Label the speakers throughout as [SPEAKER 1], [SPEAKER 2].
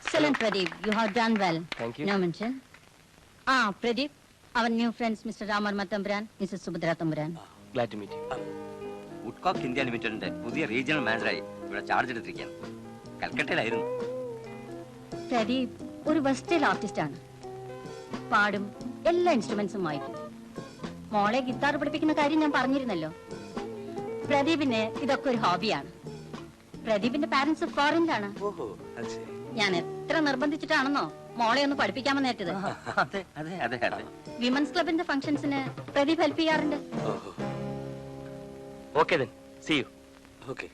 [SPEAKER 1] Excellent, Pradeep. You have done well.
[SPEAKER 2] Thank you.
[SPEAKER 1] No mention. Pradeep, our new friends, Mr. Ramarma Thamburan, Mrs. Subhadra Thamburan.
[SPEAKER 2] Glad to meet you.
[SPEAKER 3] Woodcock India ലിമിറ്റഡിന്റെ പുതിയ regional മാനേജറായി ഇവിടെ charge എടുത്തിരിക്കുകയാണ്. കൽക്കട്ടയിലായിരുന്നു.
[SPEAKER 1] പ്രദീപ് ഒരു western artist ആണ്. പാടും, എല്ലാ ഇൻസ്ട്രുമെന്റ്സും വായിക്കും. മോളെ ഗിത്താർ പഠിപ്പിക്കുന്ന കാര്യം ഞാൻ പറഞ്ഞിരുന്നല്ലോ. പ്രദീപിന് ഇതൊക്കെ ഒരു ഹോബിയാണ്. പ്രദീപിന്റെ പാരന്റ്സ് ഫോറിനിലാണ്. ഞാൻ എത്ര നിർബന്ധിച്ചിട്ടാണെന്നോ മോളെ ഒന്ന് പഠിപ്പിക്കാമെന്ന് ഏറ്റത്. വിമൻസ് ക്ലബിന്റെ ഫംഗ്ഷൻസിന് പ്രദീപ് ഹെൽപ്പ് ചെയ്യാറുണ്ട്.
[SPEAKER 2] Okay then. See you.
[SPEAKER 3] Okay.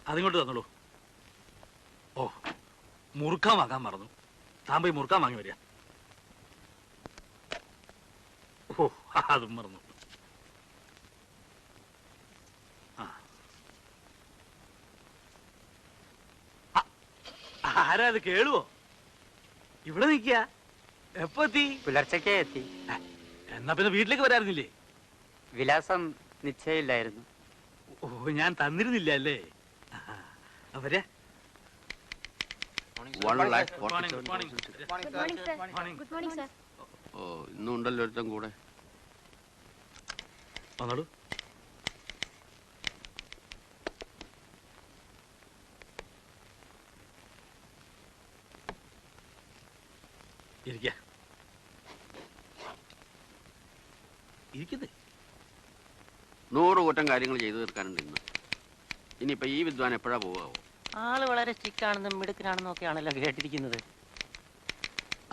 [SPEAKER 4] അതിങ്ങോട്ട് തന്നോളൂ. ഓ, മുറുക്കാൻ വാങ്ങാൻ മറന്നു. താൻ പോയി മുറുക്കാൻ വാങ്ങി വരിക. ഓ, അതും മറന്നു. ആരാ അത് കേളുവോ? ഇവിടെ നിൽക്കുക. എപ്പോ എത്തി?
[SPEAKER 5] പുലർച്ചയ്ക്കേ എത്തി.
[SPEAKER 4] എന്നാ പിന്നെ വീട്ടിലേക്ക് വരാറുന്നില്ലേ?
[SPEAKER 5] വിലാസം നിശ്ചയില്ലായിരുന്നു.
[SPEAKER 4] ഓ, ഞാൻ തന്നിരുന്നില്ല അല്ലേ? അവരെ
[SPEAKER 6] ഇന്നുണ്ടല്ലോ ഒരുത്തം കൂടെ.
[SPEAKER 4] വന്നോളൂ. ഇരിക്കുന്നേ.
[SPEAKER 6] 100 കൂട്ടം കാര്യങ്ങൾ ചെയ്തു തീർക്കാനുണ്ട് ഇന്ന്. ഇനിയിപ്പോ ഈ വിദ്വാൻ എപ്പോഴാ പോവാവോ?
[SPEAKER 5] ആള് വളരെ സ്ട്രിക്റ്റ് ആണെന്നും മിടുക്കനാണെന്നും ഒക്കെയാണല്ലോ കേട്ടിരിക്കുന്നത്.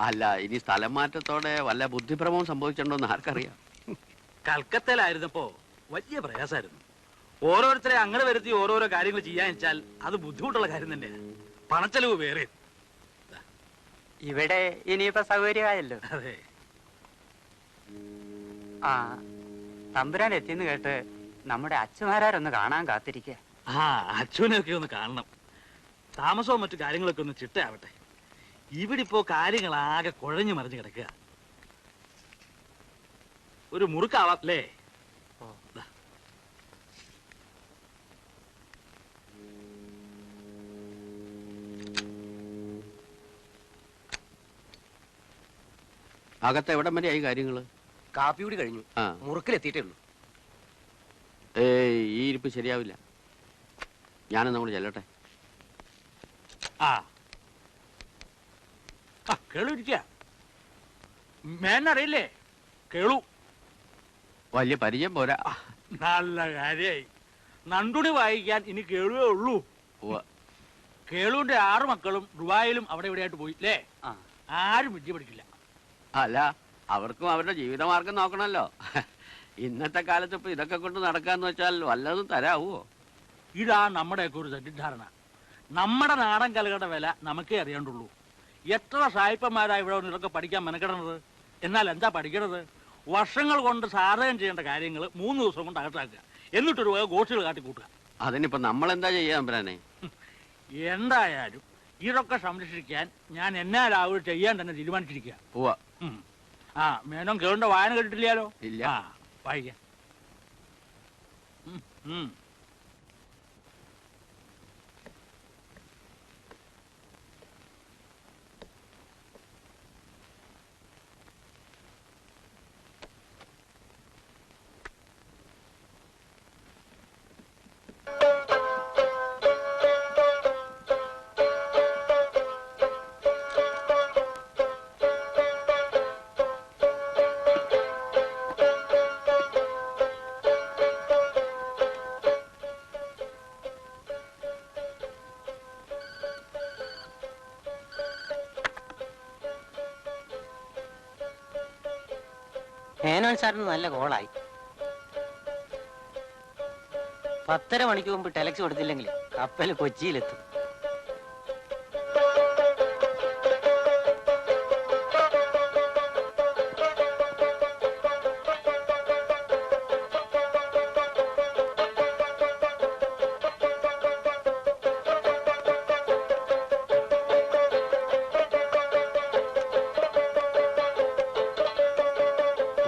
[SPEAKER 6] അല്ല, ഇനി സ്ഥലം മാറ്റത്തോടെ വല്ല ബുദ്ധിഭ്രമവും സംഭവിച്ചിട്ടുണ്ടോന്ന് ആർക്കറിയാം.
[SPEAKER 4] കൽക്കത്തയിലായിരുന്നപ്പോ വലിയ പ്രയാസമായിരുന്നു. ഓരോരുത്തരെ അങ്ങനെ വരുത്തി ഓരോരോ കാര്യങ്ങൾ ചെയ്യാൻ വെച്ചാൽ അത് ബുദ്ധിമുട്ടുള്ള കാര്യം തന്നെയാണ്. പണച്ചെലവ് വേറെ.
[SPEAKER 5] ഇവിടെ ഇനിയിപ്പോ സൗകര്യമായല്ലോ.
[SPEAKER 4] അതെ.
[SPEAKER 5] തമ്പുരാൻ എത്തിന്ന് കേട്ട് നമ്മുടെ അച്ഛന്മാരൊന്ന് കാണാൻ കാത്തിരിക്കുക.
[SPEAKER 4] അച്ഛനെയൊക്കെ ഒന്ന് കാണണം. താമസവും മറ്റു കാര്യങ്ങളൊക്കെ ഒന്ന് ചിട്ടയാവട്ടെ. ഇവിടെ ഇപ്പോ കാര്യങ്ങളാകെ കുഴഞ്ഞു മറിഞ്ഞു കിടക്കുക. ഒരു മുറുക്കാവാല്ലേ?
[SPEAKER 6] അകത്ത് എവിടം വരെയായി കാര്യങ്ങള്?
[SPEAKER 2] കാപ്പി കൂടി കഴിഞ്ഞു. മുറുക്കിലെത്തിയിട്ടേ ഉള്ളൂ.
[SPEAKER 6] ഈ ഇരിപ്പ് ശരിയാവില്ല. ഞാനും നമ്മൾ ചെല്ലട്ടെ.
[SPEAKER 4] കേളു ഇരിക്ക. മേനറിയില്ലേ? കേളു
[SPEAKER 6] വലിയ പരിചയം പോരാ.
[SPEAKER 4] നല്ല കാര്യായി. നണ്ടുണി വായിക്കാൻ ഇനി കേളുവേ ഉള്ളൂ. കേളുവിന്റെ 6 മക്കളും ദുബായിലും അവിടെ ഇവിടെയായിട്ട് പോയില്ലേ? ആരും വിദ്യ പഠിക്കില്ല.
[SPEAKER 6] അല്ല, അവർക്കും അവരുടെ ജീവിതമാർഗം നോക്കണല്ലോ. ഇന്നത്തെ കാലത്ത് ഇപ്പൊ ഇതൊക്കെ കൊണ്ട് നടക്കാന്ന് വെച്ചാൽ വല്ലതും തരാവോ?
[SPEAKER 4] ഇതാ നമ്മുടെയൊക്കെ ഒരു തെറ്റിദ്ധാരണ. നമ്മുടെ നാടൻ കലകളുടെ വില നമുക്കേ അറിയാണ്ടുള്ളൂ. എത്ര സായിപ്പന്മാരാ ഇവിടെ വന്ന് ഇതൊക്കെ പഠിക്കാൻ മെനക്കെടണത്. എന്നാൽ എന്താ പഠിക്കണത്? വർഷങ്ങൾ കൊണ്ട് സാധകം ചെയ്യേണ്ട കാര്യങ്ങൾ 3 ദിവസം കൊണ്ട് അകത്താക്കുക. എന്നിട്ടൊരു ഗോഷ്ഠികൾ കാട്ടിക്കൂട്ടുക.
[SPEAKER 6] അതിനിപ്പോ നമ്മൾ എന്താ ചെയ്യാൻ പറയാനേ?
[SPEAKER 4] എന്തായാലും ഇതൊക്കെ സംരക്ഷിക്കാൻ ഞാൻ എന്നാലാവും ചെയ്യാൻ തന്നെ തീരുമാനിച്ചിരിക്കുക. മേനോൻ കേളുടെ വായന കേട്ടിട്ടില്ലല്ലോ?
[SPEAKER 6] ഇല്ല.
[SPEAKER 4] വായിക്കാം.
[SPEAKER 5] മേനോൻ സാറിന് നല്ല കോളായി. 10:30 മണിക്ക് മുമ്പ് ടെലക്സ് കൊടുത്തില്ലെങ്കിൽ കപ്പൽ കൊച്ചിയിലെത്തും.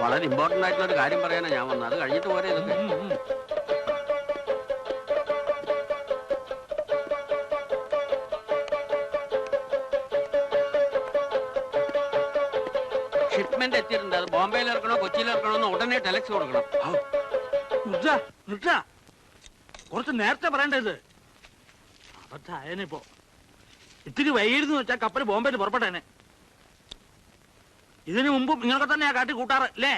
[SPEAKER 6] വളരെ ഇമ്പോർട്ടന്റ് ആയിട്ടുള്ള ഒരു കാര്യം പറയാനാ ഞാൻ വന്നത്. അത് കഴിഞ്ഞിട്ട് പോരെ ഇതൊക്കെ. ഷിപ്മെന്റ് എത്തിയിട്ടുണ്ട്. അത് ബോംബെയിൽ ഇറക്കണോ കൊച്ചിയിൽ ഇറക്കണോ എന്ന് ഉടനെ ടെലക്സ് കൊടുക്കണം.
[SPEAKER 4] കുറച്ച് നേരത്തെ പറയണ്ടത്. അബദ്ധായനിപ്പോ ഇത്തിരി വൈകിരുന്ന് വെച്ചാൽ കപ്പൽ ബോംബെയിൽ പുറപ്പെട്ടേനെ. ഇതിനു മുമ്പും ഇങ്ങനൊക്കെ തന്നെയാ കാട്ടി കൂട്ടാറ് അല്ലേ?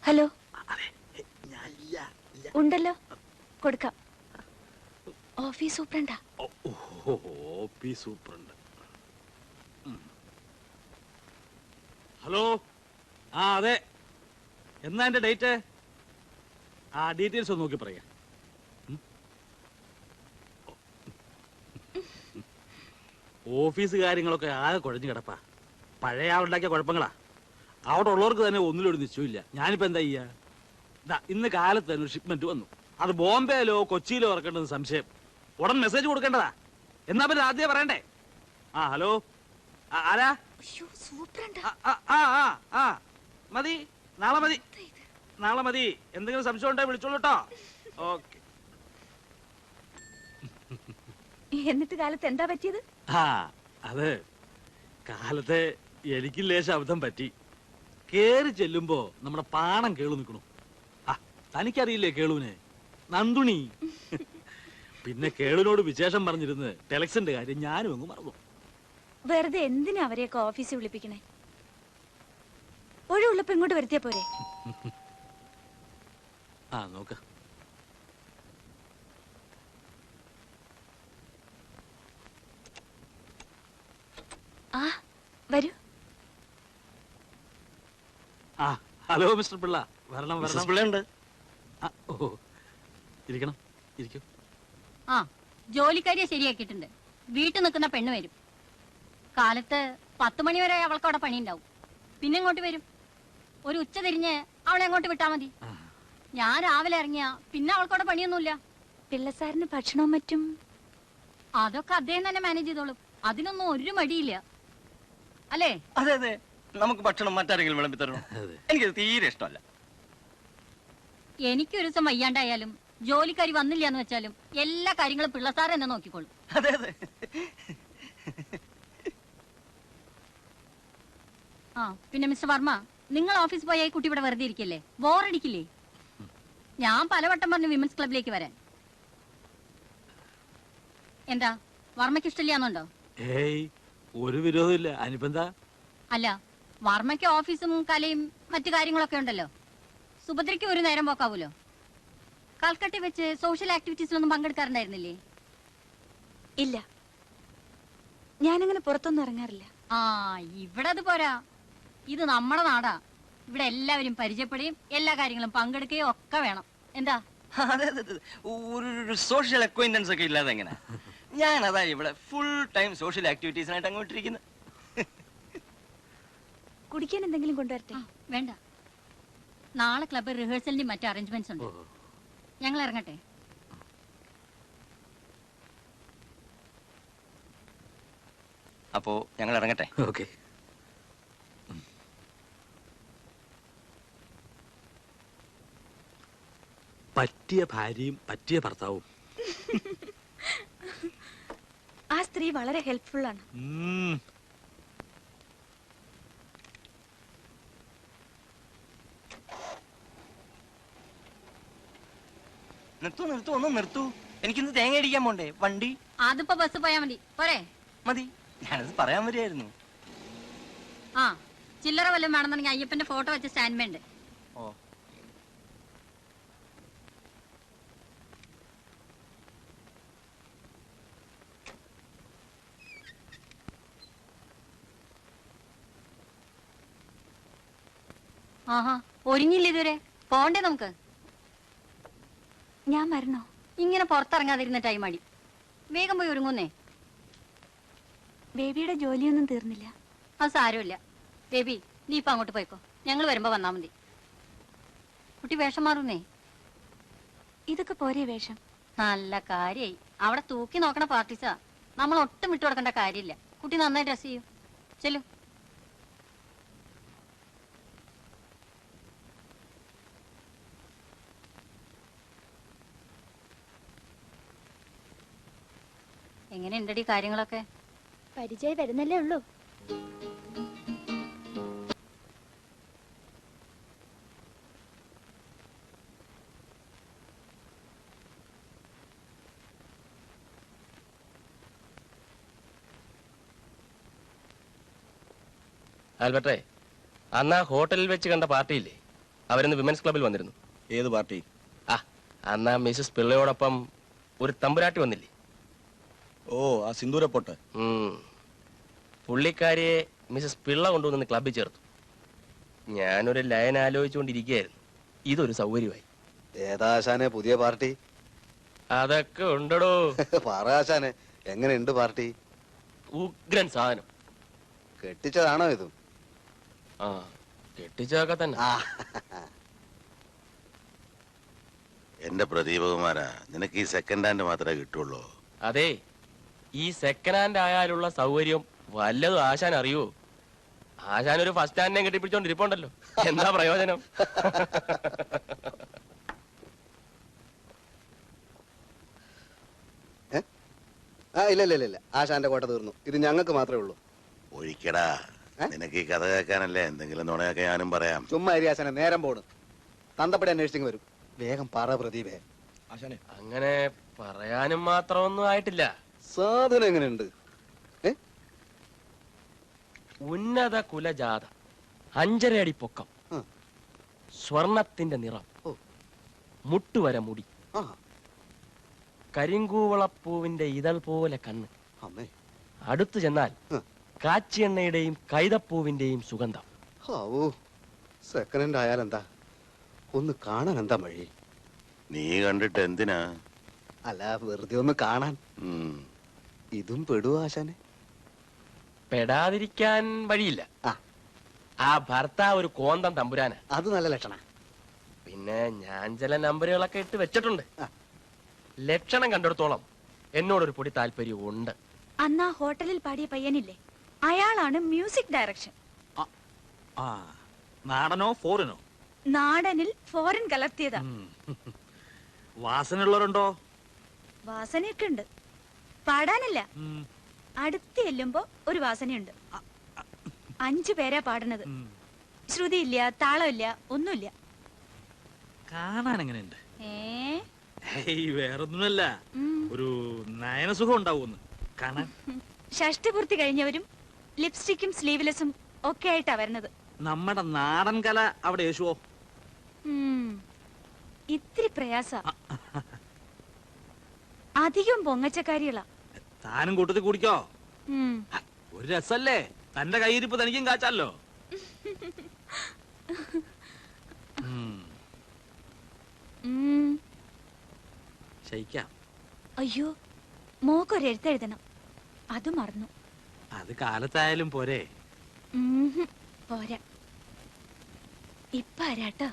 [SPEAKER 7] ഹലോ, ഉണ്ടല്ലോ, കൊടുക്കാം. ഓഫീസ് സൂപ്രണ്ടാ.
[SPEAKER 4] Office superintendent. ഹലോ, ആ അതെ, എന്നാ എന്റെ ഡേറ്റ്? ആ ഡീറ്റെയിൽസ് ഒന്ന് നോക്കി പറയാ. ഓഫീസ് കാര്യങ്ങളൊക്കെ ആകെ കുഴഞ്ഞു കിടപ്പാ. പഴയ ആളുണ്ടാക്കിയ കുഴപ്പങ്ങളാ. അവിടെ ഉള്ളവർക്ക് തന്നെ ഒന്നിലൊരു നിശ്ചയമില്ല. ഞാനിപ്പോ എന്താ ചെയ്യാ? ഇന്ന് കാലത്ത് തന്നെ ഒരു ഷിപ്മെന്റ് വന്നു. അത് ബോംബെയിലോ കൊച്ചിയിലോ ഇറക്കേണ്ടത് സംശയം. ഉടൻ മെസ്സേജ് കൊടുക്കേണ്ടതാ. എന്നാ പിന്നെ ആദ്യം പറയണ്ടേ? ആ ഹലോ, ആരാ? മതി, നാളെ മതി, നാളെ മതി. എന്തെങ്കിലും സംശയം ഉണ്ടോ വിളിച്ചോളൂ കേട്ടോ. ഓക്കെ.
[SPEAKER 7] എന്നിട്ട് കാലത്ത് എന്താ പറ്റിയത്?
[SPEAKER 4] അത് കാലത്തെ എനിക്ക് ലേശം അബദ്ധം പറ്റി. കേറി ചെല്ലുമ്പോ നമ്മുടെ പാണം കേളു നിൽക്കണു. തനിക്കറിയില്ലേ കേളുവിനെ? നന്ദുണി. പിന്നെ കേളുവിനോട് വിശേഷം പറഞ്ഞിരുന്ന് ടെലക്സിന്റെ കാര്യം ഞാനും അങ്ങ് മറന്നു.
[SPEAKER 7] വെറുതെ എന്തിനാ അവരെയൊക്കെ ഓഫീസിൽ വിളിപ്പിക്കണേ? ഒഴിവുള്ളപ്പോ ഇങ്ങോട്ട് വരുത്തിയാ പോരെ?
[SPEAKER 4] നോക്ക.
[SPEAKER 7] വരൂ.
[SPEAKER 4] Hello mister Pillai. വരണം വരണം. പിള്ളയുണ്ട്. ഓ, ഇരിക്കണം, ഇരിക്കൂ.
[SPEAKER 1] ജോലിക്കാരിയെ ശരിയാക്കിയിട്ടുണ്ട്. വീട്ടിൽ നിൽക്കുന്ന പെണ്ണ് വരും. കാലത്ത് 10 മണി വരെ അവൾക്ക് അവിടെ പണിയുണ്ടാവും. പിന്നെ ഇങ്ങോട്ട് വരും. ഒരു ഉച്ച തിരിഞ്ഞ് അവളെ അങ്ങോട്ട് വിട്ടാ മതി. ഞാൻ രാവിലെ ഇറങ്ങിയ പിന്നെ അവൾക്കവിടെ പണിയൊന്നുമില്ല.
[SPEAKER 7] പിള്ളസാറിന് ഭക്ഷണവും മറ്റും
[SPEAKER 1] അതൊക്കെ അദ്ദേഹം തന്നെ മാനേജ് ചെയ്തോളും. അതിനൊന്നും ഒരു മടിയില്ല, അല്ലേ?
[SPEAKER 3] അതെ അതെ, നമുക്ക് ഭക്ഷണം മറ്റാരെങ്കിലും വിളമ്പി തരണം. എനിക്കത് തീരെ ഇഷ്ടമല്ല.
[SPEAKER 1] എനിക്കൊരു ദിവസം വയ്യാണ്ടായാലും ജോലിക്കാരി വന്നില്ല എന്ന് വെച്ചാലും എല്ലാ കാര്യങ്ങളും പിള്ളസാർ എന്നെ നോക്കിക്കോളും.
[SPEAKER 3] അതെ അതെ.
[SPEAKER 1] പിന്നെ മിസ്റ്റർ വർമ്മ, നിങ്ങൾ ഓഫീസ് പോയ ഈ കുട്ടി ഇവിടെ വെറുതെ ഇരിക്കില്ലേ? ബോറടിക്കില്ലേ? ഞാൻ പലവട്ടം പറഞ്ഞു വിമൻസ് ക്ലബിലേക്ക് വരാൻ. എന്താ വർമ്മയ്ക്ക് ഇഷ്ടമില്ലാന്നുണ്ടോ?
[SPEAKER 4] ഒരു വിരോധമില്ല. അനിപ്പെന്താ?
[SPEAKER 1] അല്ല, വർമ്മയ്ക്ക് ഓഫീസും കലയും മറ്റു കാര്യങ്ങളൊക്കെ ഉണ്ടല്ലോ. സുഭദ്രയ്ക്ക് ഒരു നേരം പോക്കാവൂലോ. കൽക്കട്ടയിൽ വെച്ച് സോഷ്യൽ ആക്ടിവിറ്റീസിലൊന്നും പങ്കെടുക്കാറുണ്ടായിരുന്നില്ലേ?
[SPEAKER 7] ഇല്ല, ഞാനങ്ങനെ പുറത്തൊന്നും ഇറങ്ങാറില്ല.
[SPEAKER 1] ഇവിടെ അത് പോരാ. ഇത് നമ്മുടെ നാടാ. ഇവിടെ എല്ലാവരും പരിചയപ്പെടുകയും എല്ലാ കാര്യങ്ങളും പങ്കെടുക്കുകയും ഒക്കെ വേണം. എന്താ?
[SPEAKER 3] അതെ അതെ, ഒരു സോഷ്യൽ അക്വൈന്റൻസ് ഒക്കെ ഇല്ലാതെ എങ്ങനെ? ഞാൻ അതാ ഇവിടെ ഫുൾ ടൈം സോഷ്യൽ ആക്ടിവിറ്റീസിനായിട്ട് അങ്ങോട്ടിരിക്കുന്നത്.
[SPEAKER 7] കുടിക്കാൻ എന്തെങ്കിലും കൊണ്ടുവരട്ടെ?
[SPEAKER 1] വേണ്ട, നാളെ ക്ലബ് റിഹേഴ്സലിന്റെ മറ്റു അറേഞ്ച്മെന്റ്സ് ഉണ്ട്. ഞങ്ങൾ ഇറങ്ങട്ടെ?
[SPEAKER 3] അപ്പോ ഞങ്ങൾ ഇറങ്ങട്ടെ.
[SPEAKER 4] ഓക്കെ. പറ്റിയ ഭാര്യയും പറ്റിയ ഭർത്താവും.
[SPEAKER 7] ഹരി വളരെ ഹെൽപ്ഫുൾ ആണ്.
[SPEAKER 3] നിർത്തൂ ഒന്ന് നിർത്തൂ. എനിക്കിന്ന് തേങ്ങ അടിക്കാൻ പോണ്ടേ? വണ്ടി
[SPEAKER 1] അതിപ്പോ ബസ് പോയാ മതി പോരെ?
[SPEAKER 3] മതി. ഞാനത് പറയാൻ വരികയായിരുന്നു.
[SPEAKER 1] ആ ചില്ലറ വല്ലതും വേണമെന്നുണ്ടെങ്കിൽ അയ്യപ്പന്റെ ഫോട്ടോ വെച്ച് സ്റ്റാൻഡ് ഉണ്ട്.
[SPEAKER 3] ഓ
[SPEAKER 1] ആഹാ ഒരുങ്ങില്ല ഇതുവരെ? പോണ്ടേ നമുക്ക്?
[SPEAKER 7] ഞാൻ വരണോ?
[SPEAKER 1] ഇങ്ങനെ പുറത്തിറങ്ങാതിരുന്ന ടൈം അടി. വേഗം പോയി ഒരുങ്ങുന്നേ.
[SPEAKER 7] ബേബിയുടെ ജോലിയൊന്നും തീർന്നില്ല.
[SPEAKER 1] അത് സാരമില്ല. ബേബി നീ ഇപ്പൊ അങ്ങോട്ട് പോയിക്കോ, ഞങ്ങൾ വരുമ്പോ വന്നാ മതി. കുട്ടി വേഷം മാറുന്നേ.
[SPEAKER 7] ഇതൊക്കെ പോരെ വേഷം?
[SPEAKER 1] നല്ല കാര്യായി. അവിടെ തൂക്കി നോക്കണ പാർട്ടീസാ. നമ്മൾ ഒട്ടും വിട്ടു കൊടുക്കേണ്ട കാര്യമില്ല. കുട്ടി നന്നായി ഡ്രസ് ചെയ്യൂ. ചെല്ലു. എങ്ങനെയുണ്ടടി കാര്യങ്ങളൊക്കെ?
[SPEAKER 7] പരിചയം വരുന്നല്ലേ ഉള്ളൂ.
[SPEAKER 2] ആൽബർട്ടേ, അന്ന് ആ ഹോട്ടലിൽ വെച്ച് കണ്ട പാർട്ടിയില്ലേ, അവരിന്ന് വിമൻസ് ക്ലബിൽ വന്നിരുന്നു.
[SPEAKER 8] ഏത് പാർട്ടി?
[SPEAKER 2] ആ അന്ന് ആ മിസ്സസ് പിള്ളയോടൊപ്പം ഒരു തമ്പുരാട്ടി വന്നില്ലേ?
[SPEAKER 8] ഓ, ആ സിന്ദൂരപ്പൊട്ട്.
[SPEAKER 2] പുള്ളിക്കാരിയെ മിസ്സസ് പിള്ള കൊണ്ടുവന്ന് ക്ലബിൽ ചേർത്തു. ഞാനൊരു ലയൻ ആലോചിച്ചുകൊണ്ടിരിക്കുകയായിരുന്നു. ഇതൊരു സൗകര്യമായി.
[SPEAKER 8] ഏതാശാനെ പുതിയ പാർട്ടി?
[SPEAKER 2] അതൊക്കെ ഉണ്ടടോ.
[SPEAKER 8] പറയാശാനെ, എങ്ങനെയുണ്ട് പാർട്ടി?
[SPEAKER 2] ഉഗ്രൻ സാധനം.
[SPEAKER 8] കെട്ടിച്ചതാണോ ഇതും?
[SPEAKER 2] ആ കെട്ടിച്ചതൊക്കെ തന്നെ.
[SPEAKER 9] എന്റെ പ്രദീപകുമാരാ, നിനക്ക് ഈ സെക്കൻഡ് ഹാൻഡ് മാത്രമേ കിട്ടുള്ളൂ.
[SPEAKER 2] അതെ, ഈ സെക്കൻഡ് ഹാൻഡ് ആയാലുള്ള സൗകര്യം വല്ലതും ആശാൻ അറിയുവോ? ആശാൻ ഒരു ഫസ്റ്റ് ഹാൻഡിനെ കെട്ടിപ്പിടിച്ചോണ്ടിരിപ്പുണ്ടല്ലോ. എന്താ പ്രയോജനം?
[SPEAKER 8] ഇല്ല, ആശാന്റെ കോട്ട തീർന്നു. ഇത് ഞങ്ങൾക്ക് മാത്രമേ ഉള്ളൂ.
[SPEAKER 9] ഒഴിക്കടാ, നിനക്ക് ഈ കഥ കേൾക്കാനല്ലേ, എന്തെങ്കിലും നുണയൊക്കെ ഞാനും പറയാം.
[SPEAKER 8] ചുമ്മാ ആശാനെ, നേരം പോണ്. തന്തപ്പടി അന്വേഷിച്ചിങ് വരും. വേഗം പറ പ്രദീപേ. ആശാനെ,
[SPEAKER 2] അങ്ങനെ പറയാനും മാത്രമൊന്നും ആയിട്ടില്ല.
[SPEAKER 8] സാധനം എങ്ങനെയുണ്ട്?
[SPEAKER 2] ഉന്നത കുലജാത, 5.5 അടി പൊക്കം, സ്വർണത്തിന്റെ നിറം, മുട്ടുവര മുടി, കരിങ്കൂവളപ്പൂവിന്റെ ഇതൾ പോലെ കണ്ണ്, അടുത്തു ചെന്നാൽ കാച്ചിയെണ്ണയുടെയും കൈതപ്പൂവിന്റെയും സുഗന്ധം.
[SPEAKER 8] സെക്കൻഡ് ഹാൻഡ് ആയാലെന്താ, ഒന്ന് കാണാൻ എന്താ വഴി?
[SPEAKER 9] നീ കണ്ടിട്ട് എന്തിനാ?
[SPEAKER 8] അല്ല, വെറുതെ ഒന്ന് കാണാൻ. ഇതും പെടുവോ ആശാനെ?
[SPEAKER 2] പെടാതിരിക്കാൻ വഴിയില്ല. ആ ഭർത്താവ് ഒരു കോന്തം തമ്പുരാന്.
[SPEAKER 8] അത് നല്ല ലക്ഷണ.
[SPEAKER 2] പിന്നെ ഞാൻ ചില നമ്പറുകളൊക്കെ ഇട്ട് വെച്ചിട്ടുണ്ട്. ലക്ഷണം കണ്ടെടുത്തോളം എന്നോടൊരു പൊടി താല്പര്യം ഉണ്ട്.
[SPEAKER 7] അന്ന് ആ ഹോട്ടലിൽ പാടിയ പയ്യനില്ലേ, അയാളാണ് മ്യൂസിക് ഡയറക്ഷൻ.
[SPEAKER 4] നാടനോ ഫോറിനോ?
[SPEAKER 7] നാടനിൽ ഫോറിൻ കലർത്തിയതാ.
[SPEAKER 4] വാസനയുള്ളവരുണ്ടോ?
[SPEAKER 7] വാസനയൊക്കെ ഉണ്ട്, പാടാനില്ല. അടുത്ത് ചെല്ലുമ്പോ ഒരു വാസനയുണ്ട്. 5 പേരാ പാടുന്നത്. ശ്രുതിയില്ല, താളമില്ല, ഒന്നുമില്ല.
[SPEAKER 4] കാണാൻ എങ്ങനെയുണ്ട്? വേറൊന്നുമല്ല, ഒരു നയനസുഖം ഉണ്ടാവുമെന്ന് കാണാൻ.
[SPEAKER 7] ഷഷ്ടിപൂർത്തി കഴിഞ്ഞവരും ലിപ്സ്റ്റിക്കും സ്ലീവ്ലെസ്സും ഒക്കെ ആയിട്ടാ വരുന്നത്.
[SPEAKER 4] നമ്മുടെ നാടൻ കല അവിടെ യേശുവോ?
[SPEAKER 7] ഇത്തിരി പ്രയാസ. അധികം പൊങ്ങച്ചക്കാരികളാ.
[SPEAKER 4] താനും കൂട്ടത്തിൽ കുടിക്കോ? ഒരു രസല്ലേ, തന്റെ കയ്യിരിപ്പ് തനിക്കും കാച്ചാലോ. ശയിക്കാം.
[SPEAKER 7] അയ്യോ, മോക്കൊരു എഴുത്തെഴുതണം, അത് മറന്നു.
[SPEAKER 4] അത് കാലത്തായാലും പോരെ?
[SPEAKER 7] പോരാ, ഇപ്പ ആരാട്ടോ.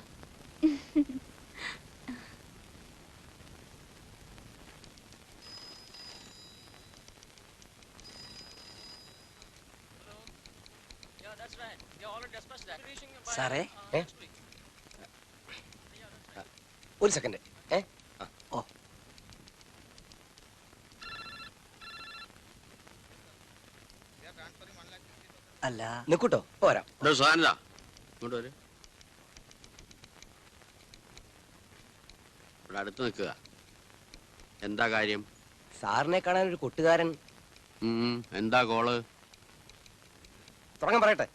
[SPEAKER 2] സാറേ, ഒരു സെക്കൻഡ്.
[SPEAKER 5] അല്ല
[SPEAKER 3] നിക്കൂട്ടോ പോരാ.
[SPEAKER 6] സാധനത ഇങ്ങോട്ട് വരും. ഇവിടെ അടുത്ത് നിൽക്കുക. എന്താ കാര്യം?
[SPEAKER 5] സാറിനെ കാണാൻ ഒരു കൂട്ടുകാരൻ.
[SPEAKER 6] എന്താ കോള്?
[SPEAKER 5] തുടങ്ങാൻ പറയട്ടെ.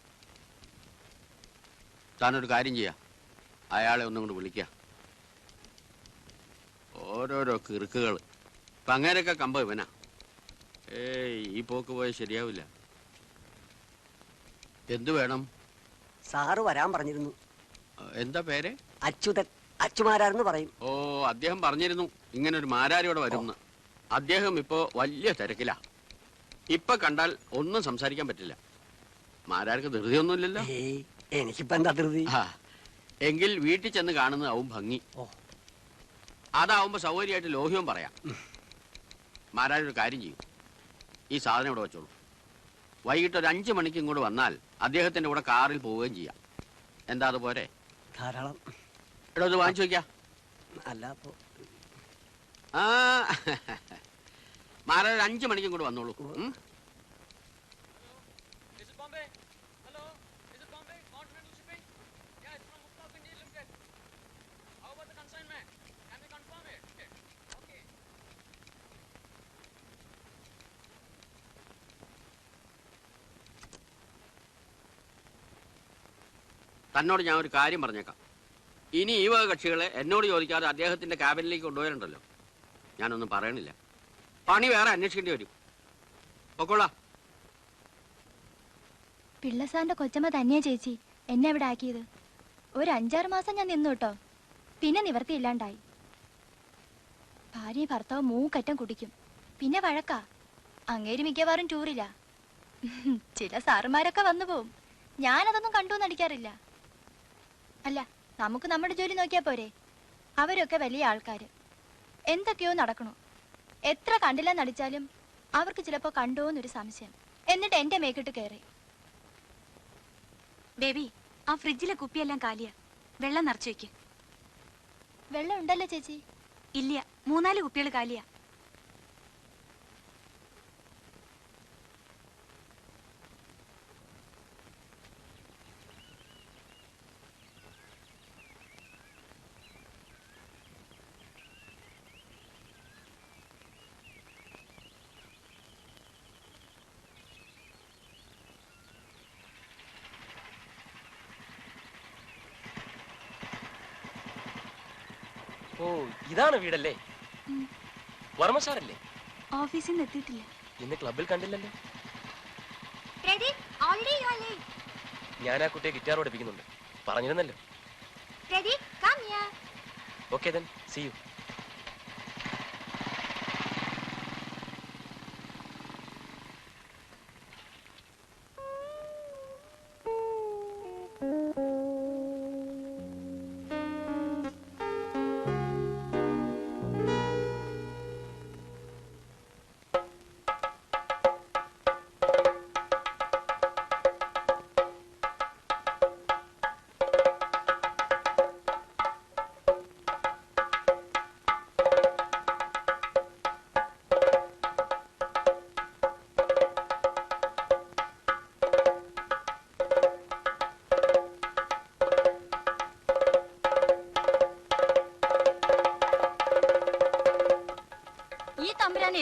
[SPEAKER 6] താനൊരു കാര്യം ചെയ്യാ, അയാളെ ഒന്നും കൊണ്ട് വിളിക്ക. ഓരോരോ കിറുക്കുകൾ. ഇപ്പൊ അങ്ങനെയൊക്കെ കമ്പ ഇവനാ. ഈ പോക്ക് പോയാൽ ശരിയാവില്ല. എന്തു വേണം?
[SPEAKER 5] സാറ് വരാൻ പറഞ്ഞിരുന്നു.
[SPEAKER 6] എന്താ പേര്?
[SPEAKER 5] അച്യുതൻ. അച്ചുമാരാന്ന് പറയും.
[SPEAKER 6] ഓ, അദ്ദേഹം പറഞ്ഞിരുന്നു ഇങ്ങനെ ഒരു മാരാരിയോടെ വരുമെന്ന്. അദ്ദേഹം ഇപ്പോ വലിയ തിരക്കിലാ. ഇപ്പൊ കണ്ടാൽ ഒന്നും സംസാരിക്കാൻ പറ്റില്ല. മാരാർക്ക് ധൃതിയൊന്നുമില്ലല്ലോ.
[SPEAKER 5] എനിക്കിപ്പോ എന്താ ധൃതി?
[SPEAKER 6] എങ്കിൽ വീട്ടിൽ ചെന്ന് കാണുന്നതാവും ഭംഗി. അതാവുമ്പോ സൗകര്യമായിട്ട് ലോഹ്യവും പറയാം. മാരാരൊരു കാര്യം ചെയ്യും, ഈ സാധനം ഇവിടെ വെച്ചോളൂ. വൈകിട്ട് ഒരു 5 മണിക്ക് ഇങ്ങോട്ട് വന്നാൽ അദ്ദേഹത്തിന്റെ കൂടെ കാറിൽ പോവുകയും ചെയ്യാം. എന്താ അതുപോലെ?
[SPEAKER 5] ധാരാളം.
[SPEAKER 6] ഇവിടെ ഇത് വാങ്ങിച്ചു വയ്ക്കാം.
[SPEAKER 5] അല്ല
[SPEAKER 6] ആ മാരാർ 5 മണിക്ക് ഇങ്ങോട്ട് വന്നോളൂ. തന്നോട് ഞാൻ ഒരു കാര്യം പറഞ്ഞേക്കാം. ഇനി ഈ വക കക്ഷികളെ എന്നോട് ചോദിക്കാതെ അദ്ദേഹത്തിന്റെ ക്യാബിനിലേക്ക് കൊണ്ടുപോയാലുണ്ടല്ലോ, ഞാനൊന്നും പറയണില്ല. പണി വേറെ അന്വേഷിക്കേണ്ടി വരും. പൊക്കോളാ.
[SPEAKER 7] പിള്ളസാറിന്റെ കൊച്ചമ്മ തന്നെയാ ചേച്ചി എന്നെ ഇവിടെ ആക്കിയത്. ഒരു 5-6 മാസം ഞാൻ നിന്നു കേട്ടോ. പിന്നെ നിവർത്തിയില്ലാണ്ടായി. ഭാര്യ ഭർത്താവ് മൂക്കറ്റം കുടിക്കും, പിന്നെ വഴക്കാ. അങ്ങേര് മിക്കവാറും ടൂറില്ല. ചില സാറുമാരൊക്കെ വന്നു പോവും. ഞാനതൊന്നും കണ്ടു നടിക്കാറില്ല. അല്ല, നമുക്ക് നമ്മുടെ ജോലി നോക്കിയാ പോരെ. അവരൊക്കെ വലിയ ആൾക്കാര്, എന്തൊക്കെയോ നടക്കണു. എത്ര കണ്ടില്ല നടിച്ചാലും അവർക്ക് ചിലപ്പോ കണ്ടോന്നൊരു സംശയം. എന്നിട്ട് എന്റെ മേക്കിട്ട് കയറി. ബേബി, ആ ഫ്രിഡ്ജിലെ കുപ്പിയെല്ലാം കാലിയാ. വെള്ളം നിറച്ചു വെക്ക്. വെള്ളം ഉണ്ടല്ലോ ചേച്ചി? ഇല്ല, 3-4 കുപ്പികൾ കാലിയാ.
[SPEAKER 2] ഓ, ഇതാണ് വീടല്ലേ? വർമ്മ സാറല്ലേ?
[SPEAKER 7] ഓഫീസിൽ നിന്ന് എത്തിയിട്ടില്ല.
[SPEAKER 2] ഇന്ന് ക്ലബിൽ കണ്ടില്ലല്ലോ. ഞാൻ ആ കുട്ടിയെ ഗിറ്റാർ പഠിപ്പിക്കുന്നുണ്ട്, പറഞ്ഞിരുന്നല്ലോ. Okay, then see you.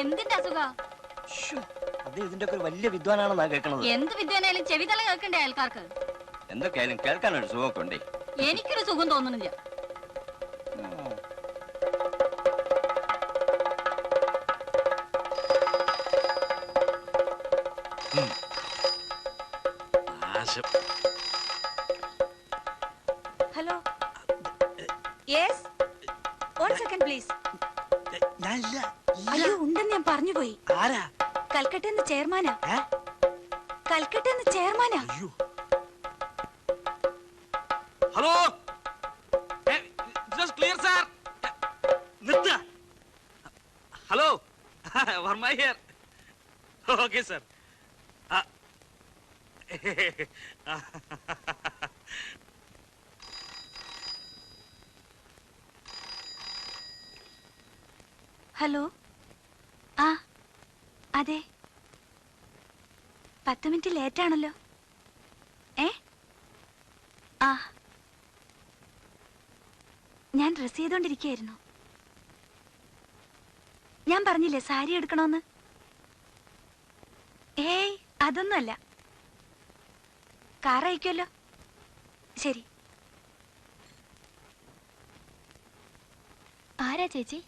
[SPEAKER 1] എന്തിന്റെ അസുഖ?
[SPEAKER 3] ഇതിന്റെ ഒരു വലിയ വിദ്വാനാണെന്നാ കേൾക്കണത്.
[SPEAKER 1] എന്ത് വിദ്വാനായാലും ചെവിതല കേൾക്കണ്ടേ അയൽക്കാർക്ക്?
[SPEAKER 3] എന്തൊക്കെയായാലും കേൾക്കാനൊരു സുഖമൊക്കെ ഉണ്ടേ.
[SPEAKER 1] എനിക്കൊരു സുഖം തോന്നുന്നില്ല.
[SPEAKER 7] Hello, yes, 1 second please. അയ്യോ, ഉണ്ടെന്ന് ഞാൻ പറഞ്ഞു പോയി.
[SPEAKER 5] ആരാ?
[SPEAKER 7] കൽക്കട്ടന്ന് ചെയർമാനാ. കൽക്കട്ടന്ന് ചെയർമാനാ.
[SPEAKER 4] Hello, clear sir. നിർത്ത. Hello, Varma here. Okay sir.
[SPEAKER 7] Hello, ആ അതെ. 10 മിനിറ്റ് ലേറ്റാണല്ലോ.
[SPEAKER 10] ആ, ഞാൻ ഡ്രസ് ചെയ്തോണ്ടിരിക്കുകയായിരുന്നു. ഞാൻ പറഞ്ഞില്ലേ സാരി എടുക്കണോന്ന്. ഏയ് അതൊന്നുമല്ല. കാർ അയക്കുമല്ലോ. ശരി.
[SPEAKER 7] ആരാ ചേച്ചി?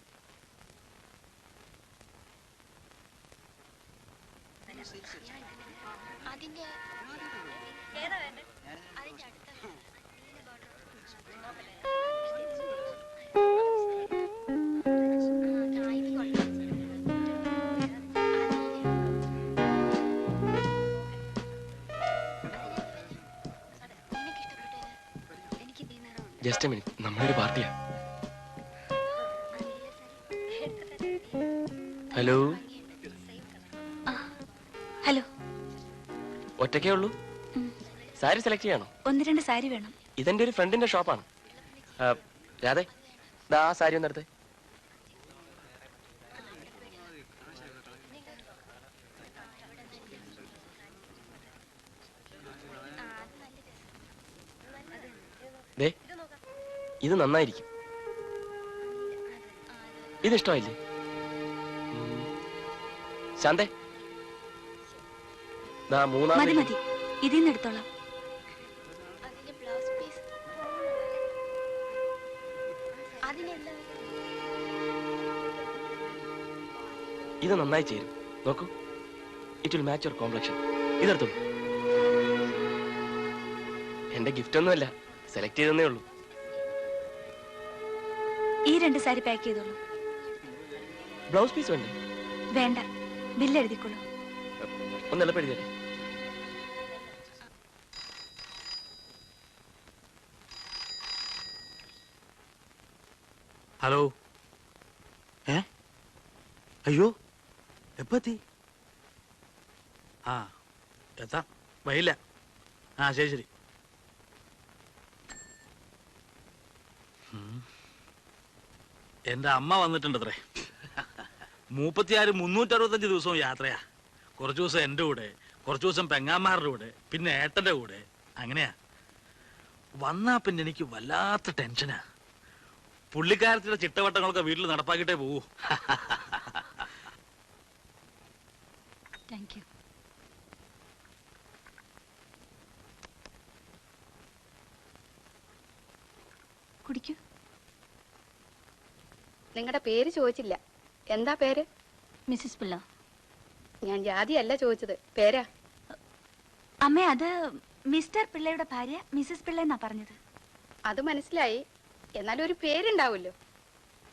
[SPEAKER 2] ജസ്റ്റ് എ മിനിറ്റ്, നമ്മളൊരു പാർട്ടിയാ. ഹലോ.
[SPEAKER 10] ഹലോ.
[SPEAKER 2] ഒറ്റയ്ക്കേ ഉള്ളൂ? സാരി സെലക്ട് ചെയ്യണോ?
[SPEAKER 10] 1-2 സാരി വേണം.
[SPEAKER 2] ഇതെന്റെ ഒരു ഫ്രണ്ടിന്റെ ഷോപ്പാണ്. രാധേ, ദാ ആ സാരി ഒന്ന് എടുത്തേ. ദേ, ഇത് നന്നായിരിക്കും. ഇത് ഇഷ്ടമായില്ലേ? ശാന്തേ, ദാ
[SPEAKER 10] മതി
[SPEAKER 2] മൂന്നാം
[SPEAKER 10] മതി, ഇതിന്ന് എടുത്തോളാം.
[SPEAKER 2] ഇത് നന്നായി ചേരും. നോക്കൂ, it will match your complexion. ഇതെടുത്തോളൂ. എന്റെ ഗിഫ്റ്റ് ഒന്നുമല്ല, സെലക്ട് ചെയ്തേ ഉള്ളൂ.
[SPEAKER 10] ഈ 2 സാരി പാക്ക് ചെയ്തോളൂ.
[SPEAKER 2] ബ്ലൗസ് പീസ് വേണ്ടേ?
[SPEAKER 10] വേണ്ട, ബില്ല് എഴുതിക്കോളൂ.
[SPEAKER 2] ഒന്ന് എളുപ്പം എഴുതിയല്ലേ.
[SPEAKER 4] ഹലോ. അയ്യോ, എപ്പത്തി? ആ, എത്താം, വൈകില്ല. ആ, ശരി ശരി. എന്റെ അമ്മ വന്നിട്ടുണ്ടത്രേ. 365 ദിവസവും യാത്രയാ. കുറച്ചു ദിവസം എന്റെ കൂടെ, കുറച്ചു ദിവസം പെങ്ങാമാരുടെ കൂടെ, പിന്നെ ഏട്ടന്റെ കൂടെ. അങ്ങനെയാ. വന്നാ പിന്നെ എനിക്ക് വല്ലാത്ത ടെൻഷനാ. പുള്ളിക്കാരത്തിന്റെ ചിട്ടവട്ടങ്ങളൊക്കെ വീട്ടിൽ നടപ്പാക്കിയിട്ടേ പോവൂ.
[SPEAKER 1] Thank you.
[SPEAKER 10] കുടിക്കൂ.
[SPEAKER 11] നിങ്ങളുടെ പേര് ചോദിച്ചില്ല. എന്താ പേര്?
[SPEAKER 1] മിസ്സിസ് പിള്ള.
[SPEAKER 11] ഞാൻ ജാതിയല്ല ചോദിച്ചത്, പേരാ.
[SPEAKER 10] അമ്മേ, അത് മിസ്റ്റർ പിള്ളയുടെ ഭാര്യ മിസ്സിസ് പിള്ള എന്നാ പറഞ്ഞത്.
[SPEAKER 11] അത് മനസ്സിലായി, എന്നാലും ഒരു പേരുണ്ടാവുമല്ലോ,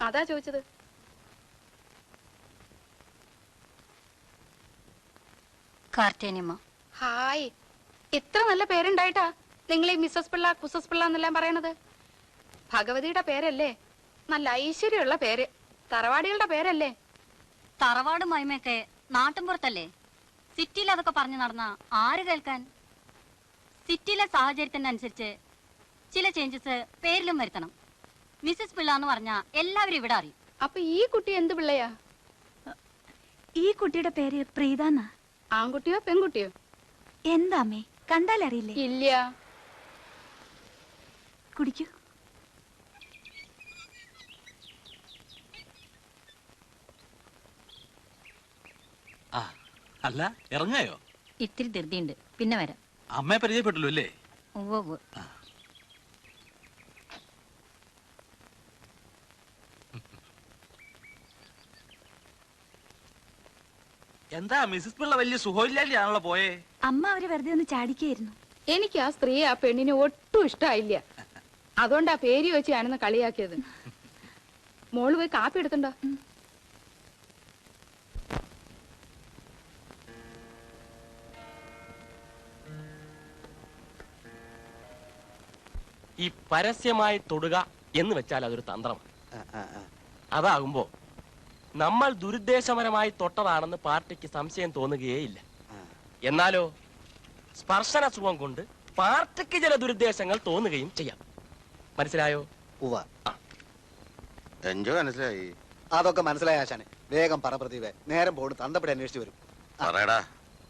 [SPEAKER 11] അതാ ചോദിച്ചത്.
[SPEAKER 1] കാർട്ടേനിയമ്മ.
[SPEAKER 11] ഹായ്, ഇത്ര നല്ല പേരുണ്ടായിട്ടാ നിങ്ങൾ ഈ മിസ്സസ് പിള്ള കുസസ് പിള്ള എന്നെല്ലാം പറയണത്. ഭഗവതിയുടെ പേരല്ലേ? നല്ല ഐശ്വര്യമുള്ള പേര്. തറവാടികളുടെ പേരല്ലേ?
[SPEAKER 1] തറവാട് മഹിമയൊക്കെ നാട്ടിൻപുറത്തല്ലേ. സിറ്റിയിൽ അതൊക്കെ പറഞ്ഞു നടന്ന ആര് കേൾക്കാൻ? സിറ്റിയിലെ സാഹചര്യത്തിനനുസരിച്ച് ചില ചേഞ്ചസ് പേരിലും വരുത്തണം. മിസ്സസ് പിള്ള എന്ന് പറഞ്ഞാ എല്ലാവരും ഇവിടെ അറിയും.
[SPEAKER 11] അപ്പൊ ഈ കുട്ടി എന്ത് പിള്ളയാ?
[SPEAKER 10] ഈ കുട്ടിയുടെ പേര് പ്രീതാന്നാ.
[SPEAKER 11] ആൺകുട്ടിയോ പെൺകുട്ടിയോ?
[SPEAKER 10] എന്താ അമ്മേ, കണ്ടാൽ അറിയില്ലേ?
[SPEAKER 11] ഇല്ല.
[SPEAKER 10] കുടിക്കൂ.
[SPEAKER 4] ആ, അല്ല, ഇറങ്ങായോ?
[SPEAKER 1] ഇത്തിരി ധൃതിയുണ്ട്, പിന്നെ വരാം.
[SPEAKER 4] അമ്മയെ പരിചയപ്പെട്ടല്ലോ അല്ലേ?
[SPEAKER 1] ഉവ്വ്.
[SPEAKER 4] എന്താ മിസ്സിസ് പിള്ള വലിയ സുഖമില്ലാണ്ടാണല്ലോ പോയേ?
[SPEAKER 10] അമ്മ അവര് വെറുതെ ഒന്ന് ചാടിക്കായിരുന്നു.
[SPEAKER 11] എനിക്ക് ആ സ്ത്രീ ആ പെണ്ണിനെ ഒട്ടും ഇഷ്ടമായില്ല. അതുകൊണ്ടാ പേര് വെച്ച് ഞാനൊന്ന് കളിയാക്കിയത്. മോള് പോയി കാപ്പി എടുത്തുണ്ടോ?
[SPEAKER 2] ഈ പരസ്യമായി തൊടുക എന്ന് വെച്ചാൽ അതൊരു തന്ത്രമാണ്. അതാകുമ്പോ നമ്മൾ ദുരുദ്ദേശപരമായി തൊട്ടതാണെന്ന് പാർട്ടിക്ക് സംശയം തോന്നുകയേയില്ല. എന്നാലോ സ്പർശന സുഖം കൊണ്ട് പാർട്ടിക്ക് ചില ദുരുദ്ദേശങ്ങൾ തോന്നുകയും ചെയ്യാം. മനസ്സിലായോ?
[SPEAKER 9] മനസ്സിലായി.
[SPEAKER 8] അതൊക്കെ മനസ്സിലായ ആശാനെ. വേഗം പറ പ്രദീപേ, നേരം പോണ്, തന്തപ്പടി അന്വേഷിച്ചു വരും.
[SPEAKER 9] പറയടാ,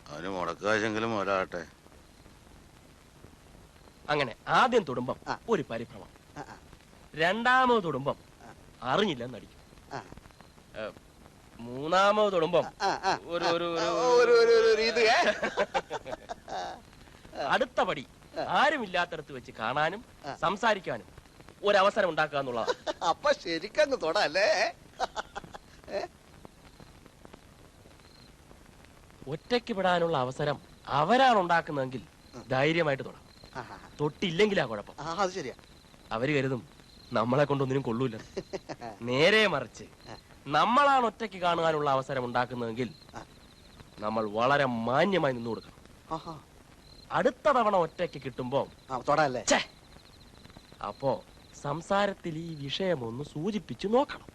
[SPEAKER 9] അവന് മുടക്കാശെങ്കിലും ഒരാട്ടെ.
[SPEAKER 2] അങ്ങനെ ആദ്യം തൊടുമ്പം ഒരു പരിഭ്രമം, രണ്ടാമത് തൊടുമ്പം അറിഞ്ഞില്ലെന്ന് അടിക്കും, മൂന്നാമത് തൊടുമ്പം അടുത്ത പടി ആരുമില്ലാത്തടത്ത് വെച്ച് കാണാനും സംസാരിക്കാനും ഒരവസരം ഉണ്ടാക്കുക എന്നുള്ളതാണ്.
[SPEAKER 8] അപ്പൊ ശരിക്കങ്ങ് തൊടല്ലേ?
[SPEAKER 2] ഒറ്റയ്ക്ക് വിടാനുള്ള അവസരം അവരാണ് ഉണ്ടാക്കുന്നതെങ്കിൽ ധൈര്യമായിട്ട് തൊടാം. തൊട്ടില്ലെങ്കിലാ കുഴപ്പം.
[SPEAKER 8] അത് ശരിയാ.
[SPEAKER 2] അവര് കരുതും നമ്മളെ കൊണ്ടൊന്നിനും കൊള്ളൂല. നേരെ മറിച്ച് നമ്മളാണ് ഒറ്റയ്ക്ക് കാണുവാനുള്ള അവസരം ഉണ്ടാക്കുന്നതെങ്കിൽ നമ്മൾ വളരെ മാന്യമായി നിന്നു കൊടുക്കണം. അടുത്ത തവണ ഒറ്റയ്ക്ക് കിട്ടുമ്പോ അപ്പോ സംസാരത്തിൽ ഈ വിഷയം ഒന്ന് സൂചിപ്പിച്ചു നോക്കണം.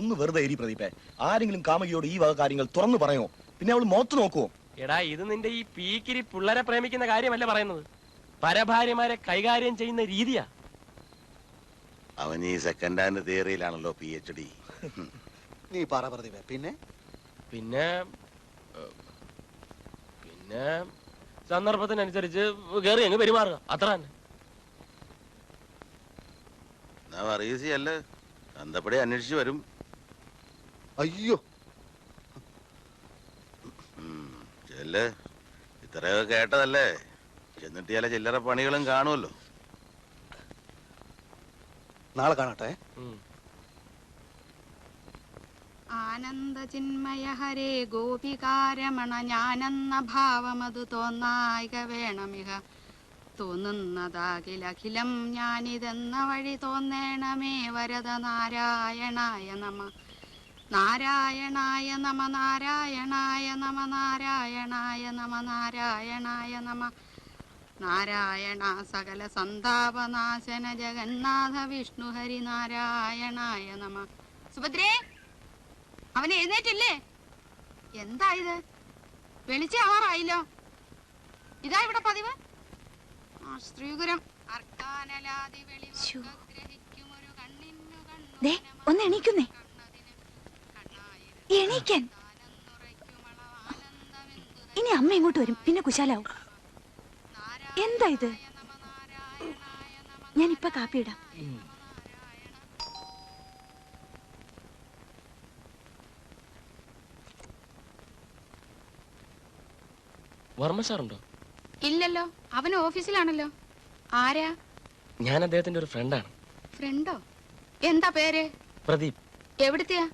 [SPEAKER 12] ഒന്ന് വെറുതെ ഇരി പ്രദീപേ. ആരെങ്കിലും കാമുകിയോട് ഈ വക കാര്യങ്ങൾ തുറന്നു പറയോ? പിന്നെ അവൾ മോത്ത് നോക്കുവോ?
[SPEAKER 2] എടാ, ഇത് നിന്റെ ഈ പീക്കിരി പിള്ളേരെ പ്രേമിക്കുന്ന കാര്യമല്ല പറയുന്നത്, പരഭാര്യമാരെ കൈകാര്യം ചെയ്യുന്ന രീതിയാ.
[SPEAKER 9] അവൻ ഈ സെക്കൻഡ് ഹാൻഡ് തിയറിയിലാണല്ലോ PhD.
[SPEAKER 8] നീ പറ പ്രദീപേ. പിന്നെ
[SPEAKER 2] പിന്നെ പിന്നെ സന്ദർഭത്തിനനുസരിച്ച് കയറി അങ്ങ് പെരുമാറുക, അത്ര തന്നെ.
[SPEAKER 9] ഈസി അല്ല, അന്തപ്പടി അന്വേഷിച്ചു വരും.
[SPEAKER 8] അയ്യോ
[SPEAKER 9] ചെല്ല്, ഇത്രയൊക്കെ കേട്ടതല്ലേ, ചെന്നിട്ട് ചില ചില്ലറ പണികളും കാണുമല്ലോ.
[SPEAKER 8] നാളെ കാണട്ടെ.
[SPEAKER 11] ആനന്ദ ചിന്മയ ഹരേ ഗോപികാരമണ ഞാനെന്ന ഭാവമതു തോന്നായിക വേണമിക തോന്നുന്നതാകിലഖിലം ഞാനിതെന്ന വഴി തോന്നേണമേ വരദ നാരായണായ നമ നാരായണായ നമ നാരായണായ നമ നാരായണായ നമ നാരായണായ നമ നാരായണ സകല സന്താപനാശന ജഗന്നാഥ വിഷ്ണു ഹരി നാരായണായ നമ. സുഭദ്രേ, അവൻ എഴുന്നേറ്റില്ലേ? എന്താ ഇത്? വെളിച്ചാവാറായില്ലോ. ഇതാ ഇവിടെ പതിവ്. ശ്രീകുരം
[SPEAKER 10] ഒന്ന് എണീക്കുന്നേ, എണീക്കാൻ. ഇനി അമ്മ ഇങ്ങോട്ട് വരും, പിന്നെ കുശാലാവും. എന്താ ഇത്? ഞാനിപ്പ കാപ്പിയിടാം.
[SPEAKER 2] വർമ്മ സാറുണ്ടോ?
[SPEAKER 11] ഇല്ലല്ലോ, അവൻ ഓഫീസിലാണല്ലോ. ആരാ?
[SPEAKER 2] ഞാൻ അദ്ദേഹത്തിന്റെ ഒരു ഫ്രണ്ടാണ്.
[SPEAKER 11] ഫ്രണ്ടോ? എന്താ പേര്?
[SPEAKER 2] പ്രദീപ്.
[SPEAKER 11] എവിടുത്തെയാ?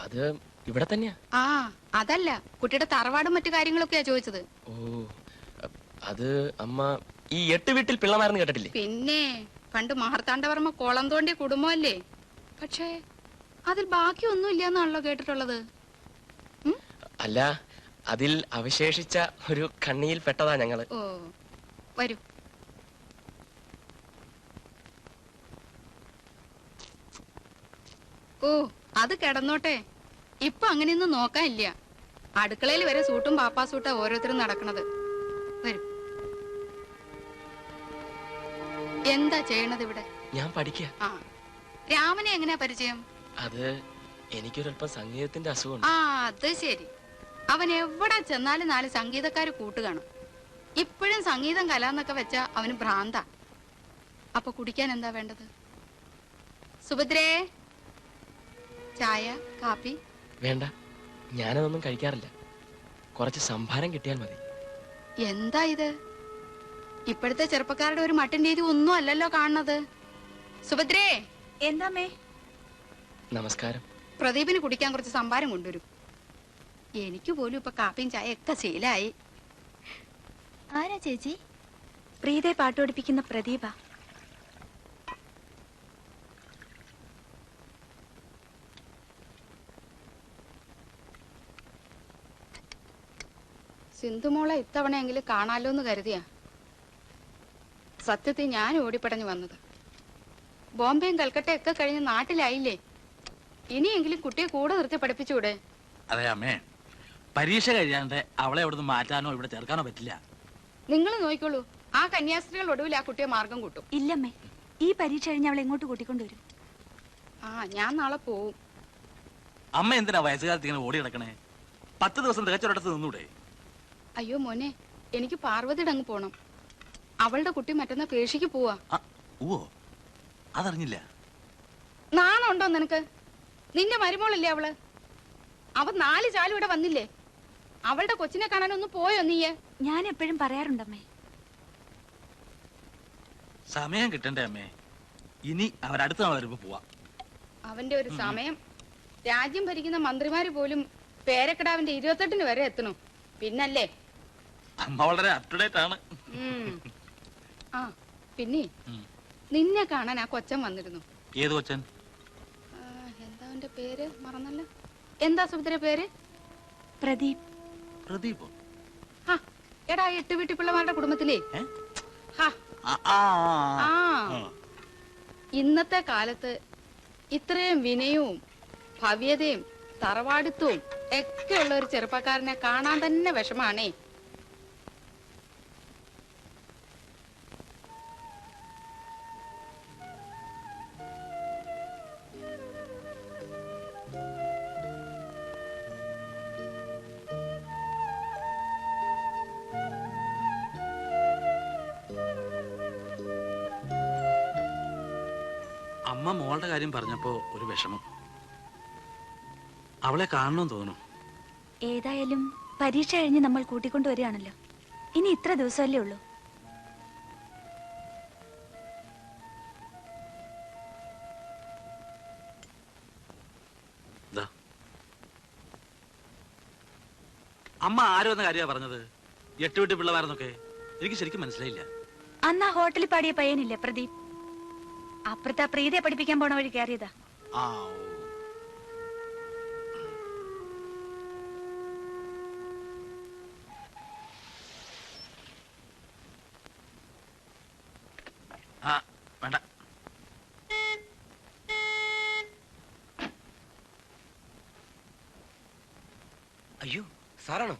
[SPEAKER 2] അത് ഇവിടെ തന്നെയാ.
[SPEAKER 11] ആ, അതല്ല, കുട്ടിയുടെ തറവാടും മറ്റു കാര്യങ്ങളൊക്കെയാ ചോദിച്ചത്.
[SPEAKER 2] ഓ, അത് അമ്മ ഈ 8 വീട്ടിൽ പിള്ളമാരെന്ന് കേട്ടിട്ടില്ലേ?
[SPEAKER 11] പിന്നെ പണ്ട് മാർത്താണ്ഡവർമ്മ കോളം തോണ്ടിയ കുടുംബമല്ലേ. പക്ഷേ അതിൽ ബാക്കിയൊന്നും ഇല്ലെന്നാണല്ലോ കേട്ടിട്ടുള്ളത്.
[SPEAKER 2] അല്ല, അതിൽ അവശേഷിച്ച ഒരു കണ്ണിയിൽ പെട്ടതാ ഞങ്ങള്.
[SPEAKER 11] ഓ, വരൂ. ഓ, അത് കിടന്നോട്ടെ. ഇപ്പൊ അങ്ങനെയൊന്നും നോക്കാനില്ല. അടുക്കളയിൽ വരെ സൂട്ടും പാപ്പാസൂട്ടാ ഓരോരുത്തരും നടക്കണത്. വരും. എന്താ ചെയ്യണത് ഇവിടെ?
[SPEAKER 2] ഞാൻ പഠിക്കുക.
[SPEAKER 11] ആ, രാമനെ എങ്ങനെയാ പരിചയം?
[SPEAKER 2] അത് എനിക്കൊരല്പം സംഗീതത്തിന്റെ അസുഖം.
[SPEAKER 11] ആ, അത് ശരി. അവൻ എവിടെ ചെന്നാലും 4 സംഗീതക്കാര് കൂട്ടുകാണും. ഇപ്പോഴും സംഗീതം കലാന്നൊക്കെ വെച്ചാ അവന് ഭ്രാന്ത. അപ്പൊ കുടിക്കാൻ എന്താ വേണ്ടത്? സുഭദ്രേ, ചായ, കാപ്പി?
[SPEAKER 2] വേണ്ട, ഞാനതൊന്നും കഴിക്കാറില്ല. കുറച്ച് സംഭാരം കിട്ടിയാൽ മതി.
[SPEAKER 11] എന്താ ഇത്? ഇപ്പോഴത്തെ ചെറുപ്പക്കാരുടെ ഒരു മട്ടിൻ രീതി ഒന്നും അല്ലല്ലോ കാണുന്നത്. സുഭദ്രേ.
[SPEAKER 10] എന്താമേ?
[SPEAKER 2] നമസ്കാരം.
[SPEAKER 11] പ്രദീപിന് കുടിക്കാൻ കുറച്ച് സംഭാരം കൊണ്ടുവരും. എനിക്ക് പോലും ഇപ്പൊ കാപ്പിയും ചായ ഒക്കെ ശീലായി.
[SPEAKER 10] ആരാ ചേച്ചി? പ്രീതയെ പാട്ട് പഠിപ്പിക്കുന്ന പ്രദീപ.
[SPEAKER 11] സിന്ധുമോളെ ഇത്തവണയെങ്കിലും കാണാലോ എന്ന് കരുതിയാ സത്യത്തിൽ ഞാൻ ഓടിപ്പടഞ്ഞു വന്നത്. ബോംബെയും കൽക്കട്ടയൊക്കെ കഴിഞ്ഞ് നാട്ടിലായില്ലേ. ഇനിയെങ്കിലും കുട്ടിയെ കൂടെ നിർത്തി പഠിപ്പിച്ചൂടെ?
[SPEAKER 4] അതെ അമ്മേ, പരീക്ഷ കഴിയാണ്ട് അവളെ അവിടുന്ന് മാറ്റാനോ ഇവിടെ ചേർക്കാനോ പറ്റില്ല.
[SPEAKER 11] നിങ്ങൾ നോക്കിക്കോളൂ, ആ കന്യാസ്ത്രീകൾ ഒടുവിൽ ആ കുട്ടിയെ മാർഗം കൂട്ടും.
[SPEAKER 10] ഇല്ലമ്മേ, ഈ പരീക്ഷ കഴിഞ്ഞ് അവളെ ഇങ്ങോട്ട് കൂട്ടിക്കൊണ്ടുവരും.
[SPEAKER 11] ആ, ഞാൻ നാളെ പോവും.
[SPEAKER 4] അമ്മ എന്തിനാ വയസ്സുകാലത്ത് ഇങ്ങനെ ഓടി കിടക്കണേ? 10 ദിവസം തികച്ചൊരിടത്ത് നിന്നൂടെ?
[SPEAKER 11] അയ്യോ മോനെ, എനിക്ക് പാർവതിയുടെ അങ്ങ് പോണം. അവളുടെ കുട്ടി മറ്റന്നാ പേഷിക്ക് പോവാ.
[SPEAKER 13] ഓ അതറിഞ്ഞില്ല.
[SPEAKER 11] നാണുണ്ടോ നിനക്ക്? നിന്റെ മരുമോളല്ലേ അവള്? അവൻ 4 ചാലും ഇവിടെ വന്നില്ലേ? അവളുടെ കൊച്ചിനെ കാണാൻ ഒന്ന് പോയോ നീയെ?
[SPEAKER 10] ഞാൻ എപ്പോഴും പറയാറുണ്ടമ്മേ.
[SPEAKER 4] സമയം കിട്ടണ്ടേ അമ്മേ? ഇനി അവരടുത്ത നാൾ വരുമ്പോ പോവാ.
[SPEAKER 11] അവന്റെ ഒരു സമയം. രാജ്യം ഭരിക്കുന്ന മന്ത്രിമാര് പോലും പേരക്കിടാവിന്റെ 28-ന് വരെ എത്തണം. പിന്നല്ലേ
[SPEAKER 4] അമ്മ വളരെ അപ് ടു ഡേറ്റ് ആണ്.
[SPEAKER 11] ആ പിന്നെ നിന്നെ കാണാൻ ആ കൊച്ചൻ വന്നിരുന്നു.
[SPEAKER 4] ഏത് കൊച്ചൻ?
[SPEAKER 11] എന്താ അവന്റെ പേര് മറന്നല്ലോ. എന്താ സുഭദ്ര പേര്?
[SPEAKER 10] പ്രദീപ്.
[SPEAKER 4] പ്രദീപോ?
[SPEAKER 11] എടാ 8 വീട്ടി പിള്ളമാരുടെ കുടുംബത്തിലേ. ഇന്നത്തെ കാലത്ത് ഇത്രയും വിനയവും ഭവ്യതയും തറവാടിത്വവും ഒക്കെ ഉള്ള ഒരു ചെറുപ്പക്കാരനെ കാണാൻ തന്നെ വിഷമാണേ.
[SPEAKER 4] അമ്മ മോളുടെ കാര്യം പറഞ്ഞപ്പോ ഒരു വിഷമം. അവളെ കാണണമെന്ന് തോന്നുന്നു.
[SPEAKER 10] ഏതായാലും പരീക്ഷ കഴിഞ്ഞ് നമ്മൾ കൂട്ടിക്കൊണ്ടുവരികയാണല്ലോ. ഇനി ഇത്ര ദിവസമല്ലേ ഉള്ളൂ.
[SPEAKER 4] അമ്മ ആരോ എന്ന കാര്യമാണ് പറഞ്ഞത്? 8 വീട്ടി പിള്ളമാരെന്നൊക്കെ എനിക്ക് ശരിക്കും മനസ്സിലായില്ല.
[SPEAKER 10] അന്ന് ആ ഹോട്ടലിൽ പാടിയ പയ്യനില്ലേ പ്രദീപ്? അപ്പുറത്തെ പ്രീതിയെ പഠിപ്പിക്കാൻ പോണ വഴി കയറിയതാ.
[SPEAKER 4] വേണ്ട.
[SPEAKER 5] അയ്യോ സാറാണോ?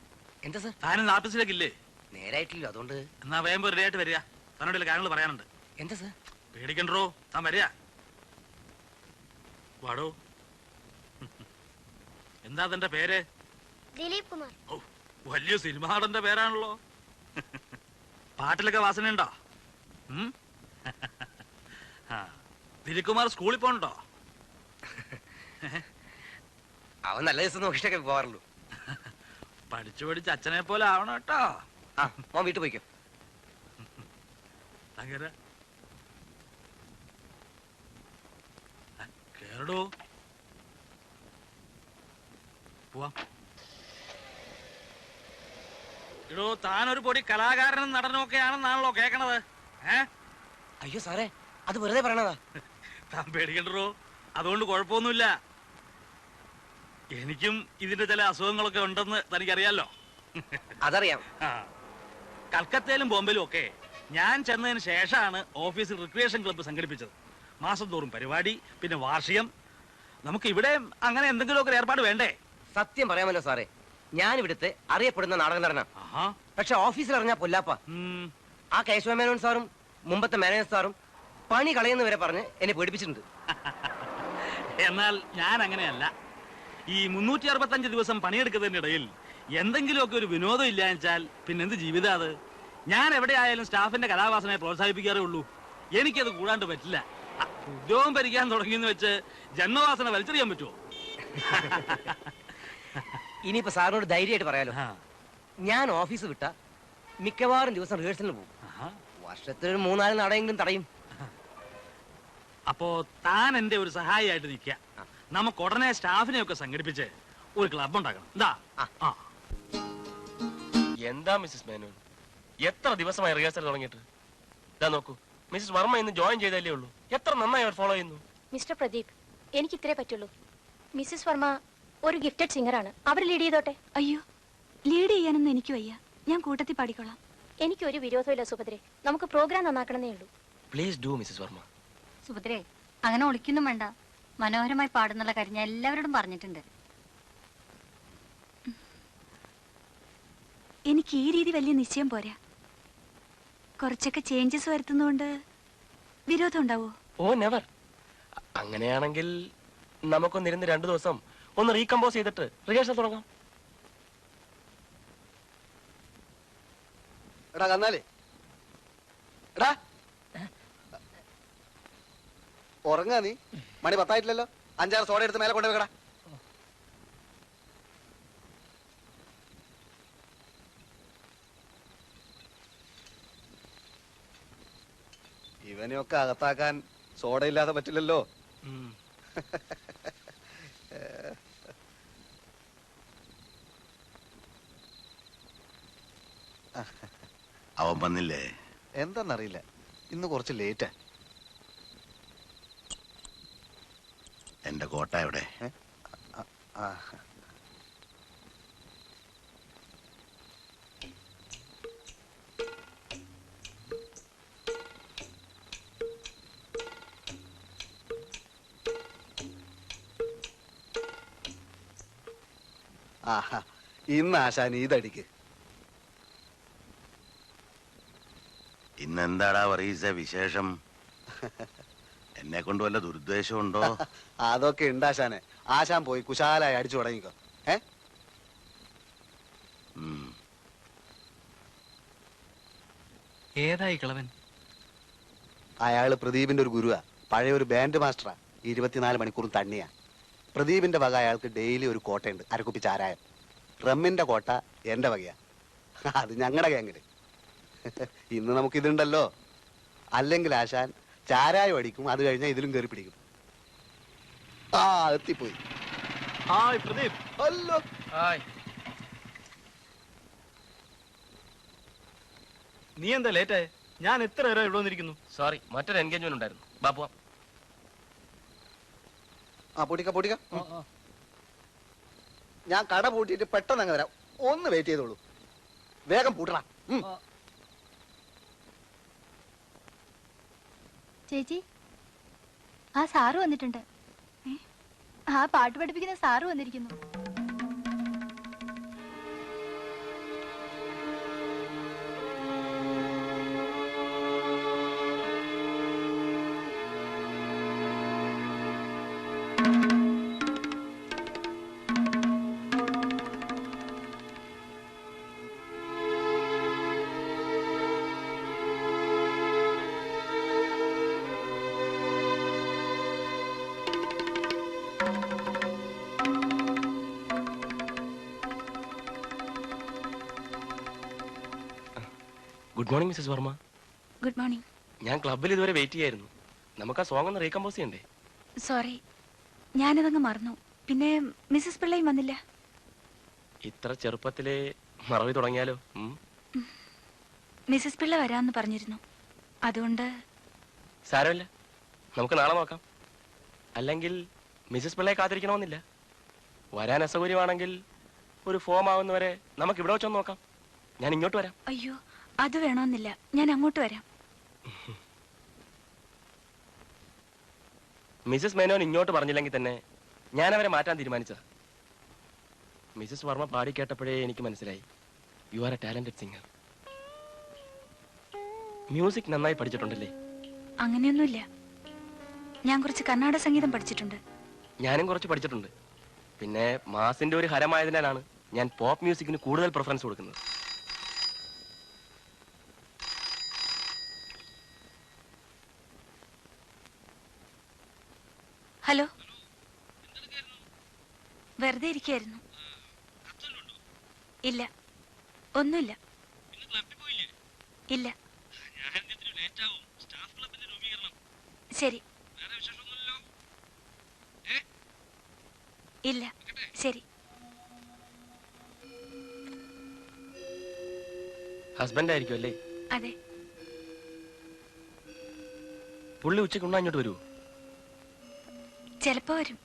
[SPEAKER 5] എന്താ സാർ?
[SPEAKER 4] താനും ആഫീസിലേക്കില്ലേ?
[SPEAKER 5] നേരായിട്ടില്ല, അതുകൊണ്ട്.
[SPEAKER 4] എന്നാ വേഗം റെഡി ആയിട്ട് വരിക. തന്നോട് കാര്യങ്ങൾ പറയാനുണ്ട്.
[SPEAKER 5] എന്താ സാർ?
[SPEAKER 4] പേടിക്കണ്ടോ, താൻ വരിക. വാടോ. എന്താ തന്റെ പേര്?
[SPEAKER 14] ദിലീപ് കുമാർ.
[SPEAKER 4] ഓ, വലിയ സിനിമ നടന്റെ പേരാണല്ലോ. പാട്ടിലൊക്കെ വാസനയുണ്ടോ? ദിലീപ് കുമാർ സ്കൂളിൽ പോകണ്ടോ?
[SPEAKER 5] അവൻ നല്ല ദിവസം നോക്കിയിട്ടൊക്കെ പോകാറുള്ളൂ.
[SPEAKER 4] പഠിച്ചു പഠിച്ച് അച്ഛനെ പോലെ ആവണം കേട്ടോ.
[SPEAKER 5] മോൻ വീട്ടിൽ പോയിക്കോ.
[SPEAKER 4] കേറടോ. പോവാം. ഇടോ, താനൊരു പൊടി കലാകാരനും നടനും ഒക്കെ ആണെന്നാണല്ലോ കേക്കണത്.
[SPEAKER 5] അയ്യോ സാറേ, അത് വെറുതെ പറയണതാ.
[SPEAKER 4] താൻ പേടിക്കണ്ടോ, അതുകൊണ്ട് കുഴപ്പമൊന്നുമില്ല. എനിക്കും ഇതിന്റെ ചില അസുഖങ്ങളൊക്കെ ഉണ്ടെന്ന് തനിക്കറിയാലോ.
[SPEAKER 5] അതറിയാം.
[SPEAKER 4] കൽക്കത്തയിലും ബോംബെയിലും ഒക്കെ ഞാൻ ചെന്നതിന് ശേഷമാണ് ഓഫീസിൽ റിക്രിയേഷൻ ക്ലബ്ബ് സംഘടിപ്പിച്ചത്. മാസം തോറും പരിപാടി, പിന്നെ വാർഷികം. നമുക്ക് ഇവിടെ അങ്ങനെ എന്തെങ്കിലുമൊക്കെ ഏർപ്പാട് വേണ്ടേ?
[SPEAKER 5] സത്യം പറയാമല്ലോ സാറേ, ഞാൻ ഇവിടുത്തെ അറിയപ്പെടുന്ന നാടക നടനാ. പക്ഷെ ഓഫീസിൽ അറിഞ്ഞാ പൊല്ലാപ്പ. ആ കേശവമേനോൻ സാറും മുമ്പത്തെ മാനേജർ സാറും പണി കളയുന്ന വരെ പറഞ്ഞ് എന്നെ പേടിപ്പിച്ചിട്ടുണ്ട്.
[SPEAKER 4] എന്നാൽ ഞാൻ അങ്ങനെയല്ല. ഈ 365 ദിവസം പണിയെടുക്കുന്നതിനിടയിൽ എന്തെങ്കിലുമൊക്കെ ഒരു വിനോദം ഇല്ലാന്ന് വെച്ചാൽ പിന്നെന്ത് ജീവിതം അത്? ഞാൻ എവിടെ ആയാലും സ്റ്റാഫിന്റെ കലാവാസനയെ പ്രോത്സാഹിപ്പിക്കാറേ ഉള്ളൂ. എനിക്കത് കൂടാണ്ട് പറ്റില്ല. ഉദ്യോഗം ഭരിക്കാൻ തുടങ്ങിയെന്ന് വെച്ച് ജന്മവാസന വലിച്ചെറിയാൻ പറ്റുമോ?
[SPEAKER 5] ഇനിയിപ്പോ സാറിനോട് ധൈര്യമായിട്ട് പറയാലോ, ഞാൻ ഓഫീസ് വിട്ട മിക്കവാറും ദിവസം റിഹേഴ്സലിന് പോകും. വർഷത്തിൽ 3-4 നാടകങ്ങളും തടയും.
[SPEAKER 4] അപ്പോ താൻ എന്റെ ഒരു സഹായിയായിട്ട് നിൽക്കുക. നമുക്ക് ഉടനെ സ്റ്റാഫിനെ ഒക്കെ സംഘടിപ്പിച്ച് ഒരു ക്ലബ് ഉണ്ടാക്കണം.
[SPEAKER 2] എന്താ മിസ്സസ് മേനോൻ, എത്ര ദിവസമായി റിഹേഴ്സൽ തുടങ്ങിയിട്ട്? ഇതാ നോക്കൂ, മിസ്സസ് വർമ്മ ഇന്ന് ജോയിൻ ചെയ്തല്ലേ ഉള്ളൂ. എത്ര നന്നായി അവർ ഫോളോ ചെയ്യുന്നു.
[SPEAKER 14] മിസ്റ്റർ പ്രദീപ്, എനിക്ക് ഇത്രേ പറ്റുള്ളൂ. മിസ്സിസ് വർമ്മ ഒരു ഗിഫ്റ്റഡ് സിംഗറാണ്. അവർ ലീഡ് ചെയ്തോട്ടെ.
[SPEAKER 10] അയ്യോ, ലീഡ് ചെയ്യാനൊന്നും എനിക്ക് വയ്യ. ഞാൻ കൂട്ടത്തിൽ പാടിക്കോളാം.
[SPEAKER 14] എനിക്കൊരു വിരോധമില്ല സുഭദ്രെ. നമുക്ക് പ്രോഗ്രാം നന്നാക്കണമെന്നേ ഉള്ളൂ.
[SPEAKER 2] Please do Mrs Varma.
[SPEAKER 1] സുഭദ്രേ, അങ്ങനെ ഒളിക്കൊന്നും വേണ്ട. മനോഹരമായി പാടുന്നുള്ള കാര്യം ഞാൻ എല്ലാവരോടും പറഞ്ഞിട്ടുണ്ട്.
[SPEAKER 10] എനിക്ക് ഈ രീതി വലിയ നിശ്ചയം പോരാ. കുറച്ചൊക്കെ ചേഞ്ചസ് വരുത്തുന്നതുകൊണ്ട് വിരോധം ഉണ്ടാവോ?
[SPEAKER 2] ഓ നെവർ. അങ്ങനെയാണെങ്കിൽ നമുക്കൊന്നിരുന്ന് 2 ദിവസം ഒന്ന് റീകമ്പോസ് ചെയ്തിട്ട് റിഹേഴ്സൽ തുടങ്ങാം.
[SPEAKER 8] എടാ കന്നാലേ, എടാ ഉറങ്ങാ നീ? മണി 10 ആയിട്ടില്ലല്ലോ. 5-6 സോഡ എടുത്ത് മേലെ കൊണ്ടുവെക്കടാ. ഇവനെയൊക്കെ അകത്താക്കാൻ സോഡ ഇല്ലാതെ പറ്റില്ലല്ലോ.
[SPEAKER 9] അവൻ വന്നില്ലേ?
[SPEAKER 8] എന്താന്നറിയില്ല, ഇന്ന് കുറച്ച് ലേറ്റാ.
[SPEAKER 9] എന്റെ കോട്ട എവിടെ?
[SPEAKER 8] ആഹാ, ഇന്ന് ആശാൻ ഇതടിക്ക്.
[SPEAKER 9] ഇന്നെന്താടാ പറയീസ വിശേഷം? എന്നെ കൊണ്ട് വല്ല ദുരുദ്ദേശമുണ്ടോ?
[SPEAKER 8] അതൊക്കെ ഉണ്ട് ആശാനെ. ആശാൻ പോയി കുശാലായി അടിച്ചു തുടങ്ങിക്കോ.
[SPEAKER 15] ഏതായി കിളവൻ?
[SPEAKER 8] അയാള് പ്രദീപിന്റെ ഒരു ഗുരുവാ. പഴയ ഒരു ബാൻഡ് മാസ്റ്ററാ. 24 മണിക്കൂറും തണ്ണിയാ. പ്രദീപിന്റെ വക അയാൾക്ക് ഡെയിലി ഒരു കോട്ടയുണ്ട്, അരക്കുപ്പി ചാരായം. റമ്മിന്റെ കോട്ട എന്റെ വകയാ. അത് ഞങ്ങളുടെ ഗ്യാങ്ങില്. ഇന്ന് നമുക്കിതുണ്ടല്ലോ. അല്ലെങ്കിൽ ആശാൻ ചാരായം അടിക്കും, അത് കഴിഞ്ഞാൽ ഇതിലും കയറി പിടിക്കും. ആ എത്തിപ്പോയി.
[SPEAKER 12] പ്രദീപ്.
[SPEAKER 8] ഹലോ.
[SPEAKER 12] നീ എന്താ ലേറ്റായ? ഞാൻ എത്ര നേരം ഇവിടെ വന്നിരിക്കുന്നു.
[SPEAKER 2] സോറി, മറ്റൊരു എൻഗേജ്മെന്റ് ഉണ്ടായിരുന്നു. ബാപ്പുവാ.
[SPEAKER 8] പൊട്ടിക്ക. ഞാൻ കട പൂട്ടിയിട്ട് പെട്ടെന്ന് അങ്ങ് വരാം. ഒന്ന് വെയിറ്റ് ചെയ്തോളൂ. വേഗം പൂട്ടണം.
[SPEAKER 7] ചേച്ചി, ആ സാറ് വന്നിട്ടുണ്ട്. ആ പാട്ട് പഠിപ്പിക്കുന്ന സാറ് വന്നിരിക്കുന്നു.
[SPEAKER 2] Good morning Mrs Varma.
[SPEAKER 10] Good morning.
[SPEAKER 2] ഞാൻ ക്ലബ്ബിൽ ഇതുവരെ വെയിറ്റ് ചെയ്യായിരുന്നു. നമുക്ക് ആ സോങ് ഒന്ന് റീകമ്പോസ് ചെയ്യണ്ടേ?
[SPEAKER 10] സോറി, ഞാനതങ്ങ് മറന്നു. പിന്നെ മിസ്സസ് പിള്ളയും വന്നില്ല.
[SPEAKER 2] ഇത്ര ചെറുപ്പത്തിലെ മറവി തുടങ്ങിയാലോ?
[SPEAKER 10] മിസ്സസ് പിള്ള വരാമെന്ന് പറഞ്ഞിരുന്നു. അതുകൊണ്ട്
[SPEAKER 2] സാരമില്ല, നമുക്ക് നാളെ നോക്കാം. അല്ലെങ്കിൽ മിസ്സസ് പിള്ളയെ കാത്തിരിക്കണമെന്നില്ല. വരാൻ അസൗകര്യമാണെങ്കിൽ ഒരു ഫോം ആവുന്നവരെ നമുക്ക് ഇവിടെ വെച്ചൊന്ന് നോക്കാം. ഞാൻ ഇങ്ങോട്ട് വരാം.
[SPEAKER 10] അയ്യോ, അത് വേണമെന്നില്ല. ഞാൻ അങ്ങോട്ട് വരാം.
[SPEAKER 2] മിസ്സസ് മേനോൻ ഇങ്ങോട്ട് പറഞ്ഞില്ലെങ്കിൽ തന്നെ ഞാൻ അവരെ മാറ്റാൻ തീരുമാനിച്ചതാ. മിസ്സസ് വർമ്മ പാടി കേട്ടപ്പോഴേ എനിക്ക് മനസ്സിലായി, you are A talented singer. Music നന്നായി പഠിച്ചിട്ടുണ്ടല്ലേ?
[SPEAKER 10] അങ്ങനെയൊന്നുമില്ല. ഞാൻ കുറച്ച് കർണാടക സംഗീതം പഠിച്ചിട്ടുണ്ട്.
[SPEAKER 2] ഞാനും കുറച്ച് പഠിച്ചിട്ടുണ്ട്. പിന്നെ മാസിന്റെ ഒരു ഹരമായതിനാലാണ് ഞാൻ പോപ്പ് മ്യൂസിക്കിന് കൂടുതൽ പ്രിഫറൻസ് കൊടുക്കുന്നത്.
[SPEAKER 10] ഹലോ, വെറുതെ ഇരിക്കുകയായിരുന്നു. ഇല്ല, ഒന്നുമില്ല. ഇല്ല. ശരി. ഇല്ല, ശരി.
[SPEAKER 2] ഹസ്ബൻഡ് ആയിരിക്കും അല്ലേ?
[SPEAKER 10] അതെ.
[SPEAKER 2] പുള്ളി ഉച്ചയ്ക്ക് ഉണ്ണാൻ ഇങ്ങോട്ട് വരുമോ?
[SPEAKER 10] ചിലപ്പോ വരും.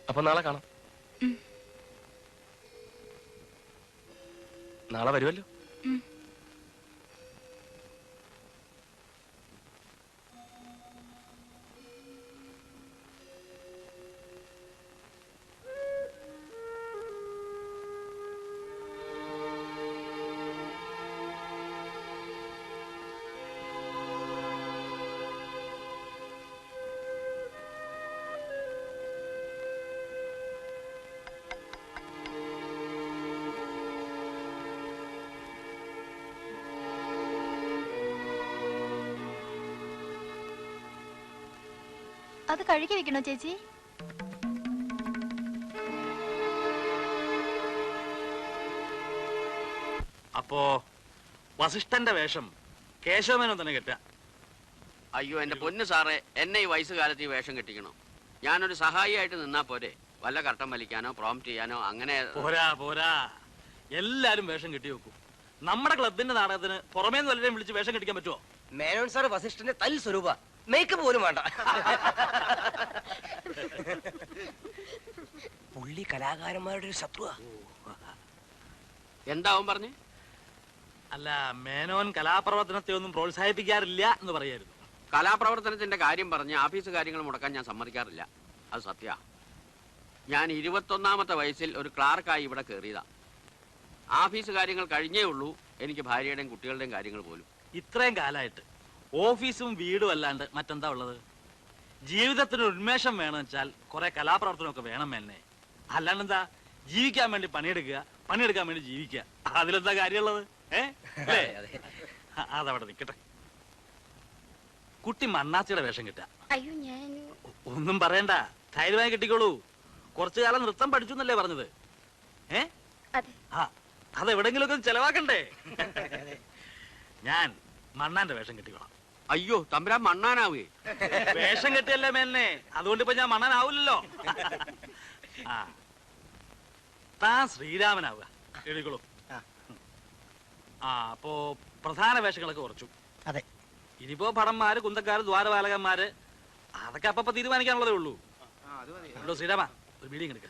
[SPEAKER 2] അപ്പൊ നാളെ കാണാം. നാളെ വരുമല്ലോ.
[SPEAKER 7] അത് കഴുകി വെക്കണോ ചേച്ചി?
[SPEAKER 4] അപ്പോ വസിഷ്ഠന്റെ വേഷം കേശവമേനോൻ തന്നെ കെട്ടുക.
[SPEAKER 6] അയ്യോ എന്റെ പൊന്നു സാറേ, എന്നെ ഈ വയസ്സുകാലത്ത് ഈ വേഷം കെട്ടിക്കണം. ഞാനൊരു സഹായിയായിട്ട് നിന്നാ പോരെ? വല്ല കർട്ടൻ വലിക്കാനോ പ്രോംപ്റ്റ് ചെയ്യാനോ അങ്ങനെ.
[SPEAKER 4] പോരാ പോരാ, എല്ലാരും വേഷം കെട്ടി വെക്കും. നമ്മുടെ ക്ലബിന്റെ നാടകത്തിന് പുറമേ വല്ലവരെയും വിളിച്ച് വേഷം കെട്ടിക്കാൻ പറ്റുമോ?
[SPEAKER 5] മേനോൻ സാർ വസിഷ്ഠന്റെ തൽ സ്വരൂപ, മേക്കപ്പ് പോലും വേണ്ട. പുള്ളി കലാകാരന്മാരുടെ ഒരു ശത്രുവാ.
[SPEAKER 6] എന്താവും പറഞ്ഞു?
[SPEAKER 4] അല്ല, മേനോൻ കലാപ്രവർത്തനത്തെ ഒന്നും പ്രോത്സാഹിപ്പിക്കാറില്ല എന്ന് പറയായിരുന്നു.
[SPEAKER 6] കലാപ്രവർത്തനത്തിന്റെ കാര്യം പറഞ്ഞ് ഓഫീസ് കാര്യങ്ങൾ മുടക്കാൻ ഞാൻ സമ്മതിക്കാറില്ല. അത് സത്യ. ഞാൻ 21ാമത്തെ വയസ്സിൽ ഒരു ക്ലാർക്കായി ഇവിടെ കയറിയതാ. ഓഫീസ് കാര്യങ്ങൾ കഴിഞ്ഞേ ഉള്ളൂ എനിക്ക് ഭാര്യയുടെയും കുട്ടികളുടെയും കാര്യങ്ങൾ പോലും.
[SPEAKER 4] ഇത്രയും കാലമായിട്ട് ഓഫീസും വീടും അല്ലാണ്ട് മറ്റെന്താ ഉള്ളത്? ജീവിതത്തിന് ഉന്മേഷം വേണമെന്ന് വെച്ചാൽ കുറെ കലാപ്രവർത്തനമൊക്കെ വേണം എന്നെ. അല്ലാണ്ട് എന്താ, ജീവിക്കാൻ വേണ്ടി പണിയെടുക്കുക, പണിയെടുക്കാൻ വേണ്ടി ജീവിക്കുക, അതിലെന്താ കാര്യമുള്ളത്? അതവിടെ നിൽക്കട്ടെ. കുട്ടി മണ്ണാച്ചിയുടെ വേഷം കിട്ടുക.
[SPEAKER 14] അയ്യോ ഞാൻ
[SPEAKER 4] ഒന്നും പറയണ്ട, ധൈര്യമായി കിട്ടിക്കോളൂ. കുറച്ചു കാലം നൃത്തം പഠിച്ചു എന്നല്ലേ പറഞ്ഞത്? അതെവിടെങ്കിലൊക്കെ ചെലവാക്കണ്ടേ? ഞാൻ മണ്ണാന്റെ വേഷം കെട്ടിക്കോളാം.
[SPEAKER 6] അയ്യോ തമ്പുരാൻ മണ്ണാനാവേ?
[SPEAKER 4] വേഷം കെട്ടിയല്ലേ മേന്നെ, അതുകൊണ്ട് ഇപ്പൊ ഞാൻ മണ്ണാനാവൂലല്ലോ. താൻ ശ്രീരാമനാവുക, എഴുതിക്കോളൂ. അപ്പോ പ്രധാന വേഷങ്ങളൊക്കെ കുറച്ചു.
[SPEAKER 5] അതെ.
[SPEAKER 4] ഇനിയിപ്പോ ഭടന്മാര്, കുന്തക്കാര്, ദ്വാരപാലകന്മാര്, അതൊക്കെ അപ്പൊ തീരുമാനിക്കാനുള്ളതേ ഉള്ളൂ. ശ്രീരാമ, ഒരു മീറ്റിംഗ് എടുക്ക.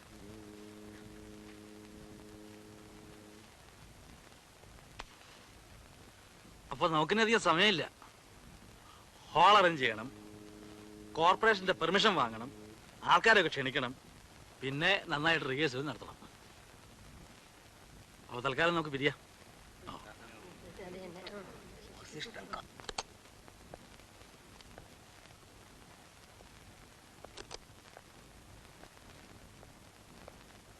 [SPEAKER 4] അപ്പൊ നമുക്കിനധികം സമയമില്ല. ഹാൾ അറേഞ്ച് ചെയ്യണം, കോർപ്പറേഷന്റെ പെർമിഷൻ വാങ്ങണം, ആൾക്കാരൊക്കെ ക്ഷണിക്കണം, പിന്നെ നന്നായിട്ട് റിഹേഴ്സൽ നടത്തണം. അപ്പൊ തൽക്കാലം നമുക്ക് പിരിയാം.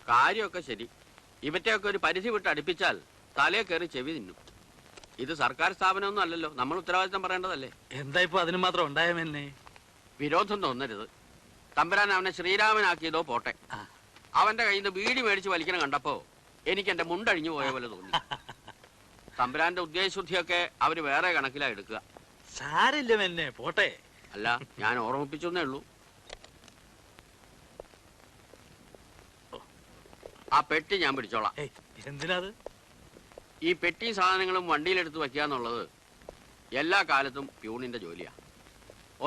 [SPEAKER 6] കാര്യമൊക്കെ ശരി. ഇവറ്റയൊക്കെ ഒരു പരിധി വിട്ട് അടുപ്പിച്ചാൽ തലയെ കയറി ചെവി തിന്നും. ഇത് സർക്കാർ സ്ഥാപനമൊന്നും അല്ലല്ലോ, നമ്മൾ ഉത്തരവാദിത്തം പറയേണ്ടതല്ലേ?
[SPEAKER 4] എന്താ ഇപ്പൊ അതിന് മാത്രം ഉണ്ടായെന്നെ?
[SPEAKER 6] വിരോധം തോന്നരുത്. തമ്പുരാൻ അവനെ ശ്രീരാമനാക്കിയതോ പോട്ടെ, അവന്റെ കയ്യിൽ നിന്ന് ബീഡി മേടിച്ച് വലിക്കണം കണ്ടപ്പോ എനിക്ക് എന്റെ മുണ്ടഴിഞ്ഞു പോയ പോലെ തോന്നി. തമ്പുരാന്റെ ഉദ്ദേശശുദ്ധിയൊക്കെ അവര് വേറെ കണക്കിലാ എടുക്കുക.
[SPEAKER 4] സാരില്ല മെന്നെ, പോട്ടെ.
[SPEAKER 6] അല്ല, ഞാൻ ഓർമ്മിപ്പിച്ചെന്നേ ഉള്ളൂ. ആ പെട്ടി ഞാൻ പിടിച്ചോളാം.
[SPEAKER 4] എന്തിനാത്?
[SPEAKER 6] ഈ പെട്ടി സാധനങ്ങളും വണ്ടിയിലെടുത്ത് വയ്ക്കുക എന്നുള്ളത് എല്ലാ കാലത്തും പ്യൂണിന്റെ ജോലിയാ.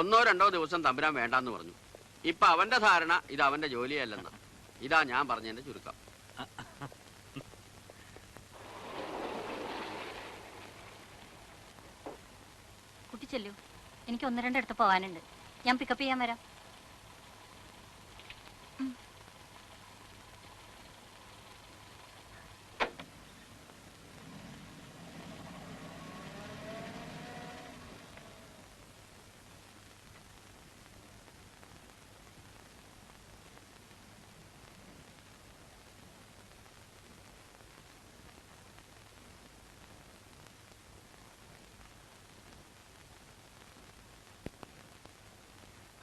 [SPEAKER 6] 1-2 ദിവസം തമ്പുരാൻ വേണ്ടാന്ന് പറഞ്ഞു. ഇപ്പൊ അവന്റെ ധാരണ ഇത് അവന്റെ ജോലിയല്ലെന്ന്. ഇതാ ഞാൻ പറഞ്ഞതിന്റെ ചുരുക്കം.
[SPEAKER 1] കുട്ടി ചെല്ലു, എനിക്ക് 1-2 അടുത്ത് പോവാനുണ്ട്. ഞാൻ പിക്കപ്പ് ചെയ്യാൻ വരാം.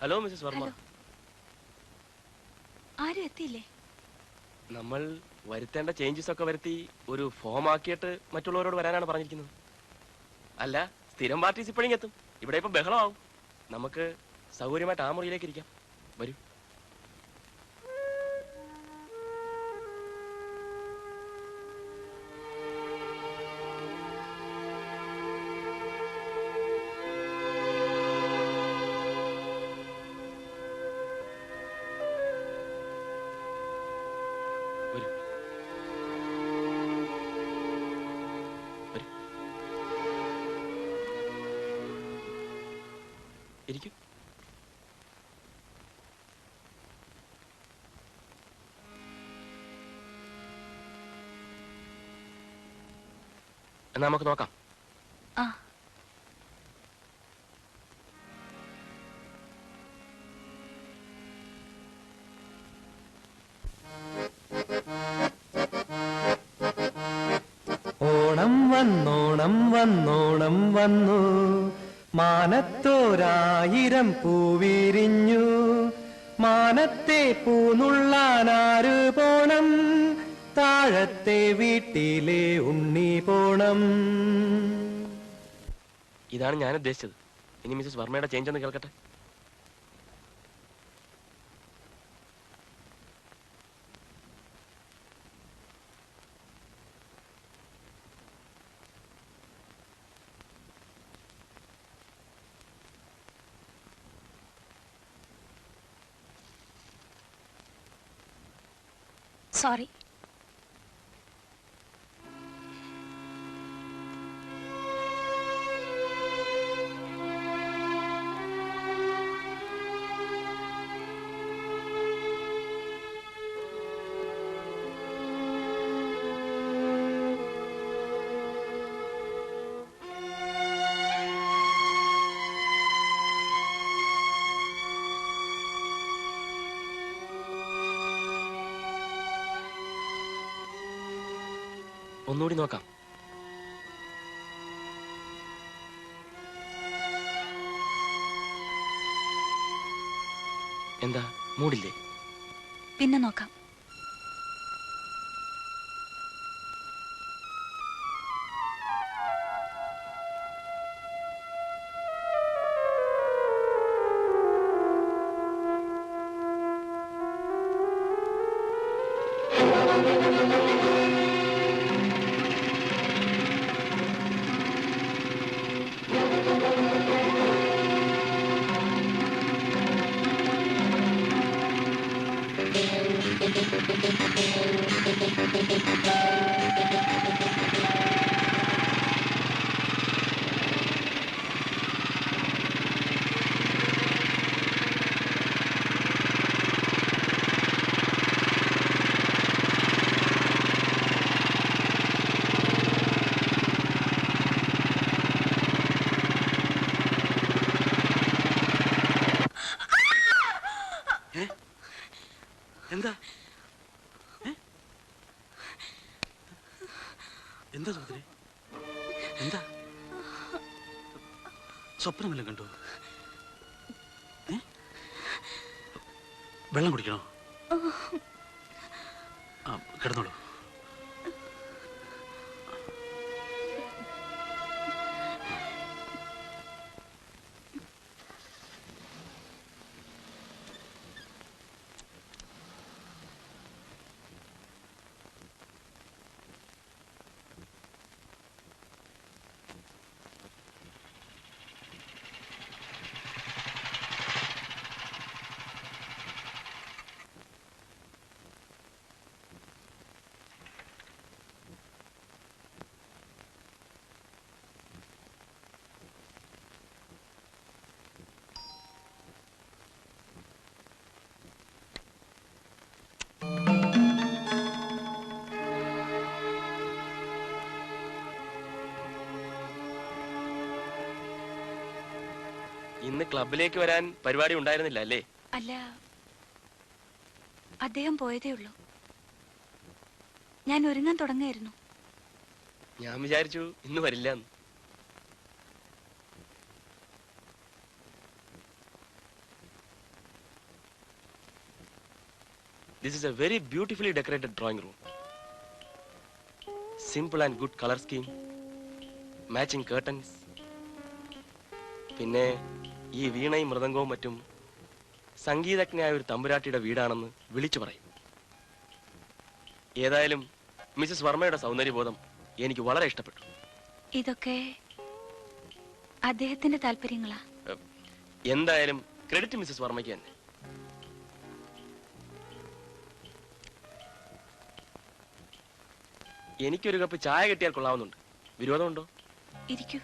[SPEAKER 2] Hello Mrs Varma.
[SPEAKER 10] ആരും എത്തിയില്ലേ?
[SPEAKER 2] നമ്മൾ വരുത്തേണ്ട ചേഞ്ചസ് ഒക്കെ വരുത്തി ഒരു ഫോം ആക്കിയിട്ട് മറ്റുള്ളവരോട് വരാനാണ് പറഞ്ഞിരിക്കുന്നത്. അല്ല, സ്ഥിരം പാർട്ടീസ് ഇപ്പോഴും എത്തും. ഇവിടെ ഇപ്പൊ ബഹളമാവും. നമുക്ക് സൗകര്യമായിട്ട് ആ മുറിയിലേക്ക് ഇരിക്കാം. വരൂ. ഇരിക്കൂ. എന്നാ നമുക്ക് നോക്കാം.
[SPEAKER 15] ഓണം വന്നോണം വന്നോണം വന്നു, മാനത്തോരായിരം പൂവിരിഞ്ഞു. മാനത്തെ പൂനുള്ളാനാര് പോണം, താഴത്തെ വീട്ടിലെ ഉണ്ണി പോണം.
[SPEAKER 2] ഇതാണ് ഞാൻ ഉദ്ദേശിച്ചത്. ഇനി മിസ്സസ് വർമ്മയുടെ ചേഞ്ച് ഒന്ന് കേൾക്കട്ടെ.
[SPEAKER 10] സോറി.
[SPEAKER 2] ഒന്നുകൂടി നോക്കാം. എന്താ മൂടില്ലേ?
[SPEAKER 10] പിന്നെ നോക്കാം.
[SPEAKER 4] എന്താ എന്താ സുഭദ്രേ? എന്താ സ്വപ്നമല്ല കണ്ടു? വെള്ളം കുടിക്കണോ? കിടന്നോളൂ.
[SPEAKER 2] ഇന്ന് ക്ലബിലേക്ക് വരാൻ പരിപാടി ഉണ്ടായിരുന്നില്ല അല്ലേ?
[SPEAKER 10] അല്ല, അദ്ദേഹം പോയതേ ഉള്ളൂ. ഞാൻ ഒരുങ്ങാൻ തുടങ്ങായിരുന്നു.
[SPEAKER 2] ഞാൻ വിചാരിച്ചു ഇന്ന് വരില്ല. This is a very beautifully decorated drawing room. Simple and good color scheme, matching curtains. പിന്നെ ഈ വീണയും മൃദംഗവും മറ്റും സംഗീതജ്ഞയായ ഒരു തമ്പുരാട്ടിയുടെ വീടാണെന്ന് വിളിച്ചു പറയും. ഏതായാലും മിസസ് വർമ്മയുടെ സൗന്ദര്യബോധം എനിക്ക് വളരെ ഇഷ്ടപ്പെട്ടു.
[SPEAKER 10] ഇതൊക്കെ അദ്ദേഹത്തിന്റെ താല്പര്യങ്ങളാ.
[SPEAKER 2] എന്തായാലും ക്രെഡിറ്റ് മിസസ് വർമ്മയ്ക്ക് തന്നെ. എനിക്കൊരു കപ്പ് ചായ കിട്ടിയാൽ കൊള്ളാവുന്നുണ്ട്. വിരോധമുണ്ടോ?
[SPEAKER 10] ഇരിക്കൂ.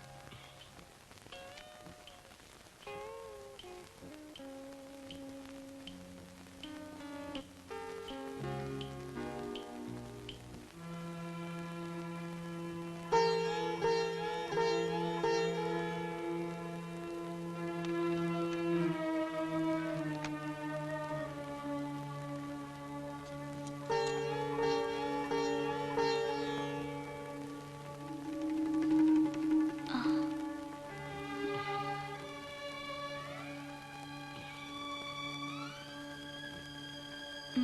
[SPEAKER 6] 17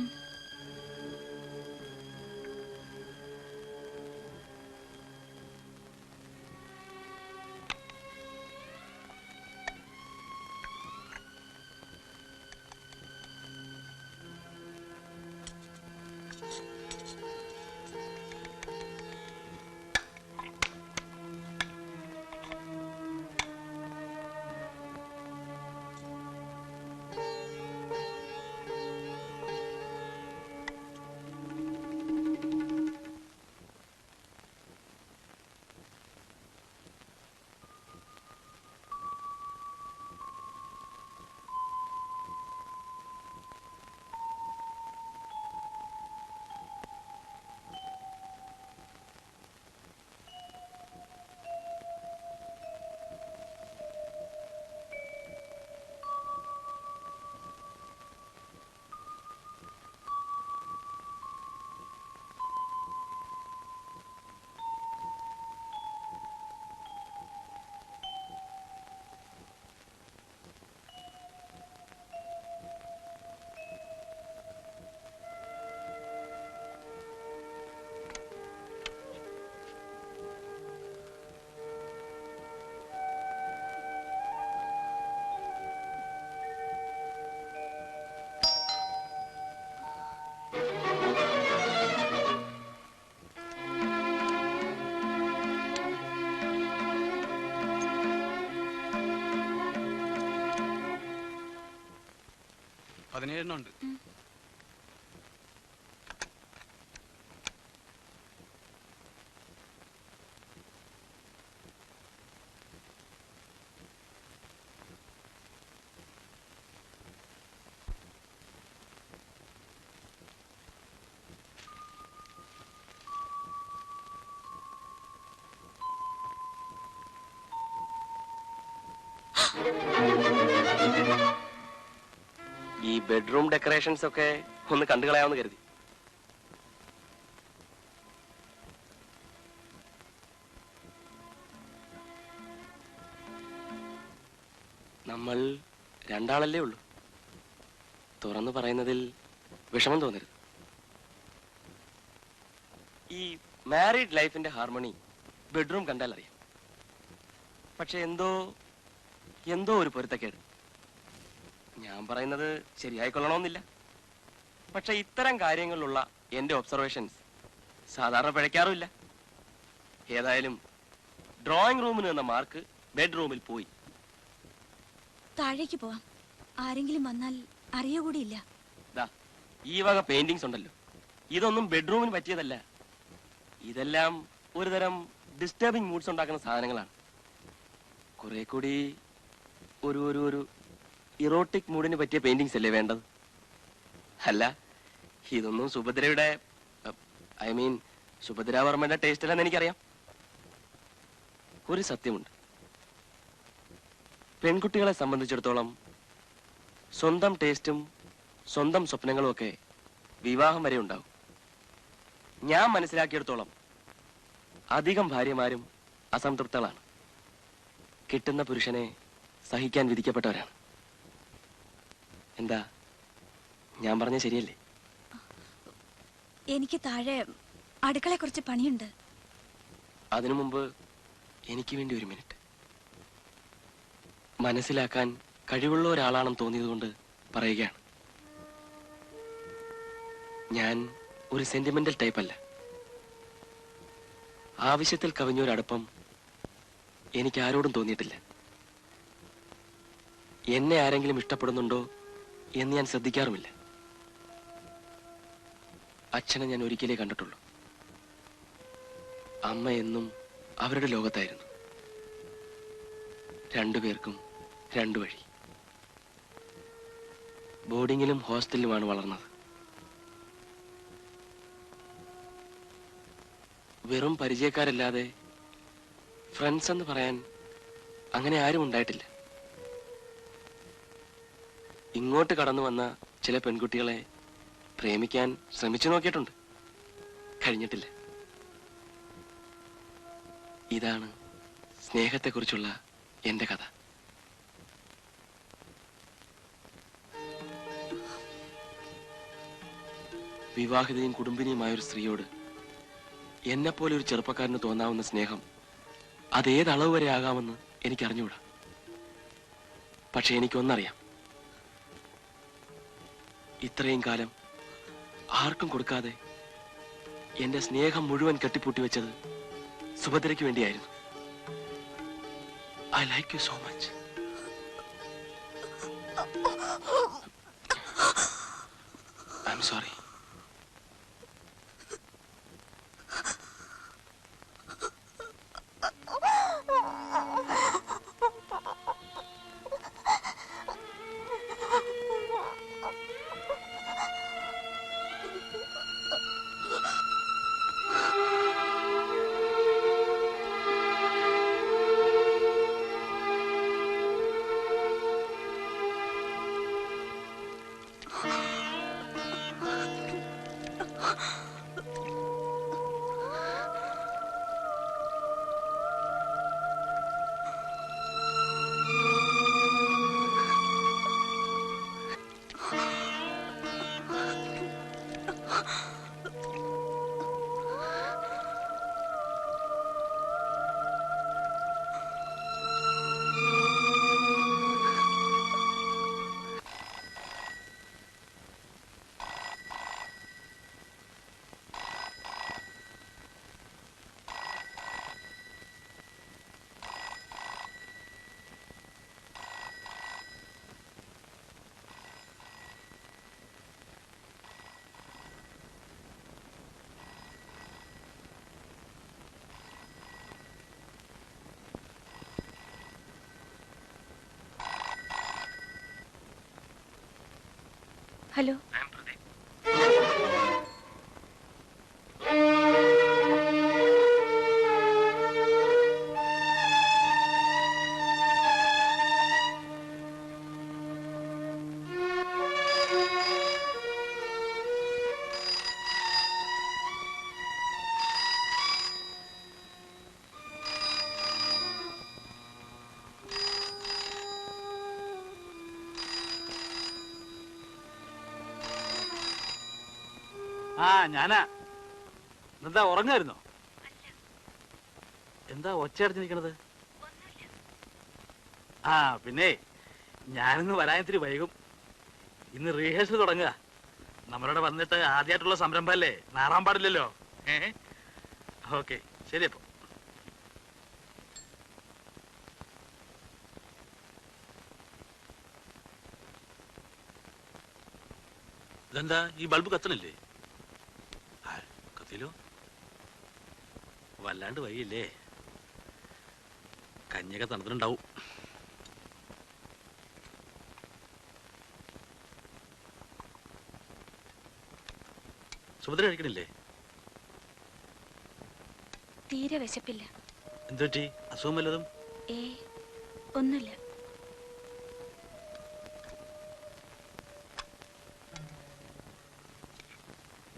[SPEAKER 2] ഈ ബെഡ്റൂം ഡെക്കറേഷൻസ് ഒക്കെ ഒന്ന് കണ്ടു കളയാമെന്ന് കരുതി. നമ്മൾ രണ്ടാളല്ലേ ഉള്ളൂ. തുറന്നു പറയുന്നതിൽ വിഷമം തോന്നരുത്. ഈ മാരീഡ് ലൈഫിന്റെ ഹാർമണി ബെഡ്റൂം കണ്ടാൽ അറിയാം. പക്ഷെ എന്തോ ഒരു പൊരുത്തക്കേട്. ഞാൻ പറയുന്നത് ശരിയായിക്കൊള്ളണമെന്നില്ല. പക്ഷെ ഇത്തരം കാര്യങ്ങളിലുള്ള എന്റെ ഒബ്സർവേഷൻസ് സാധാരണ പിഴയ്ക്കാറുമില്ല. ഏതായാലും ഡ്രോയിങ് റൂമിന് എന്ന മാർക്ക് ബെഡ്റൂമിൽ പോയി.
[SPEAKER 10] താഴേക്ക് പോവാം. ആരെങ്കിലും വന്നാൽ അറിയുകൂടിയില്ല.
[SPEAKER 2] ഈ വക പെയിന്റിങ്സ് ഉണ്ടല്ലോ, ഇതൊന്നും ബെഡ്റൂമിന് പറ്റിയതല്ല. ഇതെല്ലാം ഒരുതരം ഡിസ്റ്റർബിങ് മൂഡ്സ് ഉണ്ടാക്കുന്ന സാധനങ്ങളാണ്. കുറെ കൂടി ഒരു ഇറോട്ടിക് മൂഡിന് പറ്റിയ പെയിന്റിങ്സ് അല്ലേ വേണ്ടത്? അല്ല, ഇതൊന്നും സുഭദ്രയുടെ സുഭദ്രാവർമ്മയുടെ ടേസ്റ്റ് അല്ലെന്ന് എനിക്കറിയാം. ഒരു സത്യമുണ്ട്, പെൺകുട്ടികളെ സംബന്ധിച്ചിടത്തോളം സ്വന്തം ടേസ്റ്റും സ്വന്തം സ്വപ്നങ്ങളും ഒക്കെ വിവാഹം വരെ ഉണ്ടാവും. ഞാൻ മനസ്സിലാക്കിയെടുത്തോളം അധികം ഭാര്യമാരും അസംതൃപ്തകളാണ്. കിട്ടുന്ന പുരുഷനെ സഹിക്കാൻ വിധിക്കപ്പെട്ടവരാണ്. എന്താ ഞാൻ പറഞ്ഞ ശരിയല്ലേ?
[SPEAKER 10] എനിക്ക് താഴെ അടുക്കളയെ കുറച്ച് പണിയുണ്ട്.
[SPEAKER 2] അതിനു മുമ്പ് എനിക്ക് വേണ്ടി ഒരു മിനിറ്റ്. മനസ്സിലാക്കാൻ കഴിവുള്ള ഒരാളാണെന്ന് തോന്നിയതുകൊണ്ട് പറയുകയാണ്. ഞാൻ ഒരു സെന്റിമെന്റൽ ടൈപ്പ് അല്ല. ആവശ്യത്തിൽ കവിഞ്ഞൊരടുപ്പം എനിക്ക് ആരോടും തോന്നിയിട്ടില്ല. എന്നെ ആരെങ്കിലും ഇഷ്ടപ്പെടുന്നുണ്ടോ എന്ന് ഞാൻ ശ്രദ്ധിക്കാറുമില്ല. അച്ഛനെ ഞാൻ ഒരിക്കലേ കണ്ടിട്ടുള്ളൂ. അമ്മ എന്നും അവരുടെ ലോകത്തായിരുന്നു. രണ്ടുപേർക്കും രണ്ടു വഴി. ബോർഡിങ്ങിലും ഹോസ്റ്റലിലുമാണ് വളർന്നത്. വെറും പരിചയക്കാരല്ലാതെ ഫ്രണ്ട്സ് എന്ന് പറയാൻ അങ്ങനെ ആരും ഉണ്ടായിട്ടില്ല. ഇങ്ങോട്ട് കടന്നു വന്ന ചില പെൺകുട്ടികളെ പ്രേമിക്കാൻ ശ്രമിച്ചു നോക്കിയിട്ടുണ്ട്, കഴിഞ്ഞിട്ടില്ല. ഇതാണ് സ്നേഹത്തെക്കുറിച്ചുള്ള എന്റെ കഥ. വിവാഹിതയും കുടുംബിനിയുമായ ഒരു സ്ത്രീയോട് എന്നെപ്പോലെ ഒരു ചെറുപ്പക്കാരന് തോന്നാവുന്ന സ്നേഹം അതേത് അളവ് വരെ ആകാമെന്ന് എനിക്കറിഞ്ഞൂടാ. പക്ഷെ എനിക്കൊന്നറിയാം, ഇത്രയും കാലം ആർക്കും കൊടുക്കാതെ എന്റെ സ്നേഹം മുഴുവൻ കെട്ടിപ്പൂട്ടി വെച്ചത് സുഭദ്രയ്ക്ക് വേണ്ടിയായിരുന്നു. I like you so much. I am sorry.
[SPEAKER 14] Hello.
[SPEAKER 4] ആ ഞാനാ. എന്താ ഉറങ്ങായിരുന്നോ? എന്താ ഒച്ചയടച്ചിരിക്കണത്? ആ പിന്നെ ഞാനിന്ന് വരാൻ ഇത്തിരി വൈകും. ഇന്ന് റീഹേഴ്സൽ തുടങ്ങുക. നമ്മളിവിടെ വന്നിട്ട് ആദ്യമായിട്ടുള്ള സംരംഭമല്ലേ, നാറാൻ പാടില്ലല്ലോ. ഓക്കെ, ശരി. അപ്പൊ ഇതെന്താ ഈ ബൾബ് കത്തണില്ലേ? കത്തിലോ? വല്ലാണ്ട് വൈകില്ലേ? കഞ്ഞൊക്കെ തണുത്തിട്ടുണ്ടാവും. സുഭദ്ര കഴിക്കണില്ലേ?
[SPEAKER 10] തീരെ വിശപ്പില്ല.
[SPEAKER 4] എന്തുപറ്റി? അസുഖം വല്ലതും?
[SPEAKER 10] ഒന്നുമില്ല.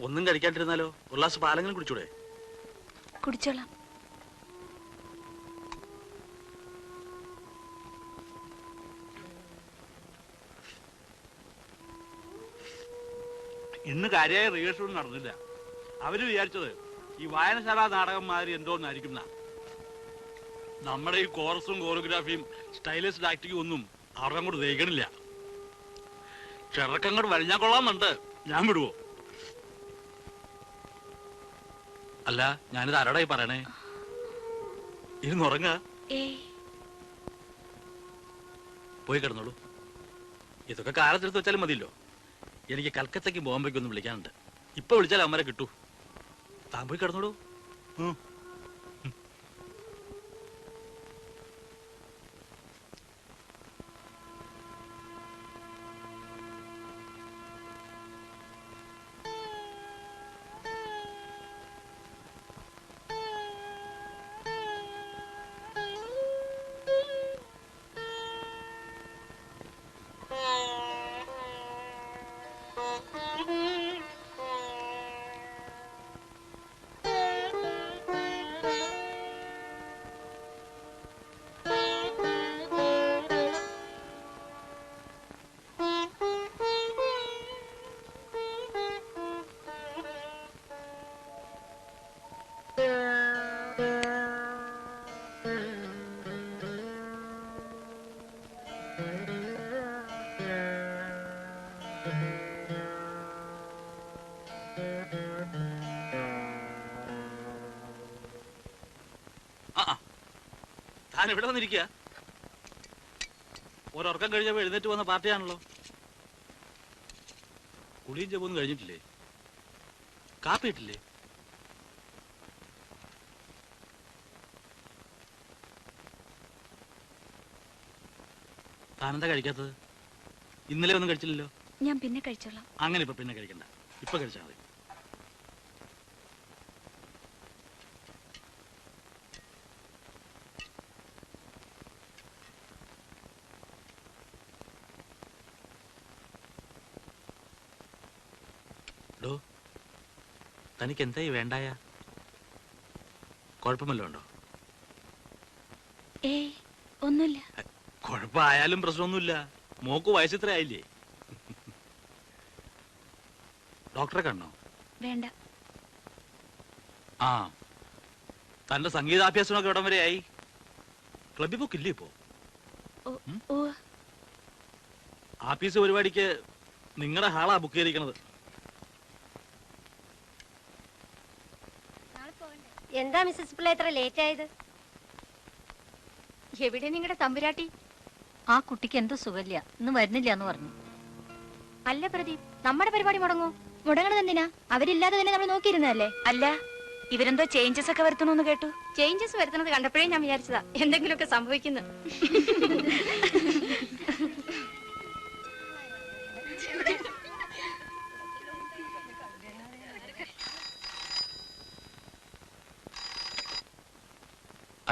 [SPEAKER 4] ഒന്നും കഴിക്കാണ്ടിരുന്നാലോ? ഒരു ഗ്ലാസ് പാലെങ്കിലും കുടിച്ചൂടെ?
[SPEAKER 10] കുടിച്ചോളാം.
[SPEAKER 4] ഇന്ന് കാര്യമായ റിഹേഴ്സൽ നടന്നില്ല. അവര് വിചാരിച്ചത് ഈ വായനശാല നാടകം മാതിരി എന്തോന്നായിരിക്കും. നമ്മുടെ ഈ കോറസും കോറിയോഗ്രാഫിയും സ്റ്റൈലിസ്റ്റ് ആക്ടിങ്ങും ഒന്നും അവർക്ക് അങ്ങോട്ട് ദഹിക്കണില്ല. ചെറുക്കങ്ങോട്ട് വലിഞ്ഞാൽ കൊള്ളാമെന്നുണ്ട്. ഞാൻ വിടുവോ? അല്ല, ഞാനിത് ആരോടായി പറയണേ? ഇരുന്നുറങ്ങ. പോയി കിടന്നോളൂ. ഇതൊക്കെ കാലത്തെടുത്ത് വെച്ചാലും മതിയല്ലോ. എനിക്ക് കൽക്കത്തയ്ക്ക് ബോംബെക്ക് ഒന്ന് വിളിക്കാനുണ്ട്. ഇപ്പൊ വിളിച്ചാൽ അമ്മരെ കിട്ടൂ. താൻ പോയി കിടന്നോളൂ. താൻ ഇവിടെ വന്നിരിക്കുക. ഒരൊർക്കം കഴിഞ്ഞപ്പോ എഴുന്നേറ്റ് വന്ന പാർട്ടിയാണല്ലോ. കുളിയും ചെപ്പൊന്നും കഴിഞ്ഞിട്ടില്ലേ? കാപ്പി ഇട്ടില്ലേ? താനെന്താ കഴിക്കാത്തത്? ഇന്നലെ ഒന്നും കഴിച്ചില്ലല്ലോ.
[SPEAKER 10] ഞാൻ പിന്നെ കഴിച്ചോളാം.
[SPEAKER 4] അങ്ങനെ ഇപ്പൊ പിന്നെ കഴിക്കണ്ട, ഇപ്പൊ കഴിച്ചാൽ മതി. തനിക്ക് എന്തായി വേണ്ടായ? കുഴപ്പമല്ലോ ഉണ്ടോ?
[SPEAKER 10] ഏയ് ഒന്നുമില്ല.
[SPEAKER 4] കുഴപ്പമായാലും പ്രശ്നമൊന്നുമില്ല. മോക്ക് വയസ്സിത്ര ആയില്ലേ? ഡോക്ടറെ കണ്ടോ?
[SPEAKER 10] വേണ്ട.
[SPEAKER 4] ആ, തന്റെ സംഗീതാഭ്യാസമൊക്കെ ഇവിടം വരെ ആയി. ക്ലബിൽ പോക്കില്ലേ ഇപ്പോ? ആഫീസ് പരിപാടിക്ക് നിങ്ങളുടെ ഹാളാ ബുക്ക് ചെയ്തിരിക്കണത്.
[SPEAKER 14] എന്താ മിസ്സസ് പിള്ള എത്ര ലേറ്റ് ആയത്?
[SPEAKER 1] എവിടെ നിങ്ങളുടെ തമ്പുരാട്ടി? ആ കുട്ടിക്ക് എന്തോ സുഖമില്ല, ഇന്ന് വരുന്നില്ല എന്ന് പറഞ്ഞു.
[SPEAKER 14] അല്ല പ്രദീപ്, നമ്മുടെ പരിപാടി മുടങ്ങോ? മുടങ്ങണത് എന്തിനാ? അവരില്ലാതെ തന്നെ നമ്മൾ നോക്കിയിരുന്നല്ലേ.
[SPEAKER 10] അല്ല, ഇവരെന്തോ ചേഞ്ചസ് ഒക്കെ വരുത്തണമെന്ന് കേട്ടു.
[SPEAKER 14] ചേഞ്ചസ് വരുത്തുന്നത് കണ്ടപ്പോഴേ ഞാൻ വിചാരിച്ചതാ എന്തെങ്കിലുമൊക്കെ സംഭവിക്കുന്നു.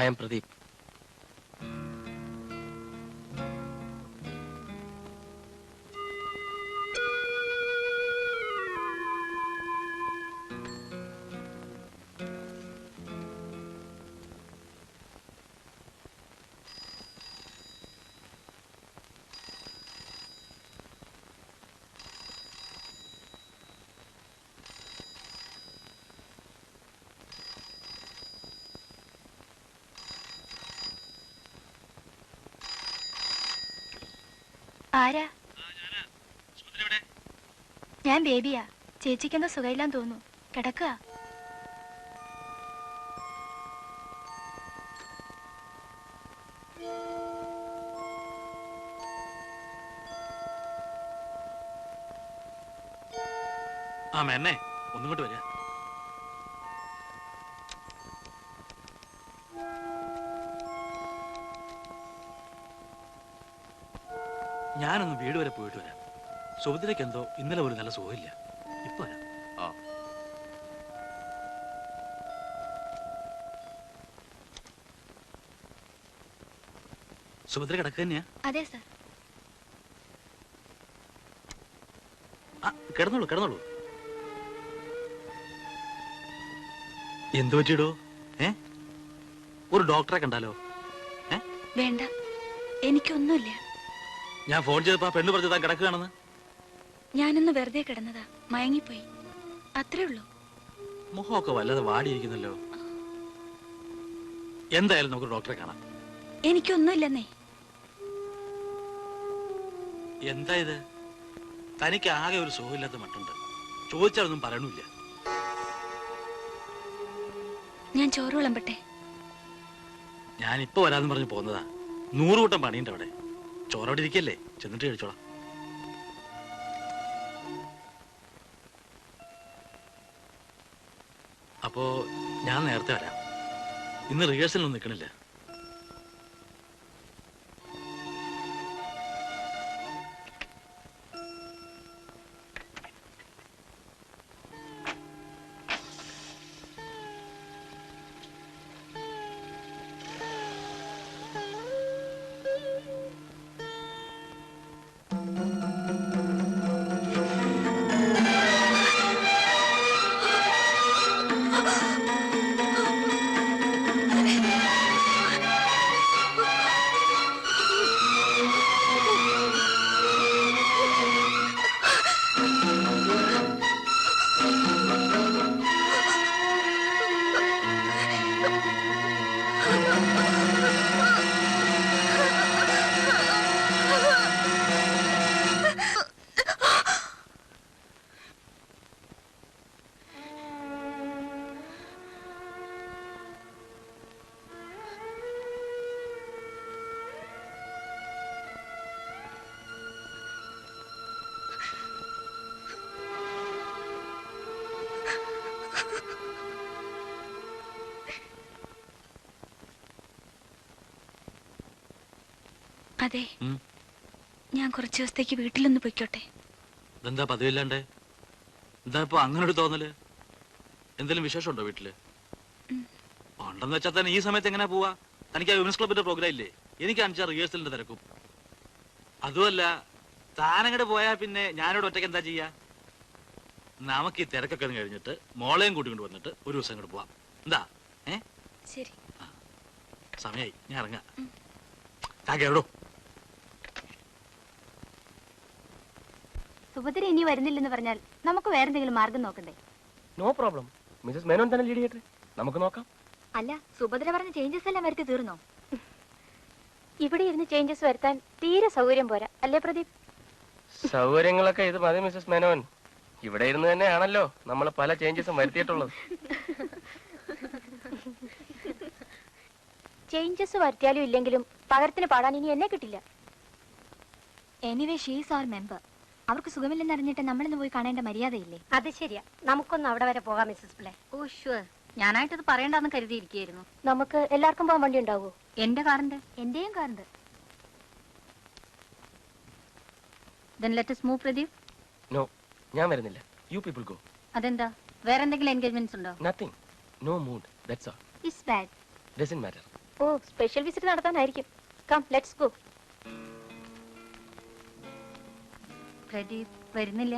[SPEAKER 2] I am Pradeep.
[SPEAKER 7] ആരാ? ഞാൻ ബേബിയാ. ചേച്ചിക്ക് എന്താ സുഖമില്ലാന്ന് തോന്നുന്നു. കിടക്കുക.
[SPEAKER 4] ആ മേന്നെ, ഒന്നുകൊണ്ട് വരിക. ഞാനൊന്ന് വീട് വരെ പോയിട്ട് വരാം. സുഭദ്രയ്ക്ക് എന്തോ ഇന്നലെ ഒരു നല്ല സുഖമില്ല. ഇപ്പൊ വരാം. സുഭദ്ര കിടക്കുക തന്നെയാ?
[SPEAKER 7] അതെ സർ.
[SPEAKER 4] കിടന്നോളൂ കിടന്നോളൂ. എന്തു പറ്റിയിടോ? ഒരു ഡോക്ടറെ കണ്ടാലോ?
[SPEAKER 10] വേണ്ട, എനിക്കൊന്നുമില്ല.
[SPEAKER 4] ഞാൻ ഫോൺ ചെയ്തപ്പോ പെണ്ണ് പറഞ്ഞതാ കിടക്കുകയാണെന്ന്.
[SPEAKER 10] ഞാനൊന്ന് വെറുതെ കിടന്നതാ, മയങ്ങിപ്പോയി, അത്രേ ഉള്ളൂ.
[SPEAKER 4] മുഖമൊക്കെ വല്ലത് വാടിയിരിക്കുന്നല്ലോ. എന്തായാലും നമുക്ക് ഡോക്ടറെ കാണാം.
[SPEAKER 10] എനിക്കൊന്നുമില്ലെന്നേ.
[SPEAKER 4] എന്താ ഇത്? തനിക്ക് ആകെ ഒരു സുഖമില്ലാത്ത മട്ടുണ്ട്. ചോദിച്ചാലൊന്നും പറയണില്ല.
[SPEAKER 10] ഞാൻ ചോറ് വിളമ്പട്ടെ?
[SPEAKER 4] ഞാനിപ്പോ വരാന്ന് പറഞ്ഞു പോന്നതാ. 100 കൂട്ടം പണിയുണ്ട് അവിടെ. ചോറവിടെ ഇരിക്കല്ലേ, ചെന്നിട്ട് കഴിച്ചോളാം. അപ്പോ ഞാൻ നേരത്തെ വരാം. ഇന്ന് റിഹേഴ്സലൊന്നും നിൽക്കണില്ല.
[SPEAKER 10] അതെ, ഞാൻ കുറച്ച് ദിവസത്തേക്ക് വീട്ടിലൊന്ന് പൊയ്ക്കോട്ടെ.
[SPEAKER 4] ഇതെന്താ പതിവില്ലാണ്ടേ? എന്താ ഇപ്പൊ അങ്ങനെ ഒരു തോന്നല്? എന്തെങ്കിലും വിശേഷമുണ്ടോ വീട്ടില്? ഉണ്ടെന്ന് വെച്ചാൽ തന്നെ ഈ സമയത്ത് എങ്ങനെ പോവാ? തനിക്ക് ആ വിമൻസ് ക്ലബിന്റെ പ്രോഗ്രാം ഇല്ലേ? എനിക്കാണിച്ചാ റിഹേഴ്സലിന്റെ തിരക്കും. അതുമല്ല, താനങ്ങോട്ട് പോയാ പിന്നെ ഞാനിവിടെ ഒറ്റയ്ക്ക് എന്താ ചെയ്യാ? നമുക്ക് ഈ തിരക്കൊക്കെ കഴിഞ്ഞിട്ട് മോളെയും കൂട്ടിക്കൊണ്ട് വന്നിട്ട് ഒരു ദിവസം ഇങ്ങോട്ട് പോവാം. എന്താ?
[SPEAKER 10] ശരി,
[SPEAKER 4] സമയായി, ഞാൻ ഇറങ്ങാം. താൻ കേടോ.
[SPEAKER 14] സുഭദ്ര ഇനി വരുന്നില്ലെന്ന് പറഞ്ഞാൽ നമുക്ക് വേറെന്തെങ്കിലും മാർഗം നോക്കണ്ടേ?
[SPEAKER 2] No problem. മിസസ് മേനോൻ തന്നെ ലീഡ് ചെയ്യട്ടെ, നമുക്ക് നോക്കാം.
[SPEAKER 14] അല്ല, സുഭദ്ര പറഞ്ഞ ചേഞ്ചസ് എല്ലാം വരുത്തി തീർന്നോ? ഇവിടെ ഇരുന്ന് ചേഞ്ചസ് വരുത്താൻ തീരെ സൗകര്യം പോരാ, അല്ലേ പ്രദീപ്?
[SPEAKER 2] സൗകര്യങ്ങളൊക്കെ ഇത് മതി മിസസ് മേനോൻ. ഇവിടെ ഇരുന്ന് തന്നെയാണല്ലോ നമ്മൾ പല ചേഞ്ചസും വരുത്തിയിട്ടുള്ളത്.
[SPEAKER 14] ചേഞ്ചസ് വരുത്തിയാലും ഇല്ലെങ്കിലും പകരത്തിന് പാടാൻ ഇനി എന്നെ കിട്ടില്ല.
[SPEAKER 7] Anyway she's our member. അവർക്ക് സുഖമില്ലെന്ന് അറിഞ്ഞിട്ട് നമ്മളിന്ന് പോയി കാണേണ്ട മര്യാദയില്ലേ?
[SPEAKER 14] അത് ശരിയാ, നമുക്കൊന്ന് അവിടെ വരെ പോകാം മിസ്സസ് പിള്ളേ.
[SPEAKER 1] ഓ ഷുവർ, ഞാനായിട്ടത് പറയണ്ടെന്ന് കരുതിയിരിക്കുകയായിരുന്നു.
[SPEAKER 14] നമുക്ക് എല്ലാവർക്കും പോകാൻ വണ്ടി ഉണ്ടാവോ?
[SPEAKER 1] എന്റെ കാറിന്റെ.
[SPEAKER 14] എന്റെയും കാറുണ്ട്.
[SPEAKER 1] Then let us move, Pradeep.
[SPEAKER 2] No, ഞാൻ വരുന്നില്ല. You people go.
[SPEAKER 1] അതെന്താ? വേറെ എന്തെങ്കിലും എൻഗേജ്മെന്റ്സ് ഉണ്ടോ?
[SPEAKER 2] Nothing. No mood. That's all.
[SPEAKER 14] It's bad.
[SPEAKER 2] Doesn't matter.
[SPEAKER 14] Oh, special visit നടത്താനായിരിക്കും. Come, let's go.
[SPEAKER 1] പ്രദീപ് വരുന്നില്ല?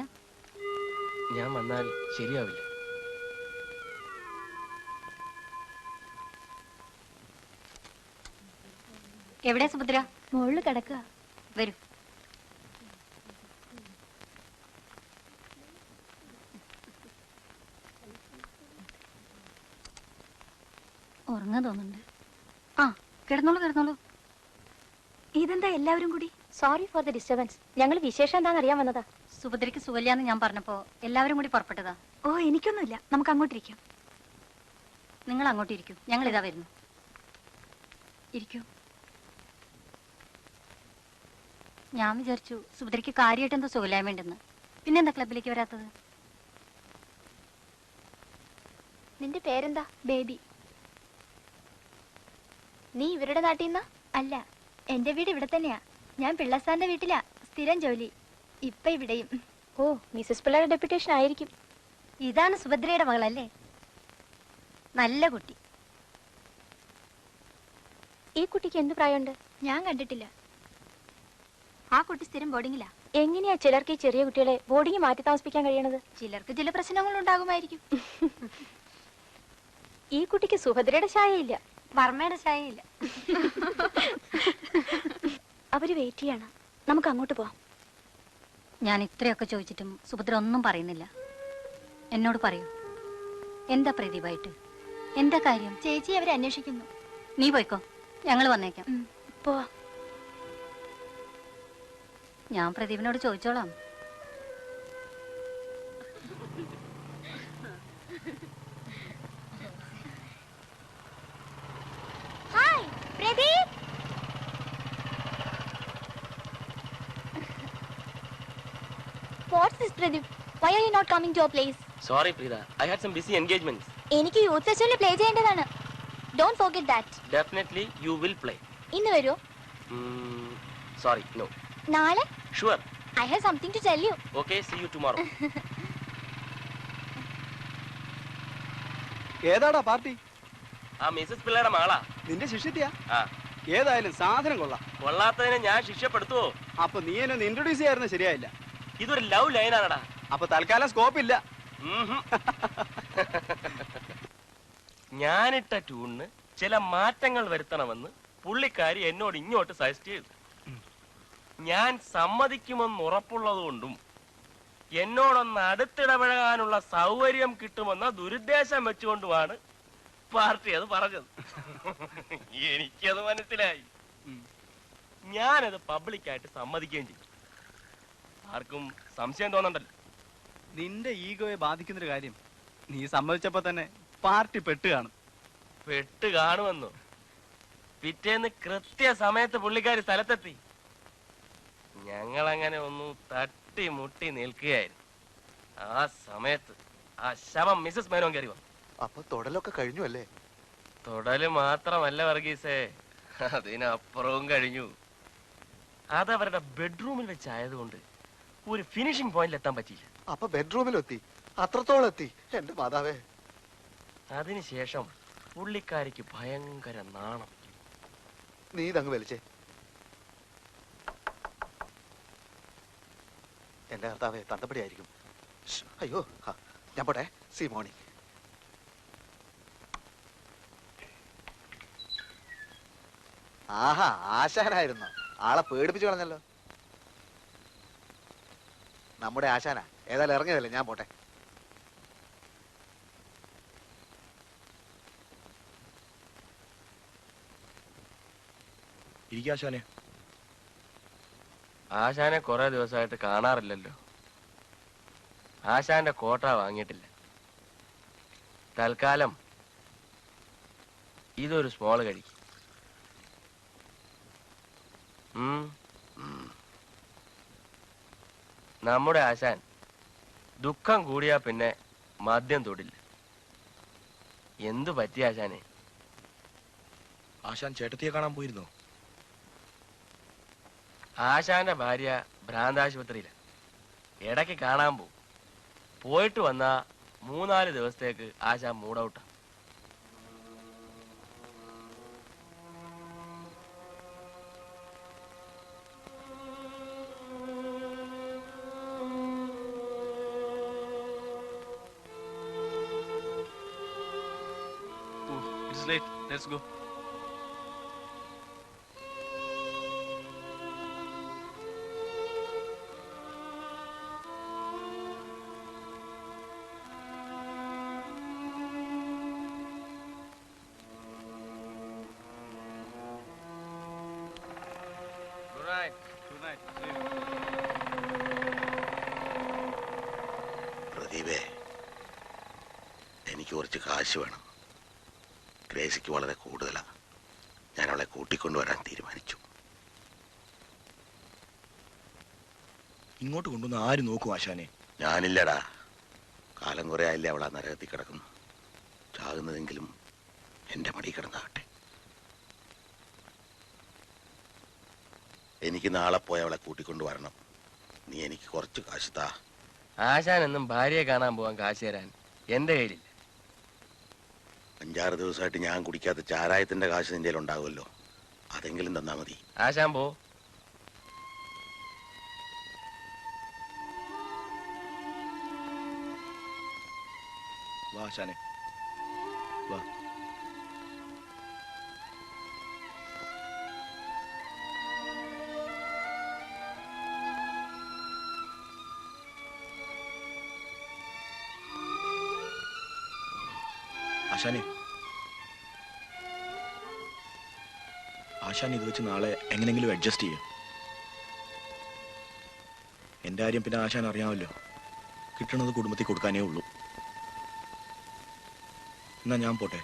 [SPEAKER 2] ഞാൻ വന്നാൽ ശരിയാവില്ല.
[SPEAKER 1] എവിടെ സുഭദ്ര?
[SPEAKER 7] മുകളിൽ കിടക്കുക.
[SPEAKER 1] വരൂ. ഉറങ്ങാൻ തോന്നുന്നുണ്ട്. ആ, കിടന്നോളൂ കിടന്നോളൂ.
[SPEAKER 10] ഇതെന്താ എല്ലാവരും കൂടി?
[SPEAKER 14] Sorry for the disturbance. ഞങ്ങൾ വിശേഷം എന്താണെന്ന് അറിയാൻ വന്നതാ.
[SPEAKER 1] സുഭദ്രയ്ക്ക് സുഖല്യാന്ന് ഞാൻ പറഞ്ഞപ്പോ എല്ലാവരും കൂടി പുറപ്പെട്ടതാ.
[SPEAKER 10] ഓ, എനിക്കൊന്നുമില്ല, നമുക്ക് അങ്ങോട്ടിരിക്കാം.
[SPEAKER 1] നിങ്ങൾ അങ്ങോട്ട് ഇരിക്കൂ, ഞങ്ങൾ ഇതാ വരുന്നു. ഇരിക്കൂ. ഞാൻ വിചാരിച്ചു സുഭദ്രയ്ക്ക് കാര്യമായിട്ട് എന്തോ സുഖമില്ലായ്മയുണ്ടെന്ന്. പിന്നെന്താ ക്ലബിലേക്ക് വരാത്തത്?
[SPEAKER 14] നിന്റെ പേരെന്താ?
[SPEAKER 7] ബേബി.
[SPEAKER 14] നീ ഇവരുടെ നാട്ടിൽ നിന്നാ?
[SPEAKER 7] അല്ല, എന്റെ വീട് ഇവിടെ തന്നെയാ. ഞാൻ പിള്ളസാറിന്റെ വീട്ടിലാ സ്ഥിരം ജോലി. ഇപ്പൊ ഇവിടെയും.
[SPEAKER 14] ഓ, മിസ്സസ് പിള്ളയുടെ ഡെപ്യൂട്ടേഷൻ ആയിരിക്കും.
[SPEAKER 1] ഇതാണ് സുഭദ്രയുടെ മകളല്ലേ? നല്ല കുട്ടി.
[SPEAKER 14] ഈ കുട്ടിക്ക് എന്ത് പ്രായമുണ്ട്?
[SPEAKER 7] ഞാൻ കണ്ടിട്ടില്ല. ആ കുട്ടി സ്ഥിരം ബോർഡിങ്ങിലാ.
[SPEAKER 14] എങ്ങനെയാ ചിലർക്ക് ഈ ചെറിയ കുട്ടികളെ ബോർഡിങ് മാറ്റി താമസിപ്പിക്കാൻ കഴിയണത്?
[SPEAKER 7] ചിലർക്ക് ചില പ്രശ്നങ്ങൾ ഉണ്ടാകുമായിരിക്കും.
[SPEAKER 14] ഈ കുട്ടിക്ക് സുഭദ്രയുടെ ചായയില്ല,
[SPEAKER 1] വർമ്മയുടെ ചായയില്ല.
[SPEAKER 10] അവര് വെയിറ്റ് ചെയ്യണം, നമുക്ക് അങ്ങോട്ട് പോവാം.
[SPEAKER 1] ഞാൻ ഇത്രയൊക്കെ ചോദിച്ചിട്ടും സുഭദ്ര ഒന്നും പറയുന്നില്ല. എന്നോട് പറയൂ, എന്താ പ്രദീപായിട്ട്? എന്താ കാര്യം?
[SPEAKER 7] ചേച്ചി അവരെ അന്വേഷിക്കുന്നു.
[SPEAKER 1] നീ പോയിക്കോ, ഞങ്ങൾ വന്നേക്കാം.
[SPEAKER 10] പോവാ.
[SPEAKER 1] ഞാൻ പ്രദീപിനോട് ചോദിച്ചോളാം.
[SPEAKER 7] Hi Pradeep. What's this, Pradeep? Why are you not coming to our place?
[SPEAKER 2] Sorry, Preeta. I had some busy engagements.
[SPEAKER 7] എനിക്ക് യൂത്ത് ഫെസ്റ്റിവലിൽ പ്ലേ ചെയ്യേണ്ടതാണ്. Don't forget that.
[SPEAKER 2] Definitely, you will play.
[SPEAKER 7] ഇന്ന് വരുമോ?
[SPEAKER 2] Sorry, no.
[SPEAKER 7] നാളെ?
[SPEAKER 2] Sure.
[SPEAKER 7] I have something to tell you.
[SPEAKER 2] Okay, see you tomorrow.
[SPEAKER 16] ഏതാടാ party?
[SPEAKER 2] ആ Mises പിള്ളയുടെ മകളാ.
[SPEAKER 16] നിന്റെ ശിഷ്യത്തിയാ?
[SPEAKER 2] ആ.
[SPEAKER 16] ഏതായാലും സാധനം കൊള്ളാം.
[SPEAKER 2] കൊള്ളാത്തതിനെ ഞാൻ ശിക്ഷപ്പെടുത്തുവോ?
[SPEAKER 16] അപ്പൊ നീ എന്നെ ഇൻട്രൊഡ്യൂസ് ചെയ്യായിരുന്നു ശരിയായില്ല.
[SPEAKER 2] ഇതൊരു ലവ് ലൈനാണടാ.
[SPEAKER 16] അപ്പൊ തൽക്കാലം സ്കോപ്പ് ഇല്ല.
[SPEAKER 2] ഞാനിട്ട ട്യൂണിന് ചില മാറ്റങ്ങൾ വരുത്തണമെന്ന് പുള്ളിക്കാരി എന്നോട് ഇങ്ങോട്ട് സജസ്റ്റ് ചെയ്തു. ഞാൻ സമ്മതിക്കുമെന്ന് ഉറപ്പുള്ളതുകൊണ്ടും എന്നോടൊന്ന് അടുത്തിടപഴകാനുള്ള സൗകര്യം കിട്ടുമെന്ന ദുരുദ്ദേശം വെച്ചുകൊണ്ടുമാണ് പാർട്ടി അത് പറഞ്ഞത്. എനിക്കത് മനസ്സിലായി. ഞാനത് പബ്ലിക്കായിട്ട് സമ്മതിക്കുകയും ചെയ്തു. ആർക്കും സംശയം തോന്നണ്ടല്ലോ.
[SPEAKER 16] നിന്റെ ഈഗോയെ ബാധിക്കുന്നൊരു കാര്യം നീ സമ്മതിച്ചപ്പോ തന്നെ പാർട്ടി പെട്ട് കാണും.
[SPEAKER 2] പെട്ട് കാണുമെന്നോ? പിറ്റേന്ന് കൃത്യസമയത്ത് പുള്ളിക്കാരി സ്ഥലത്തെത്തി. ഞങ്ങളങ്ങനെ ഒന്ന് തട്ടിമുട്ടി നിൽക്കുകയായിരുന്നു. ആ സമയത്ത് ആ ശവം മിസസ് മേനോൻ കയറി വന്നു.
[SPEAKER 8] അപ്പൊ തൊടലൊക്കെ കഴിഞ്ഞു അല്ലേ?
[SPEAKER 2] തൊടല് മാത്രമല്ല വർഗീസേ, അതിനപ്പുറവും കഴിഞ്ഞു. അതവരുടെ ബെഡ്റൂമിൽ വെച്ചായതുകൊണ്ട് ഒരു ഫിനിഷിംഗ് പോയിന്റിൽ എത്താൻ പറ്റിയില്ല.
[SPEAKER 8] അപ്പൊ ബെഡ്റൂമിലെത്തി, അത്രത്തോളം എത്തി. എന്റെ മാതാവേ.
[SPEAKER 2] അതിനുശേഷം പുള്ളിക്കാരിക്ക് ഭയങ്കര നാണം.
[SPEAKER 8] നീ ഇതങ്ങ് വലിച്ചേ. എന്റെ കർത്താവേ, തന്തപ്പടിയായിരിക്കും. അയ്യോ, ഞാൻ പോട്ടെ. See morning. ആഹാ, ആശാനായിരുന്നു. ആളെ പേടിപ്പിച്ചു കളഞ്ഞല്ലോ. നമ്മുടെ ആശാന ഏതായാലും ഇറങ്ങിയതല്ലേ, ഞാൻ പോട്ടെ.
[SPEAKER 12] ആശാനെ
[SPEAKER 2] ആശാനെ കുറെ ദിവസമായിട്ട് കാണാറില്ലല്ലോ. ആശാന്റെ കോട്ട വാങ്ങിയിട്ടില്ല. തൽക്കാലം ഇതൊരു സ്മോൾ കഴിക്കും. നമ്മുടെ ആശാൻ ദുഃഖം കൂടിയാ പിന്നെ മദ്യം തൊടില്ല. എന്തു പറ്റി ആശാനെ?
[SPEAKER 12] ആശാൻ ചേട്ടത്തിയെ കാണാൻ പോയിരുന്നോ?
[SPEAKER 2] ആശാന്റെ ഭാര്യ ഭ്രാന്താശുപത്രിയില. ഇടയ്ക്ക് കാണാൻ പോവും. പോയിട്ട് വന്നാ 3-4 ദിവസത്തേക്ക് ആശാൻ മൂഡൌട്ടാ.
[SPEAKER 16] It's late. Let's go.
[SPEAKER 2] Good night.
[SPEAKER 16] Good night.
[SPEAKER 9] പ്രദീപേ, എനിക്ക് കുറച്ച് കാശ് വേണം. ഗ്രേസിക്ക് വളരെ കൂടുതലാണ്. ഞാൻ അവളെ കൂട്ടിക്കൊണ്ടുവരാൻ തീരുമാനിച്ചു.
[SPEAKER 12] ഇങ്ങോട്ട് കൊണ്ടുവന്ന് ആര് നോക്കും ആശാനെ?
[SPEAKER 9] ഞാനില്ലടാ. കാലം കുറെ ആയില്ലേ അവളാ നരകത്തിൽ കിടക്കുന്നു. ചാകുന്നതെങ്കിലും എന്റെ മടി കിടന്നാകട്ടെ. എനിക്ക് നാളെ പോയി അവളെ കൂട്ടിക്കൊണ്ടുവരണം. നീ എനിക്ക് കുറച്ച് കാശ് താ.
[SPEAKER 2] ആശാൻ എന്നും ഭാര്യയെ കാണാൻ പോവാൻ കാശ് തരാൻ എന്റെ കയ്യിലില്ല.
[SPEAKER 9] 5-6 ദിവസമായിട്ട് ഞാൻ കുടിക്കാത്ത ചാരായത്തിന്റെ കാശ് നിന്റെ ഉണ്ടാകുമല്ലോ, അതെങ്കിലും തന്നാ മതി.
[SPEAKER 2] ആശാൻ പോ.
[SPEAKER 12] വാ ആശാനെ, വാ. ആശാനെ, ആശാൻ ഇത് വെച്ച് നാളെ എങ്ങനെങ്കിലും അഡ്ജസ്റ്റ് ചെയ്യും. എന്റെ കാര്യം പിന്നെ ആശാൻ അറിയാമല്ലോ. കിട്ടണത് കുടുംബത്തിൽ കൊടുക്കാനേ ഉള്ളൂ. എന്നാ ഞാൻ പോട്ടെ.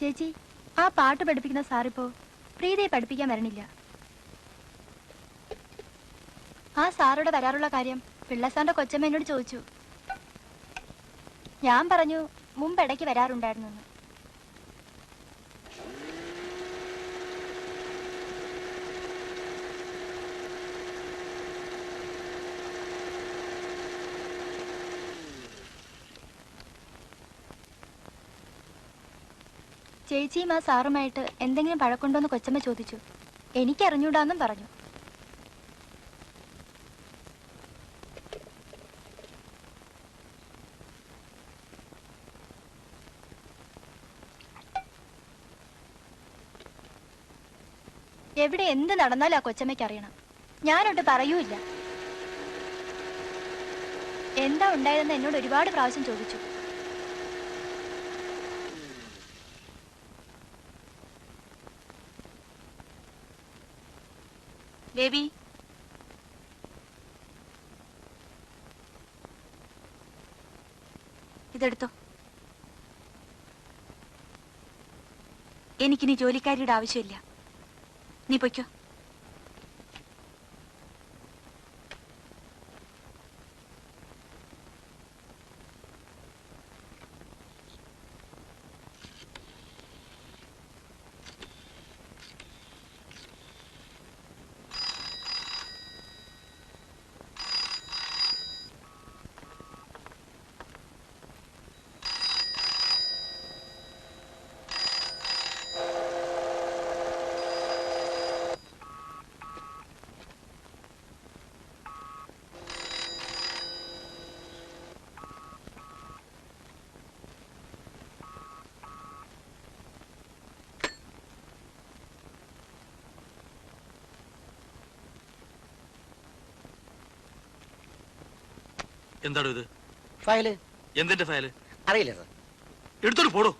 [SPEAKER 7] ചേച്ചി, ആ പാട്ട് പഠിപ്പിക്കുന്ന സാറിപ്പോ പ്രീതിയെ പഠിപ്പിക്കാൻ വരണില്ല. ആ സാറോട് വരാറുള്ള കാര്യം പിള്ളസാറിന്റെ കൊച്ചമ്മ എന്നോട് ചോദിച്ചു. ഞാൻ പറഞ്ഞു മുമ്പ് ഇടയ്ക്ക് വരാറുണ്ടായിരുന്നു. ചേച്ചിയും ആ സാറുമായിട്ട് എന്തെങ്കിലും പഴക്കുണ്ടോന്ന് കൊച്ചമ്മ ചോദിച്ചു. എനിക്കറിഞ്ഞൂടാന്നും പറഞ്ഞു. എവിടെ എന്ത് നടന്നാലും ആ കൊച്ചമ്മയ്ക്ക് അറിയണം. ഞാനൊട്ട് പറയൂല്ല. എന്താ ഉണ്ടായതെന്ന് എന്നോട് ഒരുപാട് പ്രാവശ്യം ചോദിച്ചു.
[SPEAKER 10] ബേബി, ഇതെടുത്തോ. എനിക്കിനി ജോലിക്കാരിയുടെ ആവശ്യമില്ല. നീ പൊയ്ക്കോ.
[SPEAKER 4] എന്താണോ ഇത്?
[SPEAKER 5] ഫയല്.
[SPEAKER 4] എന്തിന്റെ ഫയല്?
[SPEAKER 5] അറിയില്ല സാർ.
[SPEAKER 4] എടുത്തോട്ട് പോടോ.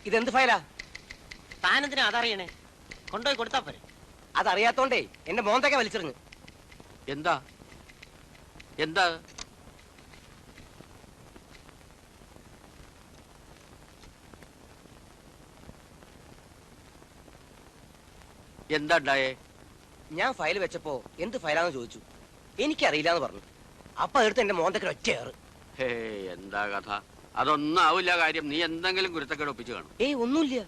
[SPEAKER 5] ഇതെന്ത് ഫയലാ?
[SPEAKER 17] താനെന്തിനാ അതറിയണേ? കൊണ്ടുപോയി കൊടുത്താ പോരെ.
[SPEAKER 5] അതറിയാത്തോണ്ടേ എന്റെ മോന്തൊക്കെ വലിച്ചെറിഞ്ഞു.
[SPEAKER 6] എന്താ എന്താ എന്താ ഉണ്ടായേ?
[SPEAKER 5] ഞാൻ ഫയൽ വെച്ചപ്പോ എന്ത് ഫയലാന്ന് ചോദിച്ചു. എനിക്കറിയില്ലാന്ന് പറഞ്ഞു. അപ്പൊ എടുത്ത് എന്റെ മോന്തൊക്കെ ഒറ്റയേറ്.
[SPEAKER 6] ഹേ, എന്താ കഥ? അതൊന്നും ആവില്ല കാര്യം. നീ എന്തെങ്കിലും കുരുത്തക്കേട് ഒപ്പിച്ചു കാണും.
[SPEAKER 5] ഏയ്, ഒന്നുമില്ല.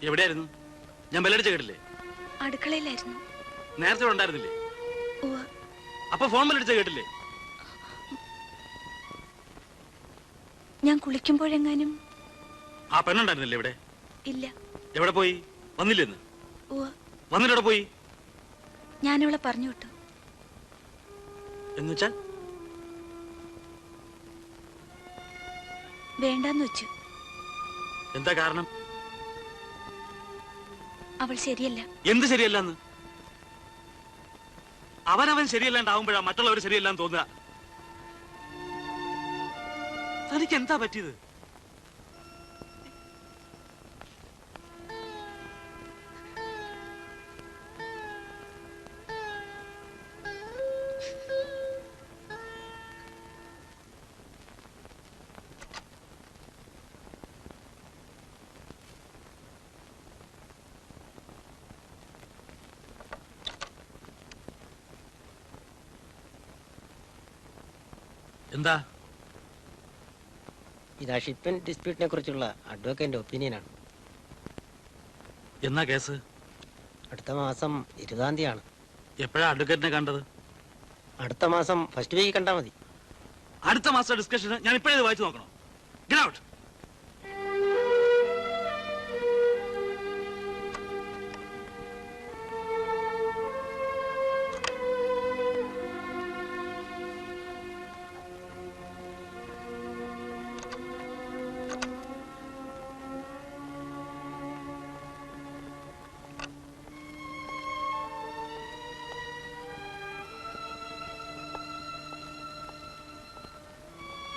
[SPEAKER 4] എവിടെയായിരുന്നു? ഞാൻ ബെല്ലടിച്ച കേട്ടില്ലേ?
[SPEAKER 10] അടുക്കളയിലായിരുന്നു.
[SPEAKER 4] നേരത്തെ ഇവിടെ ഉണ്ടായിരുന്നില്ലേ? അപ്പൊ ഫോൺ ബെല്ലടിച്ച കേട്ടില്ലേ?
[SPEAKER 10] ഞാൻ കുളിക്കുമ്പോഴെങ്ങാനും.
[SPEAKER 4] ആ പെണ്ണുണ്ടായിരുന്നില്ലേ ഇവിടെ?
[SPEAKER 10] ഇല്ല.
[SPEAKER 4] എവിടെ പോയി? വന്നില്ലെന്ന്? വന്നിട്ട് എവിടെ പോയി?
[SPEAKER 10] ഞാനിവളെ പറഞ്ഞു വിട്ടു.
[SPEAKER 4] എന്നുവെച്ചാൽ
[SPEAKER 10] വേണ്ടാന്ന് വെച്ചു.
[SPEAKER 4] എന്താ കാരണം?
[SPEAKER 10] അവൾ ശരിയല്ല.
[SPEAKER 4] എന്ത് ശരിയല്ലെന്ന്? അവനവൻ ശരിയല്ലാണ്ടാവുമ്പോഴാ മറ്റുള്ളവർ ശരിയല്ലാന്ന് തോന്നുക. തനിക്ക് എന്താ പറ്റിയത്? എന്താ?
[SPEAKER 17] ഇതാ ഷിപ്മെന്റ് ഡിസ്പ്യൂട്ടിനെ കുറിച്ചുള്ള അഡ്വക്കേറ്റിന്റെ ഒപ്പീനിയനാണ്.
[SPEAKER 4] എന്നാ കേസ്?
[SPEAKER 17] അടുത്ത മാസം 20-ാം തീയതിയാണ്.
[SPEAKER 4] എപ്പോഴാ അഡ്വക്കേറ്റിനെ കണ്ടത്?
[SPEAKER 17] അടുത്ത മാസം ഫസ്റ്റ് വീക്ക് കണ്ടാ മതി.
[SPEAKER 4] അടുത്ത മാസത്തെ ഡിസ്കഷന് ഞാൻ ഇപ്പോഴേ വായിച്ചു നോക്കണോ? Get out.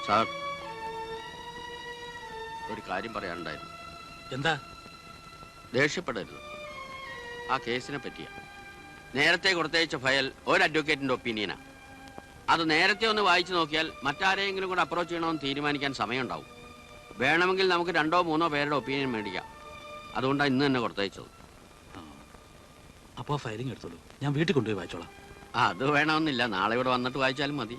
[SPEAKER 6] സാർ, ഒരു കാര്യം പറയാനുണ്ടായിരുന്നു.
[SPEAKER 4] എന്താ?
[SPEAKER 6] ദേഷ്യപ്പെടരുത്. ആ കേസിനെ പറ്റിയാ. നേരത്തെ കൊടുത്തയച്ച ഫയൽ ഒരു അഡ്വക്കേറ്റിന്റെ ഒപ്പീനിയനാ. അത് നേരത്തെ ഒന്ന് വായിച്ചു നോക്കിയാൽ മറ്റാരെങ്കിലും കൂടെ അപ്രോച്ച് ചെയ്യണമെന്ന് തീരുമാനിക്കാൻ സമയമുണ്ടാവും. വേണമെങ്കിൽ നമുക്ക് 2-3 പേരുടെ ഒപ്പീനിയൻ മേടിക്കാം. അതുകൊണ്ടാണ് ഇന്ന് തന്നെ കൊടുത്തയച്ചത്.
[SPEAKER 4] അപ്പോ ഫയലിംഗ് എടുത്തോളൂ, ഞാൻ വീട്ടിൽ കൊണ്ടുപോയി വായിച്ചോളാം.
[SPEAKER 6] അത് വേണമെന്നില്ല, നാളെ ഇവിടെ വന്നിട്ട് വായിച്ചാലും മതി.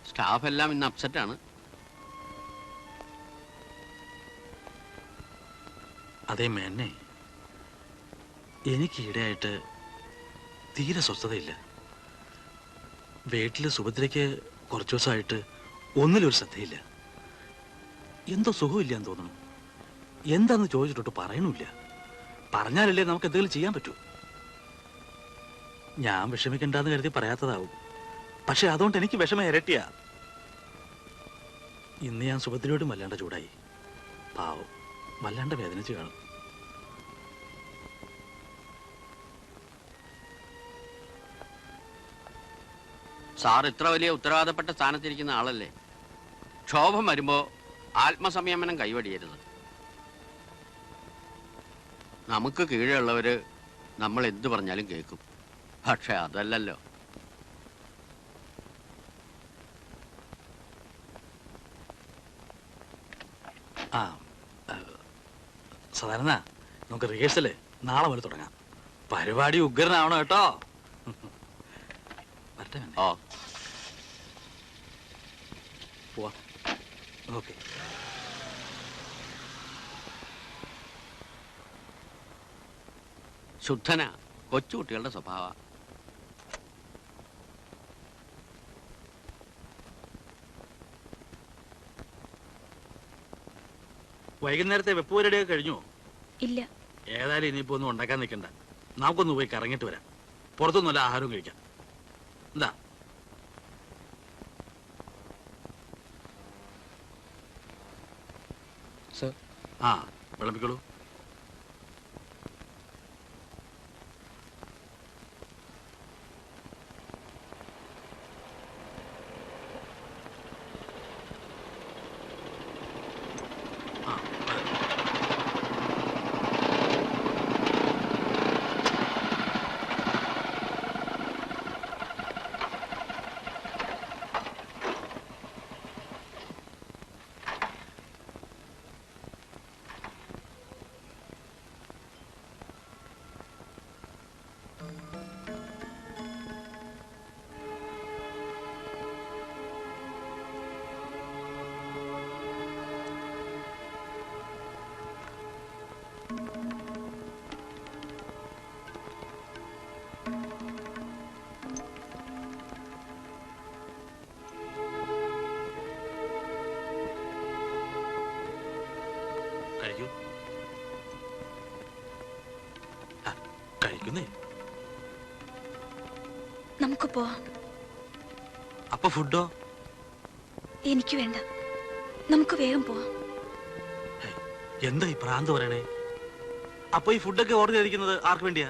[SPEAKER 6] സ്റ്റാഫ് എല്ലാം ഇന്ന് അപ്സെറ്റാണ്.
[SPEAKER 4] അതേ മേന്നെ, എനിക്ക് ഈടെയായിട്ട് തീരെ സ്വസ്ഥതയില്ല. വീട്ടില് സുഭദ്രയ്ക്ക് കുറച്ചു ദിവസമായിട്ട് ഒന്നിലൊരു ശ്രദ്ധയില്ല. എന്തോ സുഖമില്ലാന്ന് തോന്നുന്നു. എന്താന്ന് ചോദിച്ചിട്ടോട്ട് പറയണില്ല. പറഞ്ഞാലല്ലേ നമുക്ക് എന്തെങ്കിലും ചെയ്യാൻ പറ്റൂ. ഞാൻ വിഷമിക്കണ്ടെന്ന് കരുതി പറയാത്തതാവും. പക്ഷെ അതുകൊണ്ട് എനിക്ക് വിഷമം ഇരട്ടിയാ. ഇന്ന് ഞാൻ സുഭദ്രയോടും വല്ലാണ്ട് ചൂടായി. പാവം വല്ലാണ്ട് വേദനിച്ച് കാണും.
[SPEAKER 6] സാർ ഇത്ര വലിയ ഉത്തരവാദപ്പെട്ട സ്ഥാനത്തിരിക്കുന്ന ആളല്ലേ. ക്ഷോഭം വരുമ്പോ ആത്മസംയമനം കൈവടിയരുത്. നമുക്ക് കീഴെയുള്ളവര് നമ്മൾ എന്തു പറഞ്ഞാലും കേൾക്കും. പക്ഷെ അതല്ലല്ലോ.
[SPEAKER 4] ആ സാധാരണ നമുക്ക് റിഹേഴ്സല് നാളെ മുതൽ തുടങ്ങാം. പരിപാടി ഉഗ്രനാവണം കേട്ടോ. വരട്ടെ. പോവാ. ഓക്കെ.
[SPEAKER 6] ശുദ്ധന കൊച്ചുകുട്ടികളുടെ സ്വഭാവ.
[SPEAKER 4] വൈകുന്നേരത്തെ വെപ്പ് പരിപാടിയൊക്കെ കഴിഞ്ഞു?
[SPEAKER 10] ഇല്ല.
[SPEAKER 4] ഏതായാലും ഇനിയിപ്പോ ഒന്നും ഉണ്ടാക്കാൻ നിൽക്കണ്ട. നമുക്കൊന്ന് പോയി കറങ്ങിട്ട് വരാം. പുറത്തൊന്നുമല്ല ആഹാരവും കഴിക്കാം. എന്താ? ആ വിളമ്പിക്കോളൂ. കഴിക്കൂ. കഴിക്കുന്നേ.
[SPEAKER 10] നമുക്ക് പോവാം.
[SPEAKER 4] അപ്പൊ ഫുഡോ?
[SPEAKER 10] എനിക്ക് വേണ്ട. നമുക്ക് വേഗം പോവാം.
[SPEAKER 4] എന്താ ഈ പ്രാന്ത് പറയണേ? അപ്പൊ ഈ ഫുഡൊക്കെ ഓർഡർ ചെയ്തിരിക്കുന്നത് ആർക്ക് വേണ്ടിയാ?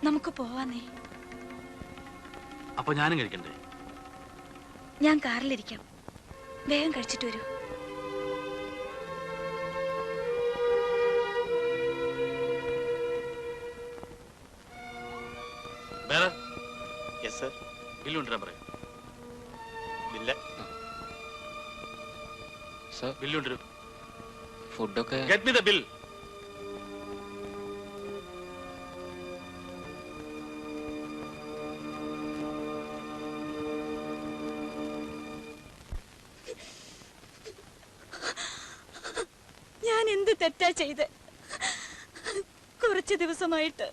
[SPEAKER 10] നമുക്ക് പോവാന്നേ.
[SPEAKER 4] അപ്പൊ ഞാനും കഴിക്കണ്ടേ?
[SPEAKER 10] ഞാൻ കാറിലിരിക്കാം. വേഗം കഴിച്ചിട്ട് വരൂ.
[SPEAKER 4] ബില്ലുണ്ടോ പറയും. ബില്ലുണ്ടോ?
[SPEAKER 18] ഫുഡൊക്കെ
[SPEAKER 4] ഗെറ്റ് മീ ദ ബിൽ.
[SPEAKER 10] ഞാൻ എന്ത് തെറ്റാ ചെയ്ത്? കുറച്ച് ദിവസമായിട്ട്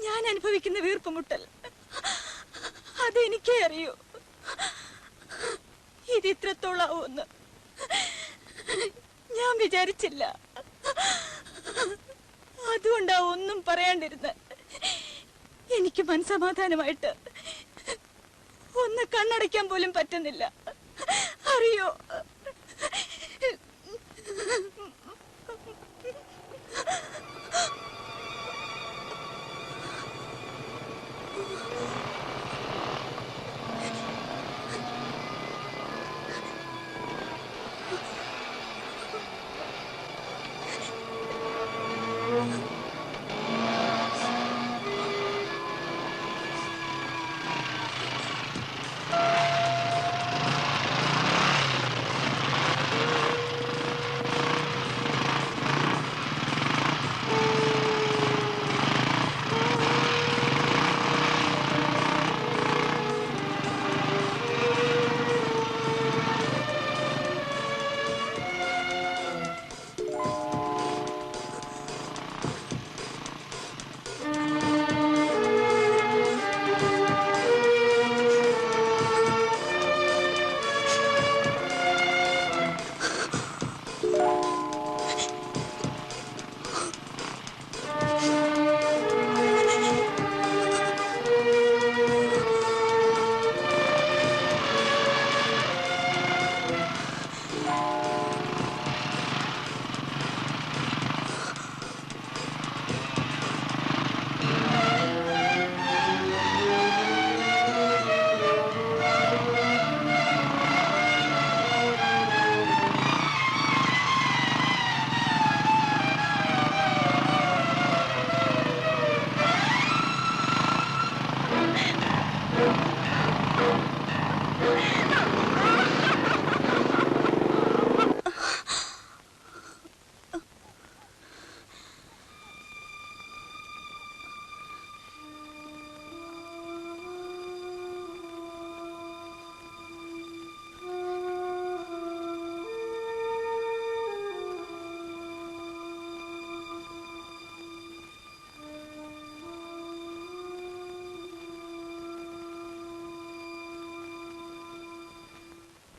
[SPEAKER 10] ഞാൻ അനുഭവിക്കുന്ന വീർപ്പുമുട്ടൽ അതെനിക്കേ അറിയൂ. ഇത് ഇത്രത്തോളാവൂന്ന് ഞാൻ വിചാരിച്ചില്ല. അതുകൊണ്ടാ ഒന്നും പറയാണ്ടിരുന്ന്. എനിക്ക് മനസമാധാനമായിട്ട് ഒന്ന് കണ്ണടയ്ക്കാൻ പോലും പറ്റുന്നില്ല. അറിയോ?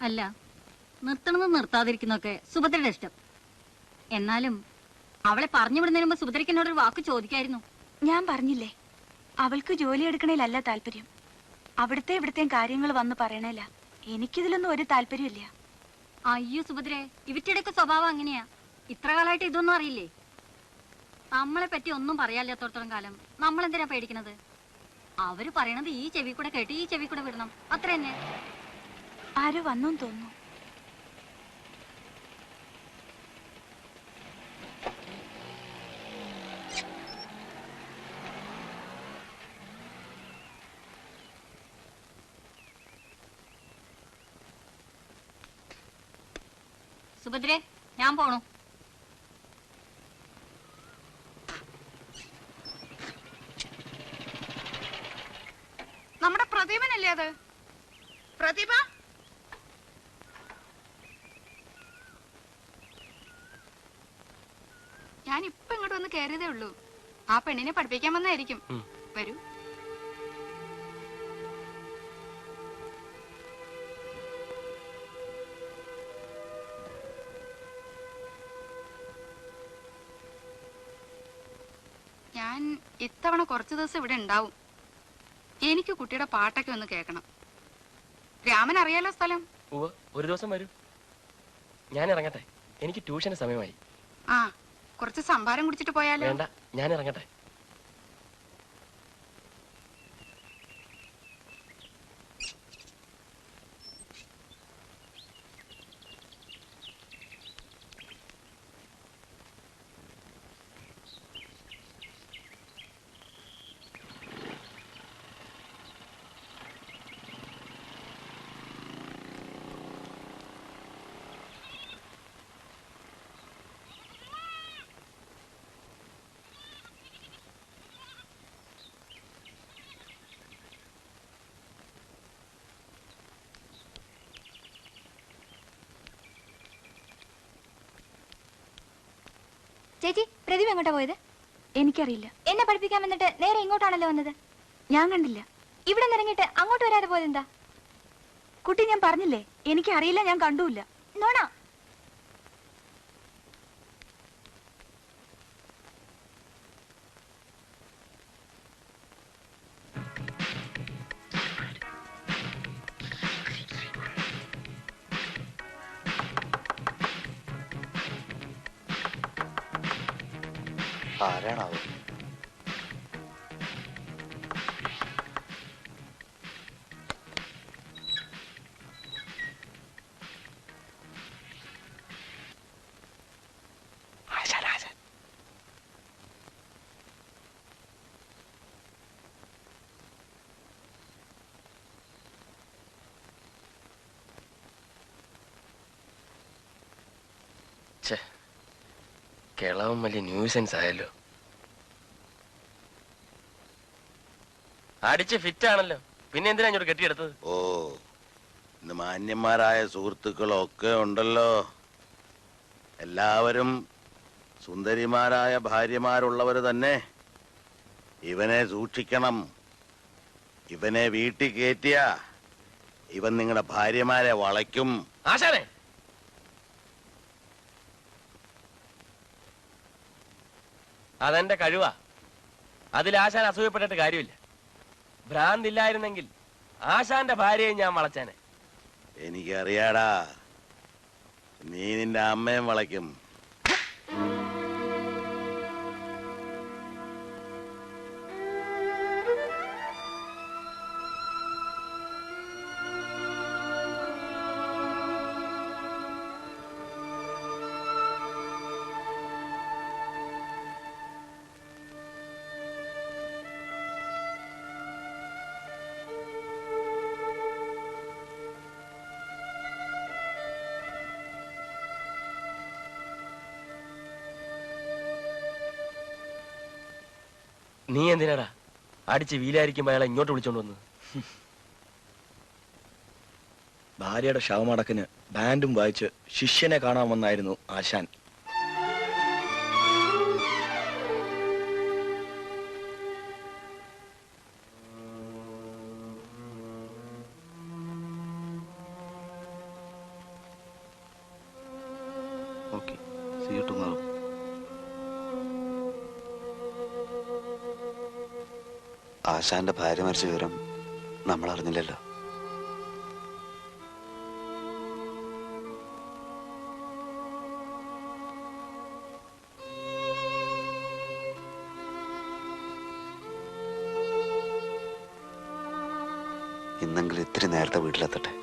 [SPEAKER 1] അല്ല, നിർത്തണമെന്ന് നിർത്താതിരിക്കുന്നൊക്കെ സുഭദ്രയുടെ ഇഷ്ടം. എന്നാലും അവളെ പറഞ്ഞു വിടുന്നതിന് മുമ്പ് സുഭദ്രയ്ക്ക് എന്നോടൊരു വാക്ക് ചോദിക്കായിരുന്നു.
[SPEAKER 10] ഞാൻ പറഞ്ഞില്ലേ, അവൾക്ക് ജോലി എടുക്കണേലല്ല താല്പര്യം, അവിടുത്തെ ഇവിടുത്തെയും കാര്യങ്ങൾ വന്ന് പറയണേല. എനിക്കിതിലൊന്നും ഒരു താല്പര്യമില്ല.
[SPEAKER 1] അയ്യോ സുഭദ്രേ, ഇവറ്റയുടെയൊക്കെ സ്വഭാവം അങ്ങനെയാ. ഇത്ര കാലമായിട്ട് ഇതൊന്നും അറിയില്ലേ? നമ്മളെ പറ്റി ഒന്നും പറയാല്ലാത്തോടത്തോളം കാലം നമ്മളെന്തിനാ പേടിക്കണത്? അവര് പറയണത് ഈ ചെവി കൂടെ കേട്ട് ഈ ചെവി കൂടെ വിടണം, അത്ര തന്നെ.
[SPEAKER 10] ആരോ വന്നു തോന്നുന്നു.
[SPEAKER 1] സുഭദ്രേ, ഞാൻ പോണു.
[SPEAKER 11] നമ്മുടെ പ്രദീപനല്ലേ അത്? പ്രദീപ, ഞാൻ ഇപ്പൊ ഇങ്ങോട്ട് വന്ന് കയറിയതേ ഉള്ളൂ. ആ പെണ്ണിനെ പഠിപ്പിക്കാൻ വന്നായിരിക്കും. വരൂ. ഞാൻ ഇത്തവണ കുറച്ചു ദിവസം ഇവിടെ ഉണ്ടാവും. എനിക്ക് കുട്ടിയുടെ പാട്ടൊക്കെ ഒന്ന് കേൾക്കണം. രാമൻ അറിയാലോ സ്ഥലം?
[SPEAKER 2] ഒരു ദിവസം വരൂ. ഞാൻ ഇറങ്ങട്ടെ, എനിക്ക് ട്യൂഷന് സമയമായി.
[SPEAKER 11] ആ, കുറച്ച് സംഭാരം കുടിച്ചിട്ട് പോയാലോ?
[SPEAKER 2] വേണ്ട, ഞാൻ ഇറങ്ങട്ടെ.
[SPEAKER 7] ചേച്ചി, പ്രദീപ് എങ്ങോട്ടാ പോയത്?
[SPEAKER 10] എനിക്കറിയില്ല.
[SPEAKER 7] എന്നെ പഠിപ്പിക്കാൻ വന്നിട്ട് നേരെ ഇങ്ങോട്ടാണല്ലോ വന്നത്.
[SPEAKER 10] ഞാൻ കണ്ടില്ല.
[SPEAKER 7] ഇവിടെ നിറങ്ങിയിട്ട് അങ്ങോട്ട് വരാതെ പോയതെന്താ?
[SPEAKER 10] കുട്ടി, ഞാൻ പറഞ്ഞില്ലേ, എനിക്കറിയില്ല, ഞാൻ കണ്ടുമില്ല.
[SPEAKER 7] നോണ.
[SPEAKER 8] ആരാണാവോ?
[SPEAKER 2] കേളവൻ വലിയ ന്യൂസൻസ് ആയല്ലോ. അടിച്ച് ഫിറ്റ് ആണല്ലോ, പിന്നെ എന്തിനാ ഇങ്ങോട്ട് കെട്ടിയെടുത്തത്?
[SPEAKER 9] ഓ, ഇന്ന് മാന്യന്മാരായ സുഹൃത്തുക്കളൊക്കെ ഉണ്ടല്ലോ. എല്ലാവരും സുന്ദരിമാരായ ഭാര്യമാരുള്ളവർ തന്നെ. ഇവനെ സൂക്ഷിക്കണം. ഇവനെ വീട്ടിൽ കയറ്റിയ ഇവൻ നിങ്ങളുടെ ഭാര്യമാരെ വളയ്ക്കും.
[SPEAKER 2] ആശാനെ, അതെന്റെ കഴിവാ. അതിൽ ആശാൻ അസൂയപ്പെട്ടിട്ട് കാര്യമില്ല. ഭ്രാന്തില്ലായിരുന്നെങ്കിൽ ആശാന്റെ ഭാര്യയെ ഞാൻ വളച്ചേനെ.
[SPEAKER 9] എനിക്കറിയാടാ, നീ നിന്റെ അമ്മയും വളയ്ക്കും.
[SPEAKER 2] നീ എന്തിനാടാ അടിച്ച് വീലായിരിക്കുമ്പോ അയാളെ ഇങ്ങോട്ട് വിളിച്ചോണ്ട് വന്നത്?
[SPEAKER 12] ഭാര്യയുടെ ശവമടക്കിന് ബാൻഡും വായിച്ച് ശിഷ്യനെ കാണാൻ വന്നായിരുന്നു ആശാൻ.
[SPEAKER 8] ആശാന്റെ ഭാര്യ മരിച്ച വിവരം നമ്മൾ അറിഞ്ഞില്ലല്ലോ. ഇന്നെങ്കിലും ഇത്തിരി നേരത്തെ വീട്ടിലെത്തട്ടെ.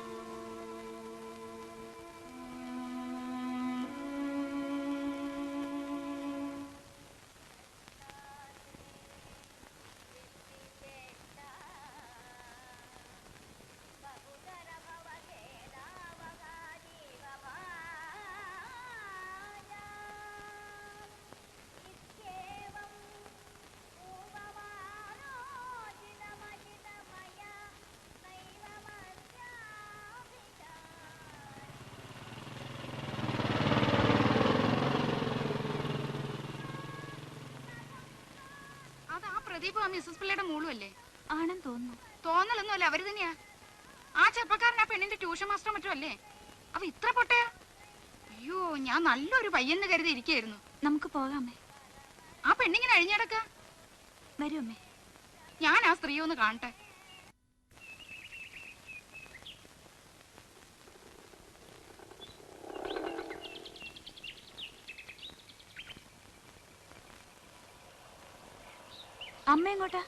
[SPEAKER 11] പ്രദീപ് മിസ്സസ് പിള്ളയുടെ മോളും അല്ലേ?
[SPEAKER 10] ആണെന്ന് തോന്നുന്നു.
[SPEAKER 11] തോന്നലൊന്നും അല്ല, അവര് തന്നെയാ. ആ ചെറുപ്പക്കാരൻ ആ പെണ്ണിന്റെ ട്യൂഷൻ മാസ്റ്റർ മറ്റോ അല്ലേ? അവ ഇത്ര പൊട്ടയാ? അയ്യോ, ഞാൻ നല്ലൊരു പയ്യെന്ന് കരുതി ഇരിക്കുകയായിരുന്നു.
[SPEAKER 10] നമുക്ക് പോകാമേ.
[SPEAKER 11] ആ പെണ്ണിങ്ങനെ അഴിഞ്ഞടക്ക.
[SPEAKER 10] വരൂ അമ്മേ.
[SPEAKER 11] ഞാൻ ആ സ്ത്രീ ഒന്ന് കാണട്ടെ.
[SPEAKER 10] അമ്മ എങ്ങോട്ടാ?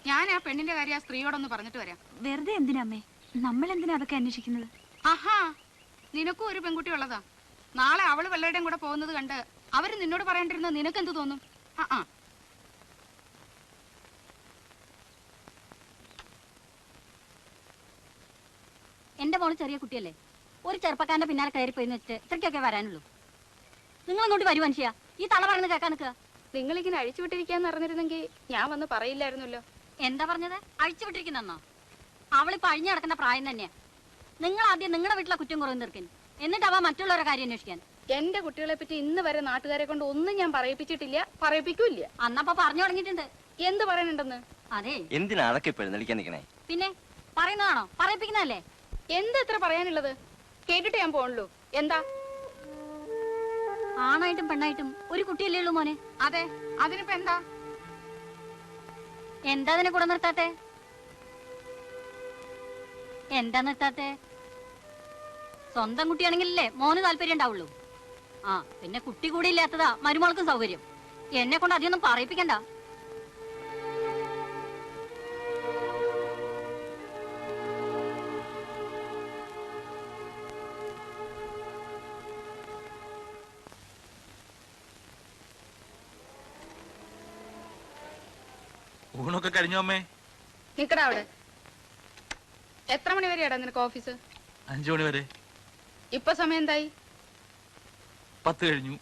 [SPEAKER 11] ഞാൻ ആ പെണ്ണിന്റെ കാര്യം ആ സ്ത്രീയോടൊന്ന് പറഞ്ഞിട്ട് വരാം.
[SPEAKER 10] വെറുതെ എന്തിനാ അമ്മേ? നമ്മൾ എന്തിനാ അതൊക്കെ അന്വേഷിക്കുന്നത്?
[SPEAKER 11] ആഹാ, നിനക്കും ഒരു പെൺകുട്ടി ഉള്ളതാ. നാളെ അവള് വല്ലവരുടെയും കൂടെ പോകുന്നത് കണ്ട് അവര് നിന്നോട് പറയേണ്ടിരുന്നത് നിനക്ക് എന്ത് തോന്നും?
[SPEAKER 1] എന്റെ മോള് ചെറിയ കുട്ടിയല്ലേ, ഒരു ചെറുപ്പക്കാരന്റെ പിന്നാലെ കയറിപ്പോയിന്ന് വെച്ചിട്ട് ഇത്രയ്ക്കൊക്കെ വരാനുള്ളൂ. നിങ്ങൾ ഇങ്ങോട്ട് വരൂ മനുഷ്യ, ഈ തള പറയുന്നത് കേൾക്കാൻ നിൽക്കുക.
[SPEAKER 11] നിങ്ങളിങ്ങനെ അഴിച്ചുവിട്ടിരിക്കാന്ന് അറിഞ്ഞിരുന്നെങ്കിൽ ഞാൻ വന്ന് പറയില്ലായിരുന്നല്ലോ.
[SPEAKER 1] എന്താ പറഞ്ഞത്? അഴിച്ചുവിട്ടിരിക്കുന്നോ? അവളിപ്പോ അഴിഞ്ഞു കിടക്കുന്ന പ്രായം തന്നെയാ. നിങ്ങൾ ആദ്യം നിങ്ങളുടെ വീട്ടിലെ കുറ്റം കുറവ് തീർക്കാൻ, എന്നിട്ടാവാ മറ്റുള്ളവരുടെ കാര്യം അന്വേഷിക്കാൻ.
[SPEAKER 11] എന്റെ കുട്ടികളെ പറ്റി ഇന്ന് വരെ നാട്ടുകാരെ കൊണ്ട് ഒന്നും ഞാൻ പറയിപ്പിച്ചിട്ടില്ല, പറയിപ്പിക്കൂല്ല.
[SPEAKER 1] അന്നപ്പോ പറഞ്ഞു തുടങ്ങിയിട്ടുണ്ട്.
[SPEAKER 11] എന്ത് പറയാനുണ്ടെന്ന്?
[SPEAKER 1] അതെ,
[SPEAKER 3] എന്തിനാ അതൊക്കെ ഇപ്പൊ എഴുന്നള്ളിക്കാൻ നിൽക്കണേ?
[SPEAKER 1] പിന്നെ പറയുന്നതാണോ? പറയിപ്പിക്കുന്നതല്ലേ?
[SPEAKER 11] എന്താ ഇത്ര പറയാനുള്ളത്? കേട്ടിട്ട് ഞാൻ പോണല്ലോ. എന്താ?
[SPEAKER 1] ആണായിട്ടും പെണ്ണായിട്ടും ഒരു കുട്ടിയല്ലേ ഉള്ളൂ മോനെ.
[SPEAKER 11] അതെ, അതിനിപ്പോ എന്താ?
[SPEAKER 1] എന്താ അതിനെ കൂടെ നിർത്താത്തെ? എന്താ നിർത്താത്തെ? സ്വന്തം കുട്ടിയാണെങ്കിലല്ലേ മോന് താല്പര്യം ഉണ്ടാവുള്ളൂ. ആ പിന്നെ കുട്ടി കൂടി ഇല്ലാത്തതാ മരുമോൾക്കും സൗകര്യം. എന്നെ കൊണ്ട് അധികമൊന്നും പറയിപ്പിക്കണ്ട.
[SPEAKER 13] ഊണൊക്കെ കഴിഞ്ഞോ അമ്മേ?
[SPEAKER 11] നിക്കടാ അവിടെ. എത്ര മണി വരെയാടാ നിനക്ക് ഓഫീസ്?
[SPEAKER 13] 5 മണി വരെ.
[SPEAKER 11] ഇപ്പൊ സമയം എന്തായി?
[SPEAKER 13] 10 കഴിഞ്ഞു.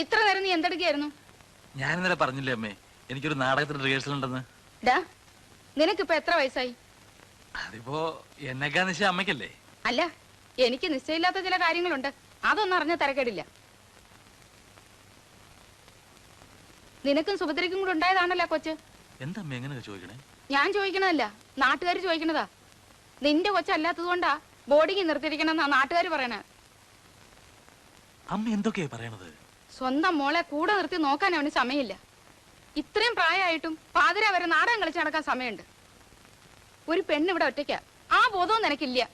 [SPEAKER 11] ഇത്ര നേരം നീ എന്തെടുക്കായിരുന്നു?
[SPEAKER 13] ഞാൻ ഇന്നലെ പറഞ്ഞില്ലേ അമ്മേ, എനിക്കൊരു നാടകത്തിന്റെ റിഹേഴ്സൽ ഉണ്ടെന്ന്.
[SPEAKER 11] ഡാ, നിനക്കിപ്പോ എത്ര വയസ്സായി?
[SPEAKER 13] അതിപ്പോ എന്നെക്കാ നിശ്ചയ അമ്മയ്ക്കല്ലേ?
[SPEAKER 11] അല്ല, എനിക്ക് നിശ്ചയില്ലാത്ത ചില കാര്യങ്ങളുണ്ട്, അതൊന്നും അറിഞ്ഞ തിരക്കേടില്ല. നിനക്കും സുഭദ്രയ്ക്കും കൂടെ ഉണ്ടായതാണല്ലോ കൊച്ച്.
[SPEAKER 13] എന്താ അമ്മ എങ്ങനെയൊക്കെ ചോദിക്കണേ?
[SPEAKER 11] ഞാൻ ചോദിക്കണതല്ല, നാട്ടുകാർ ചോദിക്കണതാ. നിന്റെ കൊച്ചല്ലാത്തത് കൊണ്ടാ ബോർഡിങ് നിർത്തിയിരിക്കണമെന്നാ നാട്ടുകാർ പറയണ.
[SPEAKER 13] അമ്മ എന്തൊക്കെയാ പറയണത്?
[SPEAKER 11] സ്വന്തം മോളെ കൂടെ നിർത്തി നോക്കാൻ അവന് സമയമില്ല. ഇത്രയും പ്രായമായിട്ടും പാതിര വരെ നാടകം കളിച്ച് നടക്കാൻ സമയമുണ്ട്. ഒരു പെണ്ണ് ഇവിടെ ഒറ്റയ്ക്ക, ആ ബോധവും നിനക്കില്ല.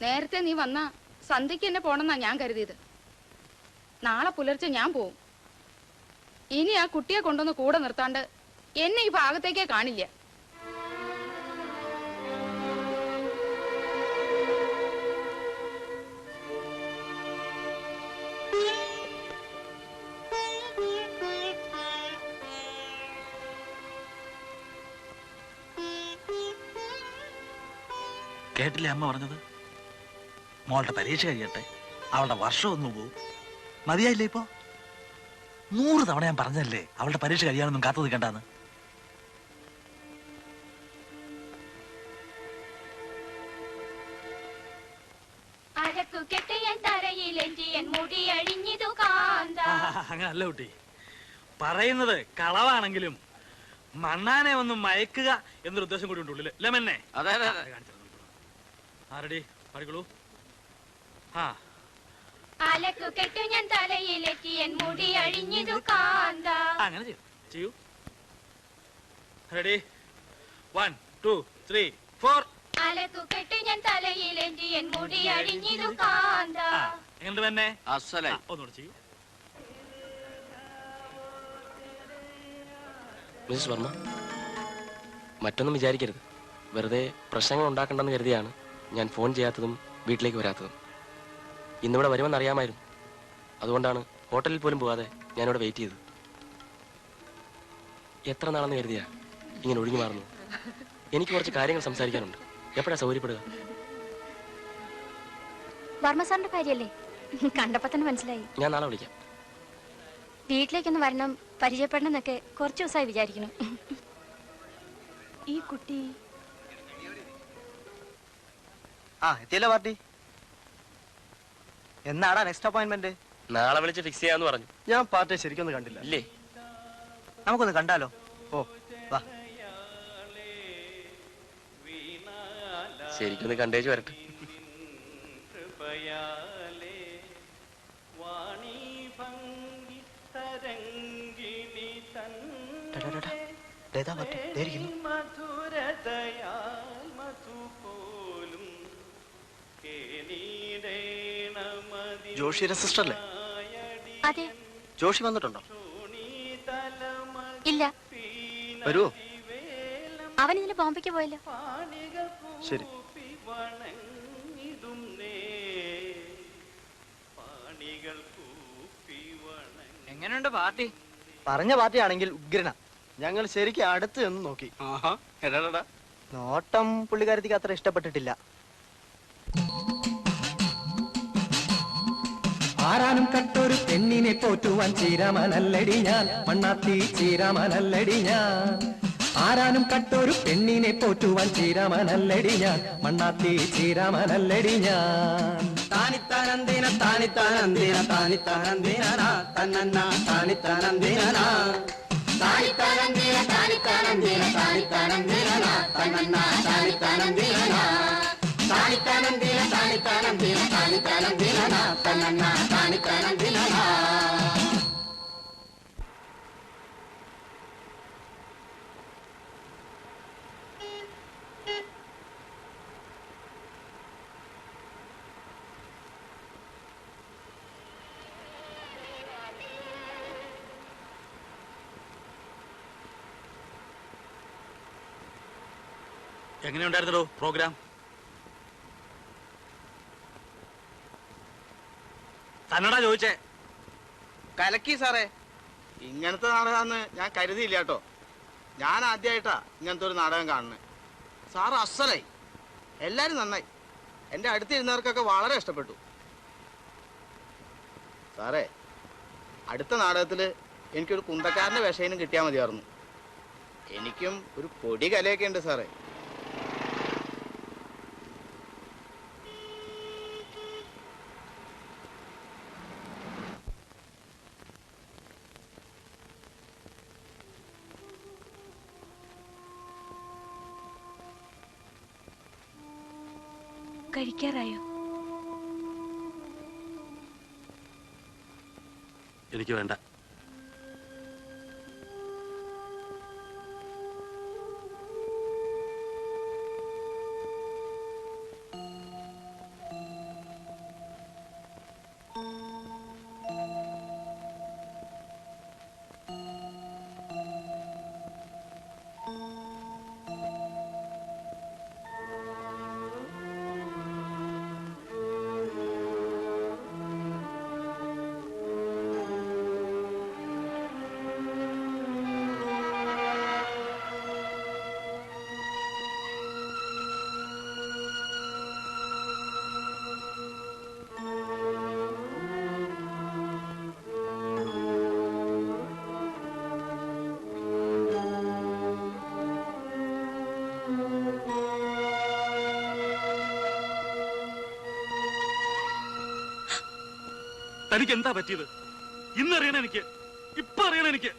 [SPEAKER 11] നേരത്തെ നീ വന്ന സന്ധ്യക്ക് എന്നെ പോണെന്നാ ഞാൻ കരുതിയത്. നാളെ പുലർച്ചെ ഞാൻ പോവും. ഇനി ആ കുട്ടിയെ കൊണ്ടൊന്ന് കൂടെ നിർത്താണ്ട് എന്നെ ഈ ഭാഗത്തേക്കേ കാണില്ല.
[SPEAKER 13] കേട്ടില്ലേ അമ്മ പറഞ്ഞത്? മോളുടെ പരീക്ഷ കഴിയട്ടെ, അവളുടെ വർഷം ഒന്ന് പോവും. മതിയായില്ലേ ഇപ്പോ? 100 തവണ ഞാൻ പറഞ്ഞല്ലേ അവളുടെ പരീക്ഷ കഴിയാനൊന്നും കാത്തു നിൽക്കണ്ടെന്ന്. അങ്ങനല്ല കുട്ടി പറയുന്നത്. കളവാണെങ്കിലും മണ്ണാനെ ഒന്ന് മയക്കുക എന്നൊരു ഉദ്ദേശം കൂടി ഉണ്ട് ഉള്ളില്. ലെമന്നെ ആരടി പഠിക്കോളൂ. ആ
[SPEAKER 14] അലക്കു കെട്ടു ഞാൻ തലയിലെത്തി എൻ മുടി അഴിഞ്ഞിതു കാന്ത.
[SPEAKER 4] അങ്ങനെ ചെയ്യൂ. റെഡി 1 2 3 4.
[SPEAKER 14] അലക്കു കെട്ടു ഞാൻ തലയിലെത്തി എൻ മുടി അഴിഞ്ഞിതു കാന്ത.
[SPEAKER 4] എങ്ങനെ തന്നെ
[SPEAKER 6] അസലായി.
[SPEAKER 4] ഒന്നുകൂടെ ചെയ്യൂ.
[SPEAKER 2] മിസ്സസ് വർമ്മ, മറ്റൊന്നും വിചാരിക്കരുത്. വെറുതെ പ്രശ്നങ്ങൾ ഉണ്ടാക്കണ്ടെന്ന് കരുതിയാണ് ഞാൻ ഫോൺ ചെയ്യാത്തതും വീട്ടിലേക്ക് വരാത്തതും. ഇന്നിവിടെ വരുമെന്ന് അറിയാമായിരുന്നു. അതുകൊണ്ടാണ് ഹോട്ടലിൽ പോലും പോകാതെ ഞാനിവിടെ വെയിറ്റ് ചെയ്തത്. എത്ര നാളെന്ന് കരുതിയാ ഇങ്ങനെ ഒഴിഞ്ഞു മാറുന്നു? എനിക്ക് കുറച്ച് കാര്യങ്ങൾ സംസാരിക്കാനുണ്ട്. എപ്പോഴാ സൗകര്യപ്പെടുക?
[SPEAKER 14] വർമ്മ സാറിന്റെ കാര്യല്ലേ? കണ്ടപ്പോ തന്നെ മനസ്സിലായി.
[SPEAKER 2] ഞാൻ നാളെ വിളിക്കാം.
[SPEAKER 14] വീട്ടിലേക്കൊന്ന് വരണം, പരിചയപ്പെടണം എന്നൊക്കെ കുറച്ചു ദിവസമായി വിചാരിക്കണം.
[SPEAKER 10] ഈ കുട്ടി
[SPEAKER 16] എത്തിയല്ലോ പാർട്ടി. എന്നാടാ നെക്സ്റ്റ് അപ്പോയിന്റ്മെന്റ്?
[SPEAKER 2] നാളെ വിളിച്ച് ഫിക്സ് ചെയ്യാന്ന് പറഞ്ഞു.
[SPEAKER 16] ഞാൻ പാർട്ടിയെ ശരിക്കൊന്നും കണ്ടില്ല.
[SPEAKER 2] ഇല്ലേ?
[SPEAKER 16] നമുക്കൊന്ന് കണ്ടാലോ? ഓ വാ.
[SPEAKER 2] ശരിക്കൊന്ന് കണ്ടേച്ച് വരട്ടെ.
[SPEAKER 16] ജോഷിയുടെ സിസ്റ്റർ അല്ലേ?
[SPEAKER 14] അതെ.
[SPEAKER 16] ജോഷി വന്നിട്ടുണ്ടോ?
[SPEAKER 14] ഇല്ല.
[SPEAKER 16] വരുവോ?
[SPEAKER 14] അവൻ ഇന്നലെ ബോംബെക്ക് പോയല്ലോ.
[SPEAKER 16] ശരി.
[SPEAKER 17] എങ്ങനെയുണ്ട് പാർട്ടി?
[SPEAKER 16] പറഞ്ഞ പാർട്ടിയാണെങ്കിൽ ഉഗ്രന. ഞങ്ങൾ ശരിക്കും അടുത്ത് എന്ന് നോക്കി. നോട്ടം പുള്ളിക്കാരത്തിക്ക് അത്ര ഇഷ്ടപ്പെട്ടിട്ടില്ല.
[SPEAKER 15] ആരാനും കട്ടൊരു പെണ്ണിനെ പോറ്റുവാൻ ചീരാമനല്ലടി ഞാൻ, മണ്ണാത്തി ചീരാമനല്ലടി ഞാൻ. ആരാനും കട്ടൊരു പെണ്ണിനെ പോറ്റുവാൻ ചീരാമനല്ലടി ഞാൻ, മണ്ണാത്തി ചീരാമനല്ലടി ഞാൻ. താനിത്താനന്ദിന താനിത്താനന്ദിന താനിത്താനന്ദിന തന്നന്ന താനിത്താനന്ദിന താനിത്താനന്ദിന താനിത്താനന്ദിന താനിത്താനന്ദിന തന്നന്ന താനിത്താനന്ദിന താനിത്താനന്ദിന താനിത്താനന്ദിന താനിത്താനന്ദിന തന്നന്ന താനിത്താനന്ദിന.
[SPEAKER 4] എങ്ങനെയുണ്ടായിരുന്നല്ലോ പ്രോഗ്രാം? തന്നടാ ചോദിച്ചേ.
[SPEAKER 19] കലക്കി സാറേ. ഇങ്ങനത്തെ നാടകമാണെന്ന് ഞാൻ കരുതിയില്ല കേട്ടോ. ഞാൻ ആദ്യമായിട്ടാ ഇങ്ങനത്തെ ഒരു നാടകം കാണുന്നത്. സാറ് അസലായി. എല്ലാരും നന്നായി. എൻ്റെ അടുത്തിരുന്നവർക്കൊക്കെ വളരെ ഇഷ്ടപ്പെട്ടു. സാറേ, അടുത്ത നാടകത്തിൽ എനിക്കൊരു കുന്തക്കാരൻ്റെ വിഷയം കിട്ടിയാൽ മതിയായിരുന്നു. എനിക്കും ഒരു പൊടി കലയൊക്കെ ഉണ്ട് സാറേ.
[SPEAKER 10] കഴിക്കാറായോ?
[SPEAKER 4] എനിക്ക് വേണ്ട. തനിക്ക് എന്താ പറ്റിയത്? ഇന്നറിയണം എനിക്ക്, ഇപ്പൊ അറിയണം എനിക്ക്.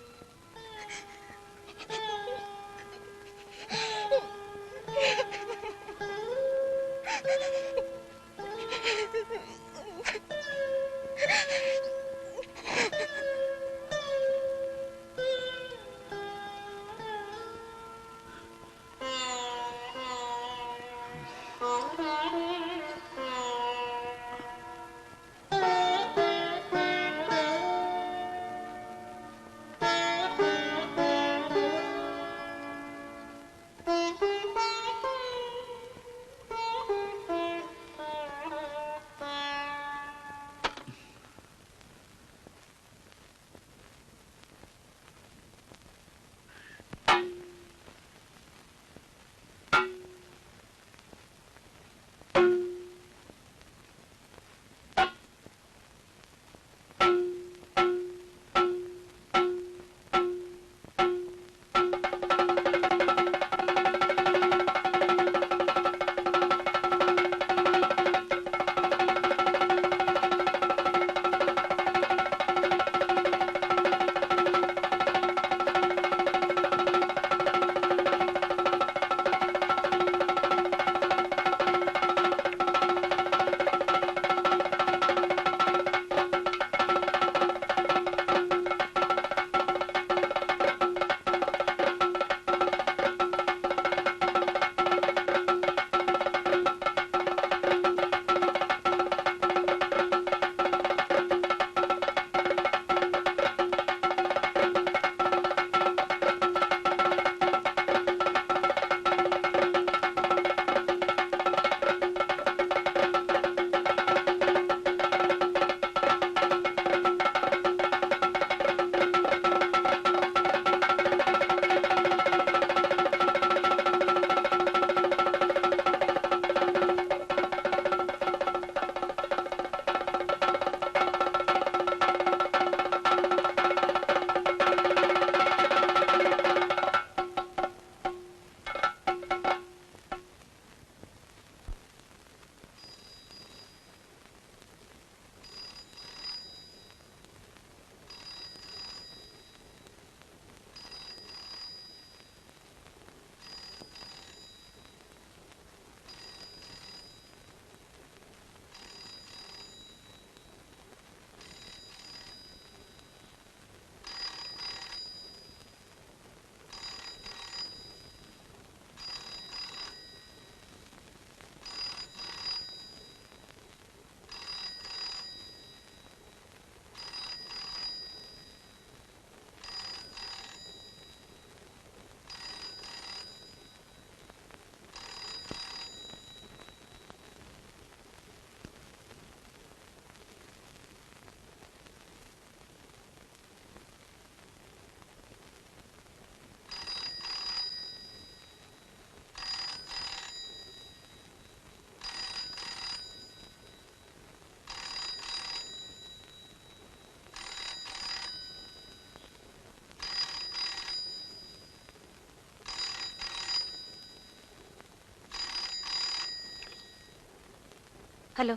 [SPEAKER 10] ഹലോ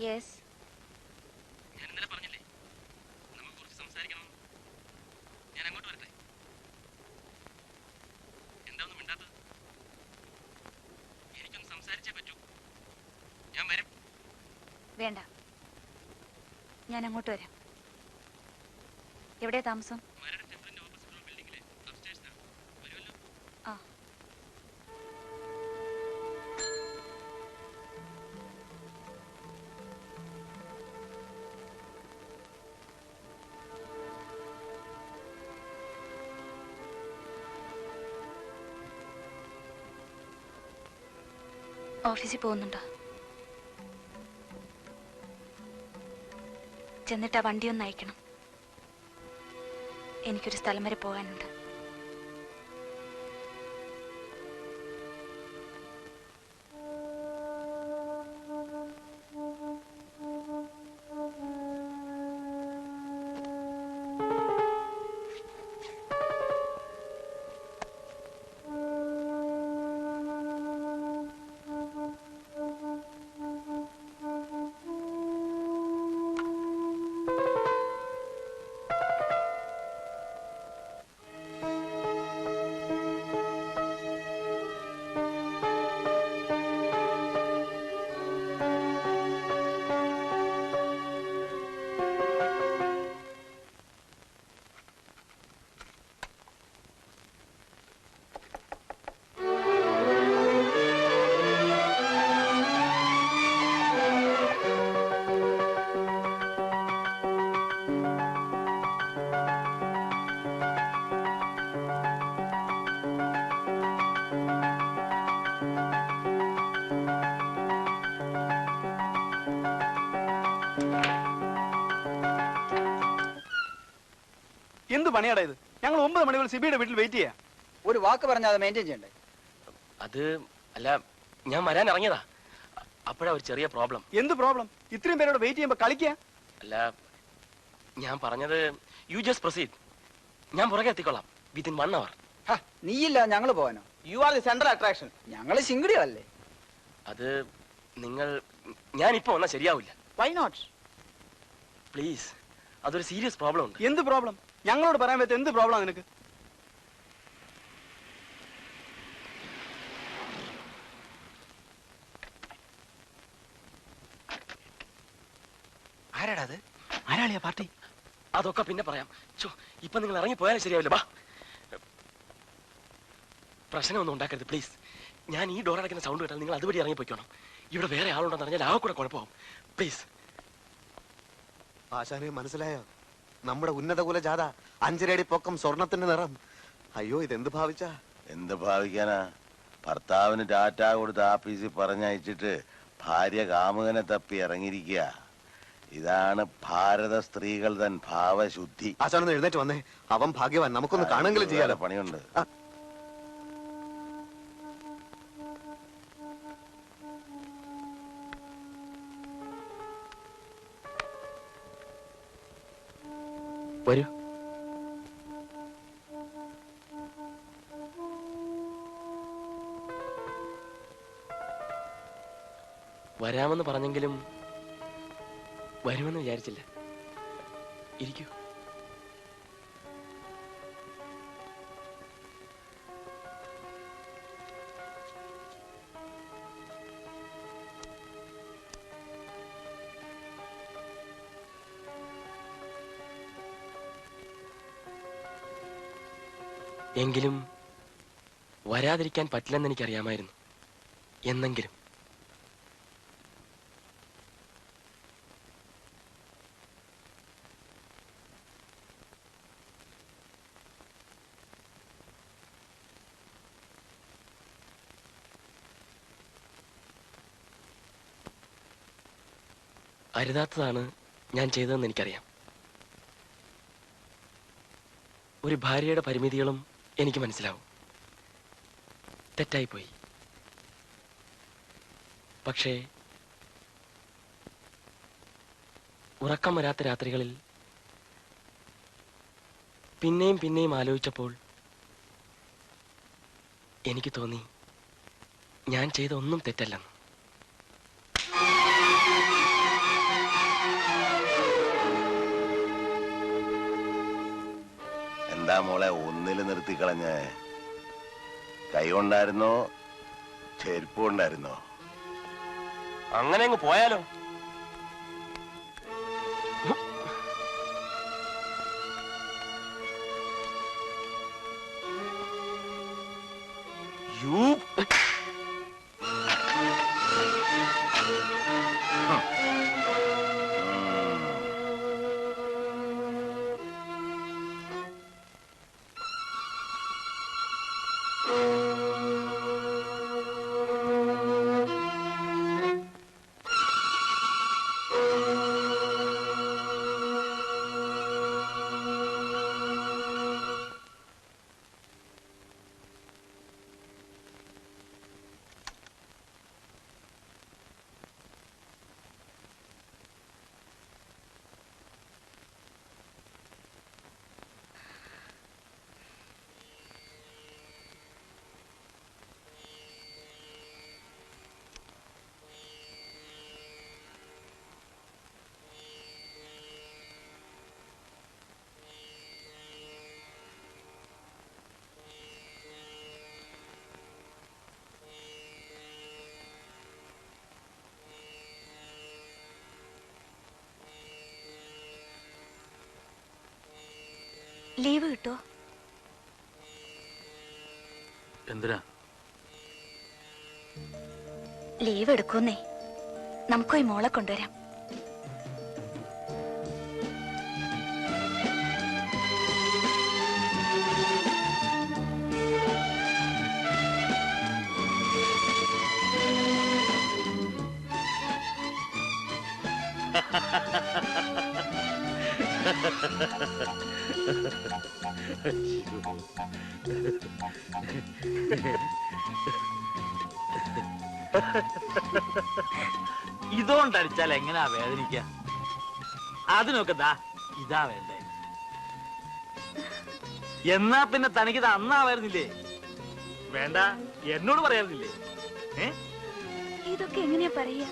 [SPEAKER 10] യെസ്
[SPEAKER 2] ഞാൻ ഇന്നലെ പറഞ്ഞില്ലേ നമുക്ക് കുറച്ച് സംസാരിക്കണം. ഞാൻ അങ്ങോട്ട് വരട്ടെ? എന്താ ഒന്നും മിണ്ടാത്തത്? എനിക്കൊന്ന് സംസാരിച്ചേ പറ്റൂ. ഞാൻ വരും.
[SPEAKER 10] വേണ്ട, ഞാൻ അങ്ങോട്ട് വരാം. എവിടെയാ താമസം? ആ. ഓഫീസിൽ പോകുന്നുണ്ടോ? ചെന്നിട്ട് ആ വണ്ടി ഒന്ന് അയക്കണം. എനിക്കൊരു സ്ഥലം വരെ പോകാനുണ്ട്.
[SPEAKER 16] എന്ത് പണിയാടാ ഇത്? ഞങ്ങൾ 9 മണി വരെ സിബിയുടെ വീട്ടിൽ വെയിറ്റ് ചെയ്യാം.
[SPEAKER 20] ഒരു വാക്ക് പറഞ്ഞാൽ അത് മെയിൻറ്റെയിൻ ചെയ്യണ്ടേ?
[SPEAKER 2] അത് അല്ല, ഞാൻ വരാൻ ഇറങ്ങിയതാ. അപ്പോഴാ ഒരു ചെറിയ പ്രോബ്ലം.
[SPEAKER 16] എന്ത് പ്രോബ്ലം? ഇത്രയും പേരോട് വെയിറ്റ് ചെയ്യുമ്പോ കളിക്കുക?
[SPEAKER 2] അല്ല, ഞാൻ പറഞ്ഞത് യു ജസ്റ്റ് പ്രൊസീഡ്. ഞാൻ പുറകെ എത്തിക്കൊള്ളാം വിത്തിൻ 1 hour.
[SPEAKER 20] നീയില്ല ഞങ്ങൾ പോകാനോ?
[SPEAKER 19] You are the central attraction.
[SPEAKER 20] ഞങ്ങൾ സിംഗിടികളല്ലേ?
[SPEAKER 2] അത് നിങ്ങൾ, ഞാൻ ഇപ്പൊ വന്നാൽ ശരിയാവില്ല.
[SPEAKER 19] Why not?
[SPEAKER 2] പ്ലീസ്, അതൊരു സീരിയസ് പ്രോബ്ലം ഉണ്ട്.
[SPEAKER 16] എന്ത് പ്രോബ്ലം? ഞങ്ങളോട് പറയാൻ പറ്റും. എന്ത് പ്രോബ്ലം നിനക്ക്?
[SPEAKER 2] ആരാടാ അത്? ആരാളിയാ പാർട്ടി? അതൊക്കെ പിന്നെ പറയാം. ഇപ്പൊ നിങ്ങൾ ഇറങ്ങി പോയാലും ശരിയാവില്ല. ബാ, പ്രശ്നമൊന്നും ഉണ്ടാക്കരുത് പ്ലീസ്. ഞാൻ ഈ ഡോർ അടയ്ക്കുന്ന സൗണ്ട് കേട്ടാൽ നിങ്ങൾ അതുവഴി ഇറങ്ങി പോയിക്കണം. ഇവിടെ വേറെ ആളുണ്ടെന്ന് അറിഞ്ഞാൽ ആ കൂടെ കുഴപ്പമാവും. പ്ലീസ്.
[SPEAKER 8] ആശാനെ മനസ്സിലായോ? നമ്മുടെ ഉന്നത കുല ജാഥ 5 അടി പൊക്കം, സ്വർണത്തിന്റെ നിറം. അയ്യോ, ഇതെന്ത് ഭാവിച്ചാ?
[SPEAKER 9] എന്ത് ഭാവിക്കാനാ? ഭർത്താവിന് ടാറ്റ കൊടുത്ത് ആഫീസിൽ പറഞ്ഞയച്ചിട്ട് ഭാര്യ കാമുകനെ തപ്പി ഇറങ്ങിയിരിക്കുക. ഇതാണ് ഭാരത സ്ത്രീകൾ തൻ ഭാവശുദ്ധി.
[SPEAKER 8] ആശാനൊന്ന് എഴുന്നേറ്റ് വന്നേ. അവൻ ഭാഗ്യവാൻ. നമുക്കൊന്ന് കാണുമെങ്കിലും ചെയ്യാലോ.
[SPEAKER 9] പണിയുണ്ട്.
[SPEAKER 2] വരൂ. വരാമെന്ന് പറഞ്ഞെങ്കിലും വരുമെന്ന് വിചാരിച്ചില്ല. ഇരിക്കൂ. എങ്കിലും വരാതിരിക്കാൻ പറ്റില്ലെന്ന് എനിക്കറിയാമായിരുന്നു. എന്നെങ്കിലും അരുതാത്തതാണ് ഞാൻ ചെയ്തതെന്ന് എനിക്കറിയാം. ഒരു ഭാര്യയുടെ പരിമിതികളും എനിക്ക് മനസ്സിലാവും. തെറ്റായിപ്പോയി. പക്ഷേ ഉറക്കം വരാത്ത രാത്രികളിൽ പിന്നെയും പിന്നെയും ആലോചിച്ചപ്പോൾ എനിക്ക് തോന്നി ഞാൻ ചെയ്ത ഒന്നും തെറ്റല്ലെന്ന്.
[SPEAKER 9] എന്താ മോളെ ഒന്നില് നിർത്തിക്കളഞ്ഞ്? കൈ കൊണ്ടായിരുന്നോ ചെരുപ്പ് കൊണ്ടായിരുന്നോ?
[SPEAKER 2] അങ്ങനെ അങ്ങ് പോയാലോ?
[SPEAKER 10] ലീവ് കിട്ടോ?
[SPEAKER 4] എന്തിനാ
[SPEAKER 10] ലീവ് എടുക്കുന്നേ? നമുക്കോയി മോളെ കൊണ്ടുവരാം.
[SPEAKER 4] ഇതുകൊണ്ടടിച്ചാൽ എങ്ങനെയാ വേദനിക്ക? അതിനൊക്കെ ദാ ഇതാ വേണ്ടേ. എന്നാ പിന്നെ തനിക്കിത് അന്നാവായിരുന്നില്ലേ? വേണ്ട എന്നോട് പറയാറുന്നില്ലേ?
[SPEAKER 10] ഇതൊക്കെ എങ്ങനെയാ പറയാ?